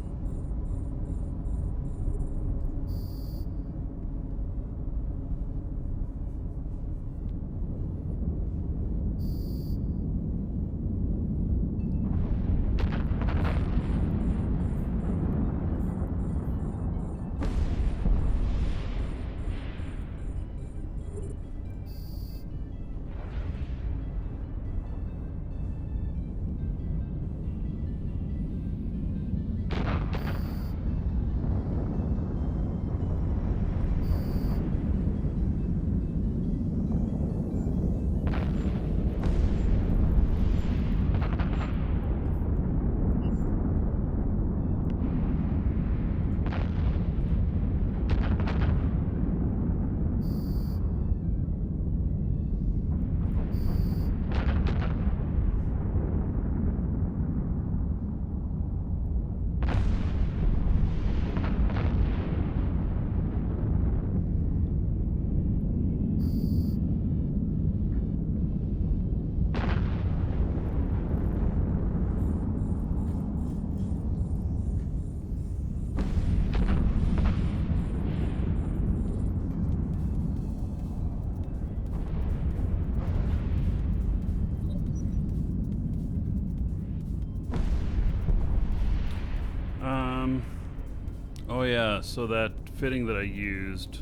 Oh yeah, so that fitting that I used,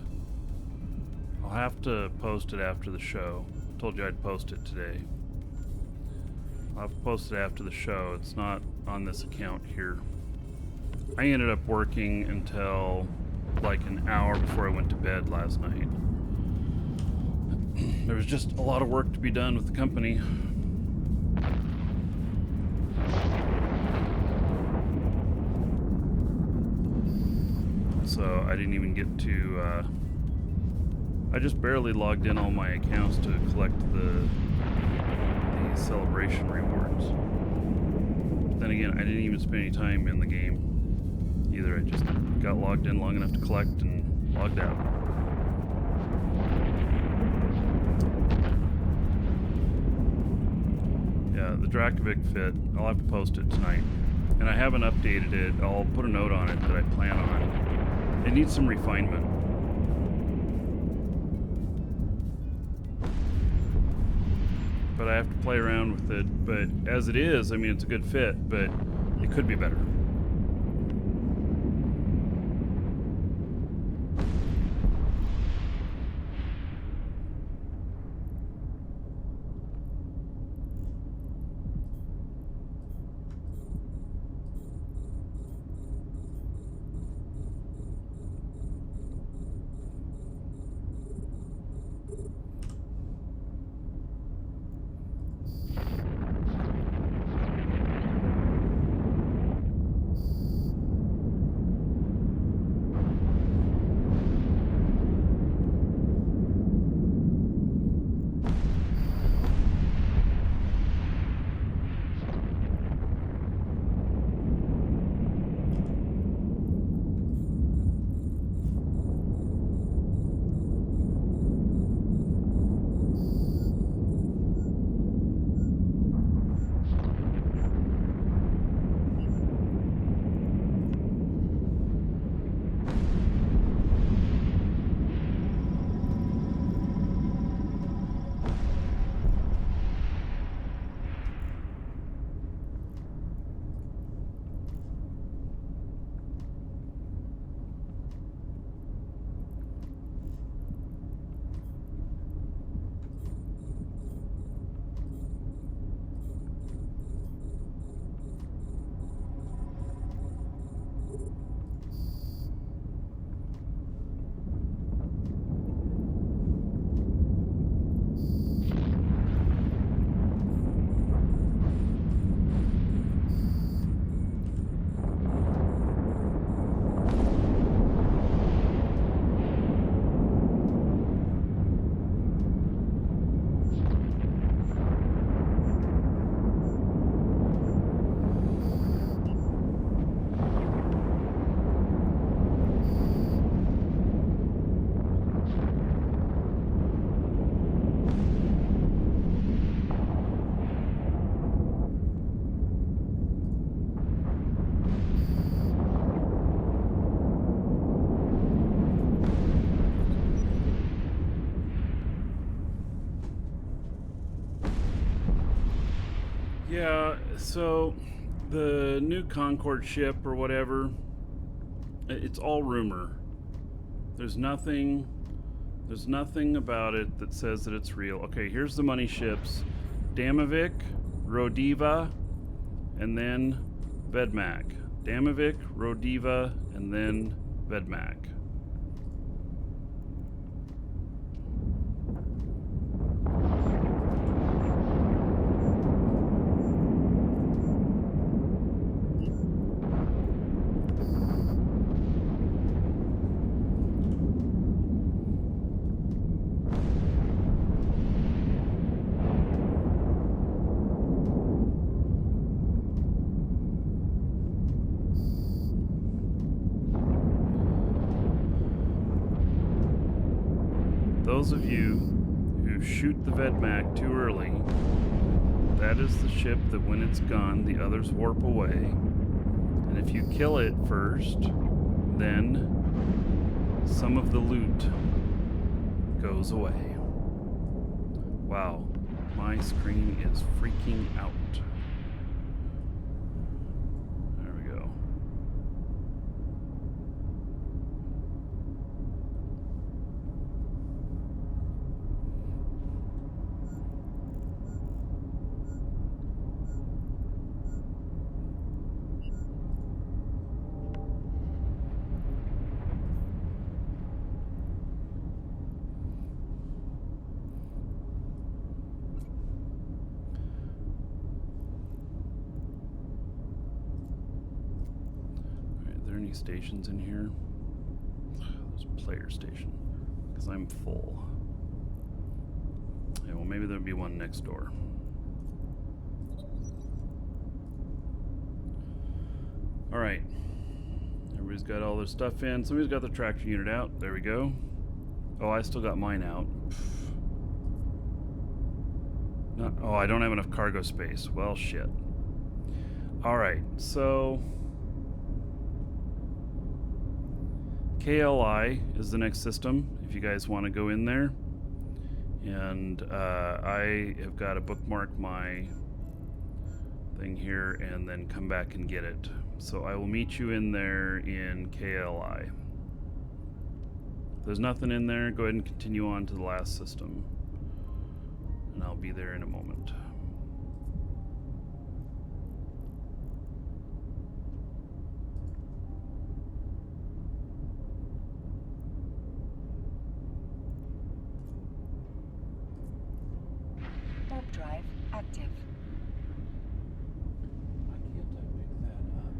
I'll have to post it after the show. I told you I'd post it today. I'll have to post it after the show. It's not on this account here. I ended up working until like an hour before I went to bed last night. There was just a lot of work to be done with the company. So I didn't even get to, I just barely logged in all my accounts to collect the celebration rewards. But then again, I didn't even spend any time in the game either. I just got logged in long enough to collect and logged out. Yeah, the Dracovic fit, I'll have to post it tonight. And I haven't updated it. I'll put a note on it that I plan on. It needs some refinement. But I have to play around with it. But as it is, I mean, it's a good fit, but it could be better. Yeah, so the new Concord ship or whatever, it's all rumor. There's nothing about it that says that it's real. Okay, here's the money ships. Damovic, Rodiva, and then Vedmak. Damovic, Rodiva, and then Vedmak. Those of you who shoot the Vedmak too early, that is the ship that when it's gone, the others warp away. And if you kill it first, then some of the loot goes away. Wow, my screen is freaking out. There we go. any stations in here? There's a player station. Because I'm full. Yeah, well, maybe there'll be one next door. Alright. Everybody's got all their stuff in. Somebody's got the tractor unit out. There we go. Oh, I still got mine out. No, oh, I don't have enough cargo space. Well, shit. Alright, so... KLI is the next system, if you guys want to go in there. And I have got to bookmark my thing here and then come back and get it. So I will meet you in there in KLI. If there's nothing in there, go ahead and continue on to the last system. And I'll be there in a moment. Warp drive active. Why can't I pick that up?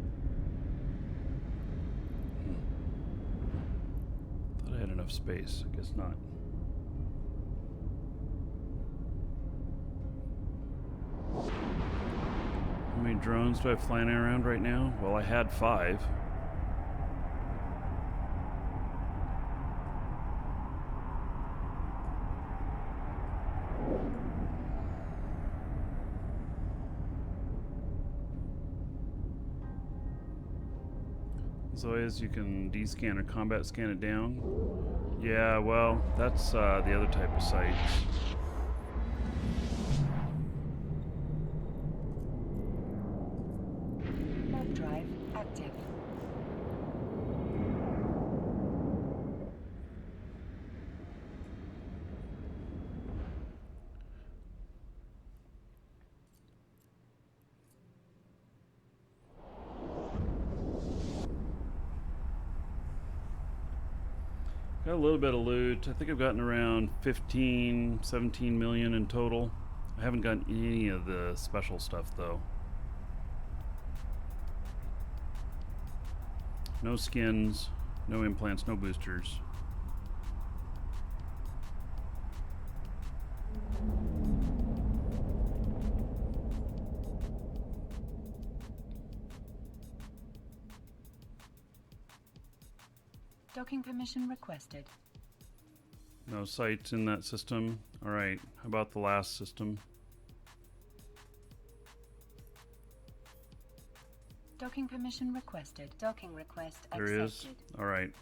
Thought I had enough space. I guess not. How many drones do I have flying around right now? Well, I had 5. As always, you can D-scan or combat scan it down. Yeah, well, that's the other type of sites. Warp drive active. Got a little bit of loot. I think I've gotten around 15, 17 million in total. I haven't gotten any of the special stuff though. No skins, no implants, no boosters. Docking permission requested. No sites in that system. Alright, how about the last system? Docking permission requested. Docking request There accepted. is. Alright.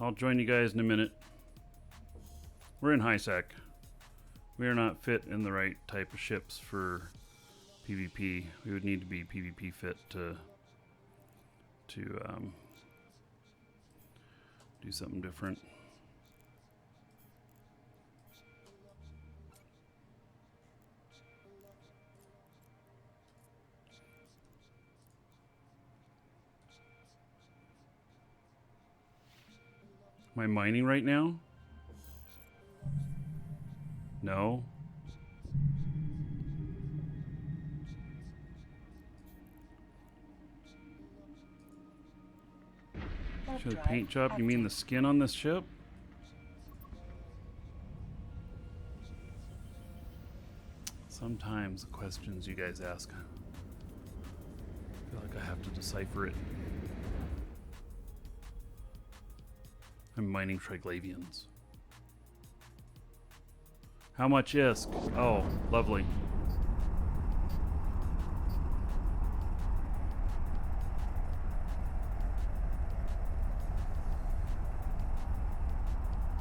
I'll join you guys in a minute. We're in high sec. We are not fit in the right type of ships for PvP. We would need to be PvP fit to do something different. Am I mining right now? No. Warp Show the drive paint job? You mean the active. skin on this ship? Sometimes the questions you guys ask, I feel like I have to decipher it. I'm mining Triglavians. How much ISK? Oh, lovely.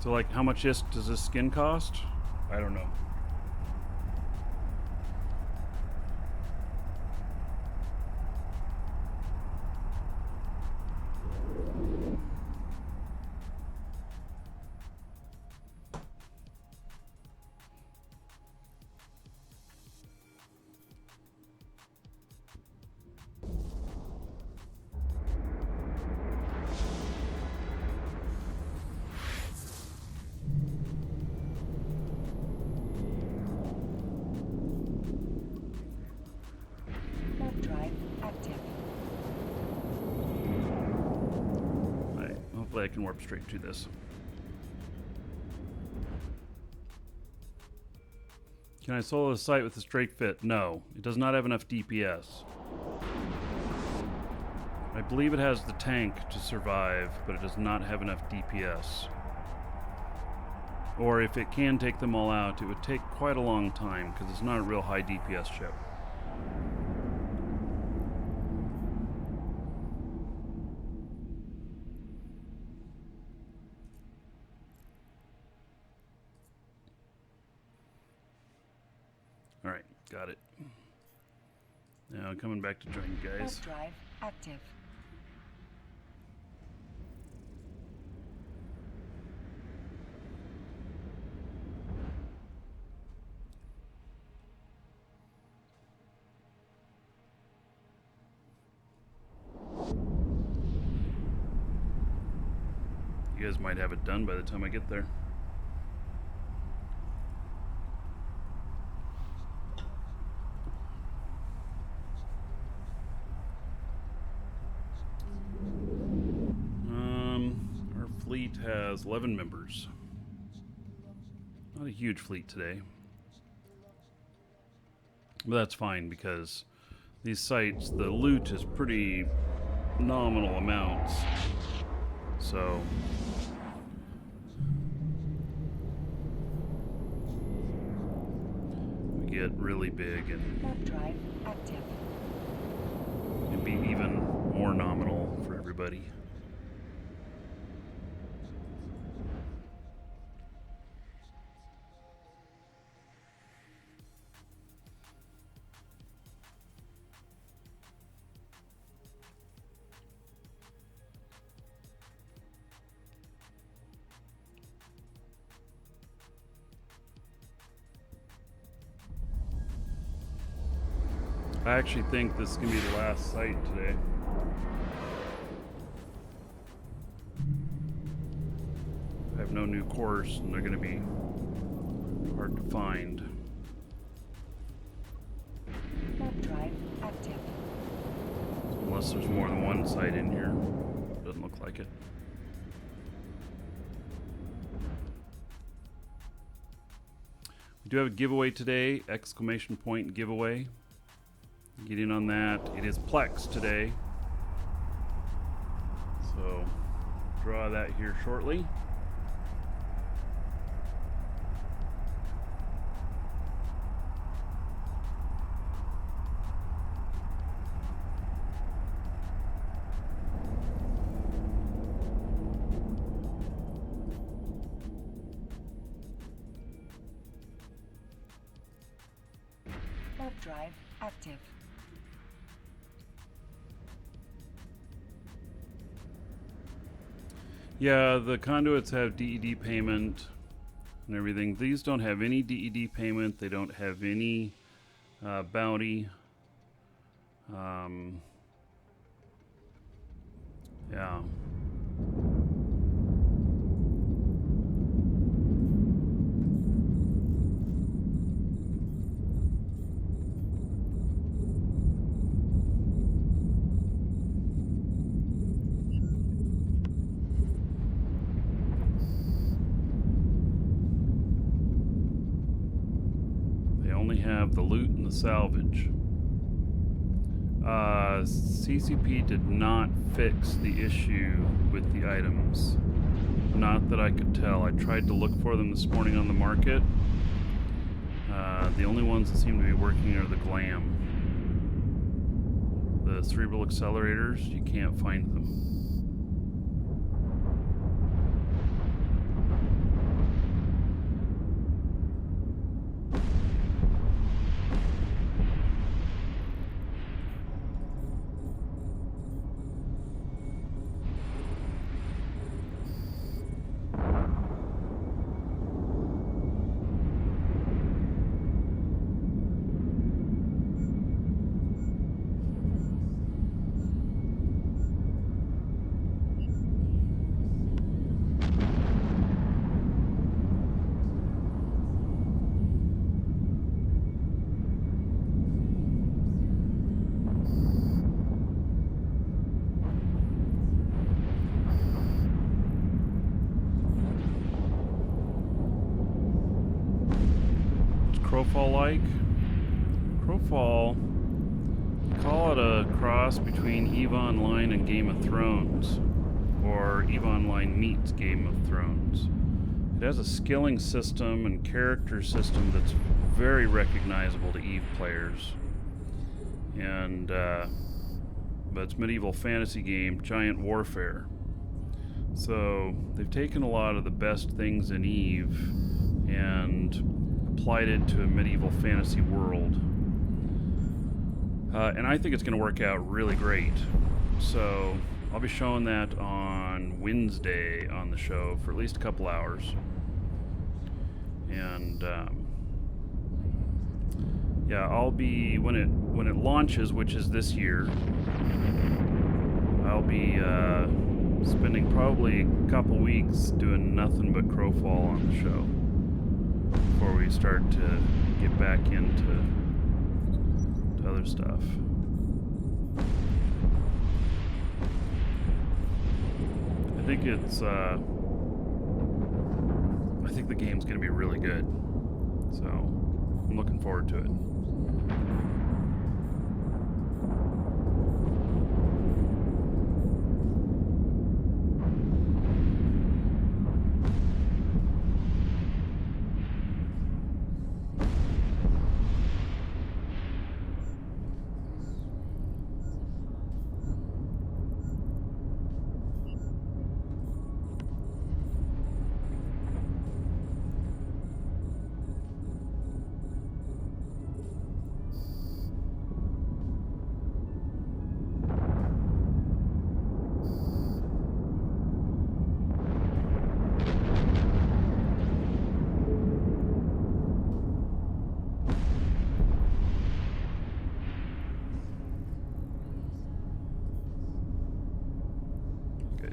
So, like, how much ISK does this skin cost? I don't know. I can warp straight to this. Can I solo the site with this Drake fit? No, it does not have enough DPS. I believe it has the tank to survive, but it does not have enough DPS. Or if it can take them all out, it would take quite a long time because it's not a real high DPS ship. Alright, got it. Now coming back to join you guys. Warp drive active. You guys might have it done by the time I get there. Our fleet has 11 members. Not a huge fleet today. But that's fine because these sites, the loot is pretty nominal amounts. So we get really big and Warp drive active. it'd be even more nominal for everybody. I actually think this is going to be the last site today. I have no new cores, and they're going to be hard to find. Warp drive active. Unless there's more than one site in here. Doesn't look like it. We do have a giveaway today, exclamation point giveaway. Get in on that. It is Plex today. So, draw that here shortly. Warp drive active. Yeah, the conduits have DED payment and everything. These don't have any DED payment. They don't have any bounty. Yeah. Have the loot and the salvage. CCP did not fix the issue with the items. Not that I could tell. I tried to look for them this morning on the market. The only ones that seem to be working are the glam. The cerebral accelerators, you can't find them. Crowfall like? Crowfall, call it a cross between EVE Online and Game of Thrones, or EVE Online meets Game of Thrones. It has a skilling system and character system that's very recognizable to EVE players. And, but it's medieval fantasy game, giant warfare. So they've taken a lot of the best things in EVE and applied it to a medieval fantasy world. And I think it's going to work out really great. So I'll be showing that on Wednesday on the show for at least a couple hours. And yeah, I'll be when it launches, which is this year. I'll be spending probably a couple weeks doing nothing but Crowfall on the show before we start to get back into other stuff. I think it's I think the game's gonna be really good, so I'm looking forward to it.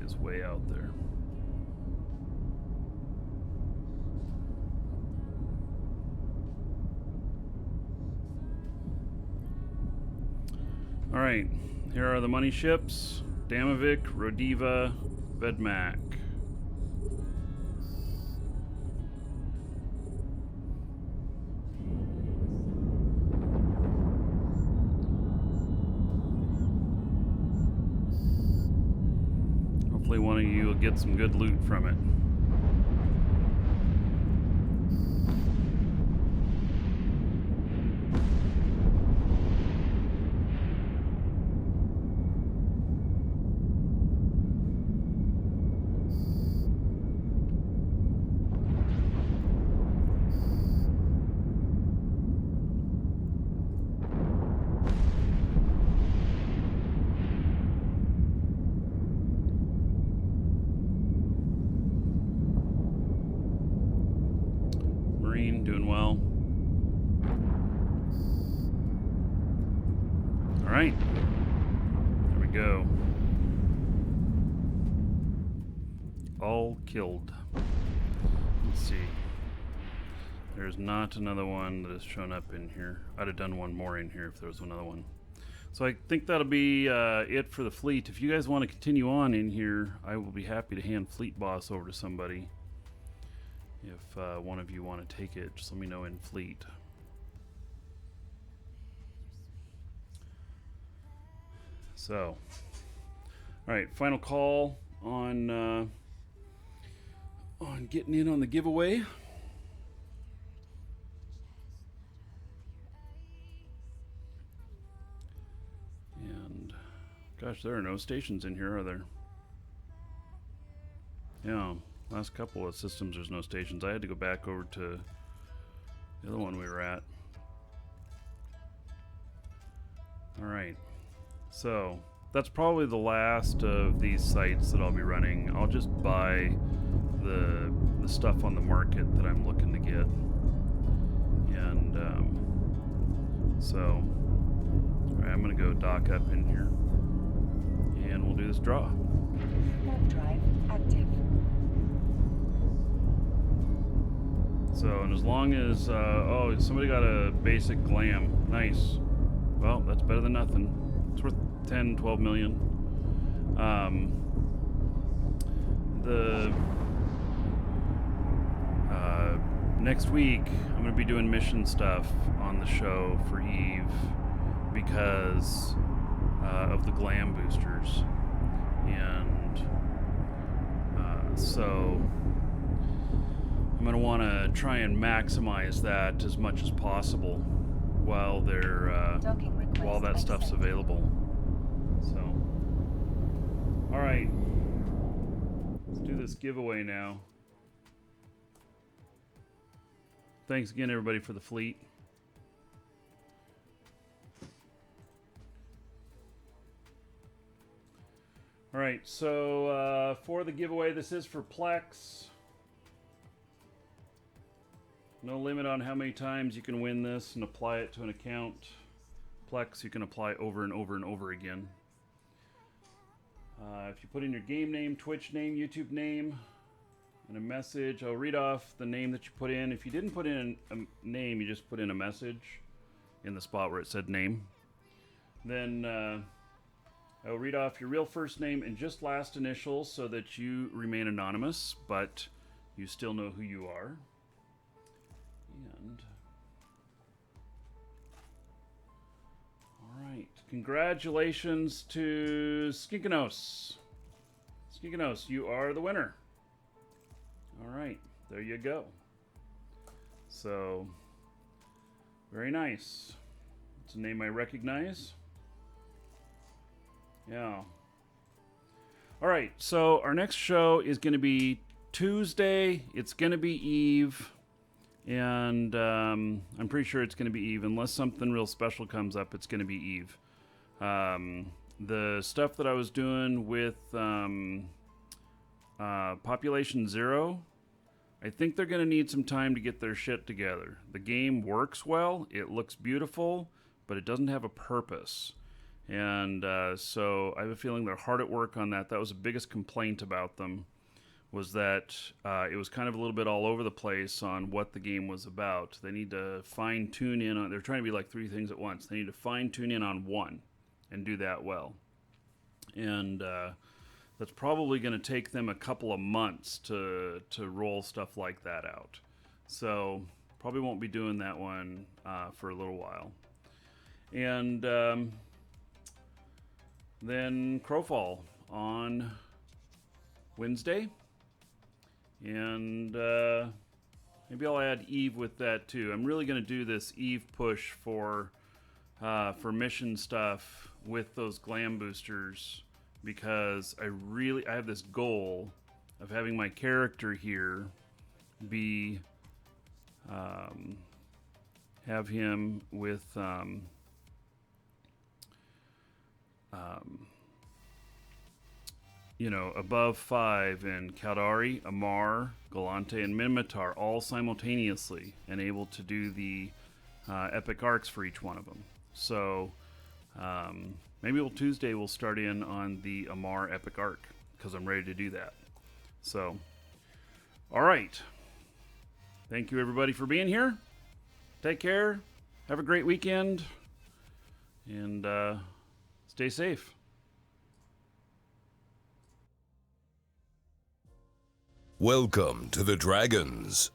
Is way out there. All right, here are the money ships: Damavik, Rodiva, Vedmak. Hopefully one of you will get some good loot from it. Doing well. All right, there we go. All killed. Let's see. There's not another one that has shown up in here. I'd have done one more in here if there was another one. So I think that'll be it for the fleet. If you guys want to continue on in here, I will be happy to hand Fleet Boss over to somebody. If one of you want to take it, just let me know in fleet. So, all right, final call on getting in on the giveaway. And gosh, there are no stations in here, are there? Yeah. Last couple of systems, there's no stations. I had to go back over to the other one we were at. All right, so that's probably the last of these sites that I'll be running. I'll just buy the stuff on the market that I'm looking to get, and so all right, I'm gonna go dock up in here, and we'll do this draw. Warp drive active. So, and as long as, oh, somebody got a basic glam. Nice. Well, that's better than nothing. It's worth 10, 12 million. next week I'm going to be doing mission stuff on the show for Eve because of the glam boosters. And so I'm going to want to try and maximize that as much as possible while Docking request while that stuff's accepted. available. So, all right, let's do this giveaway now. Thanks again, everybody, for the fleet. All right, so for the giveaway, this is for Plex. No limit on how many times you can win this and apply it to an account. Plex, you can apply over and over and over again. If you put in your game name, Twitch name, YouTube name, and a message, I'll read off the name that you put in. If you didn't put in a name, you just put in a message in the spot where it said name. Then I'll read off your real first name and just last initials so that you remain anonymous, but you still know who you are. And all right, congratulations to Skinkanos. Skinkanos, you are the winner. All right, there you go. So, very nice. It's a name I recognize. Yeah. All right, so our next show is going to be Tuesday. It's going to be Eve. And I'm pretty sure it's going to be Eve. Unless something real special comes up, it's going to be Eve. The stuff that I was doing with Population Zero, I think they're going to need some time to get their shit together. The game works well. It looks beautiful, but it doesn't have a purpose. And so I have a feeling they're hard at work on that. That was the biggest complaint about them, was that it was kind of a little bit all over the place on what the game was about. They need to fine-tune in on... They're trying to be like three things at once. They need to fine-tune in on one and do that well. And that's probably going to take them a couple of months to roll stuff like that out. So probably won't be doing that one for a little while. And then Crowfall on Wednesday. And maybe I'll add Eve with that too. I'm really going to do this Eve push for mission stuff with those glam boosters, because I have this goal of having my character here be have him with above 5 in Caldari, Amar, Galante, and Minmatar all simultaneously, and able to do the epic arcs for each one of them. So maybe Tuesday we'll start in on the Amar epic arc, because I'm ready to do that. So, all right. Thank you, everybody, for being here. Take care. Have a great weekend. And stay safe. Welcome to the Dragons.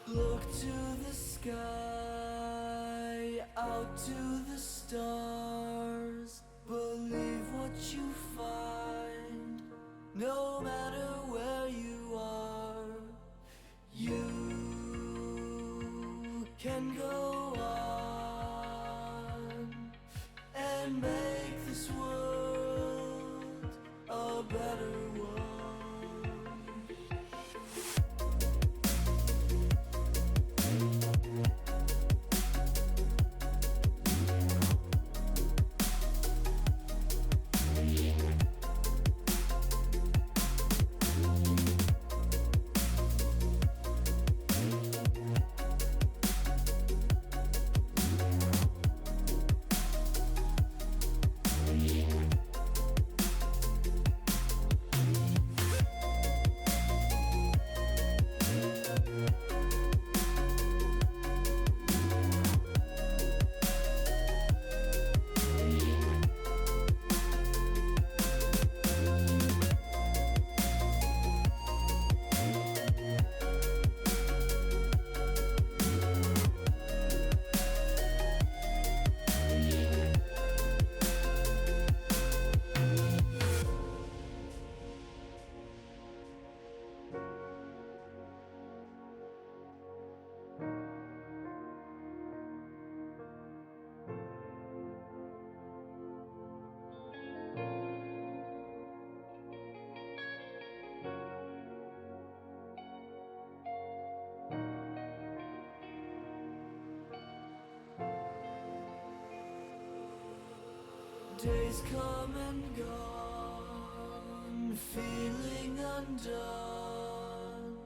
Look to the sky, out to the stars. Believe what you find, no matter where you are. You can go on and make this world a better world. days come and gone, feeling undone.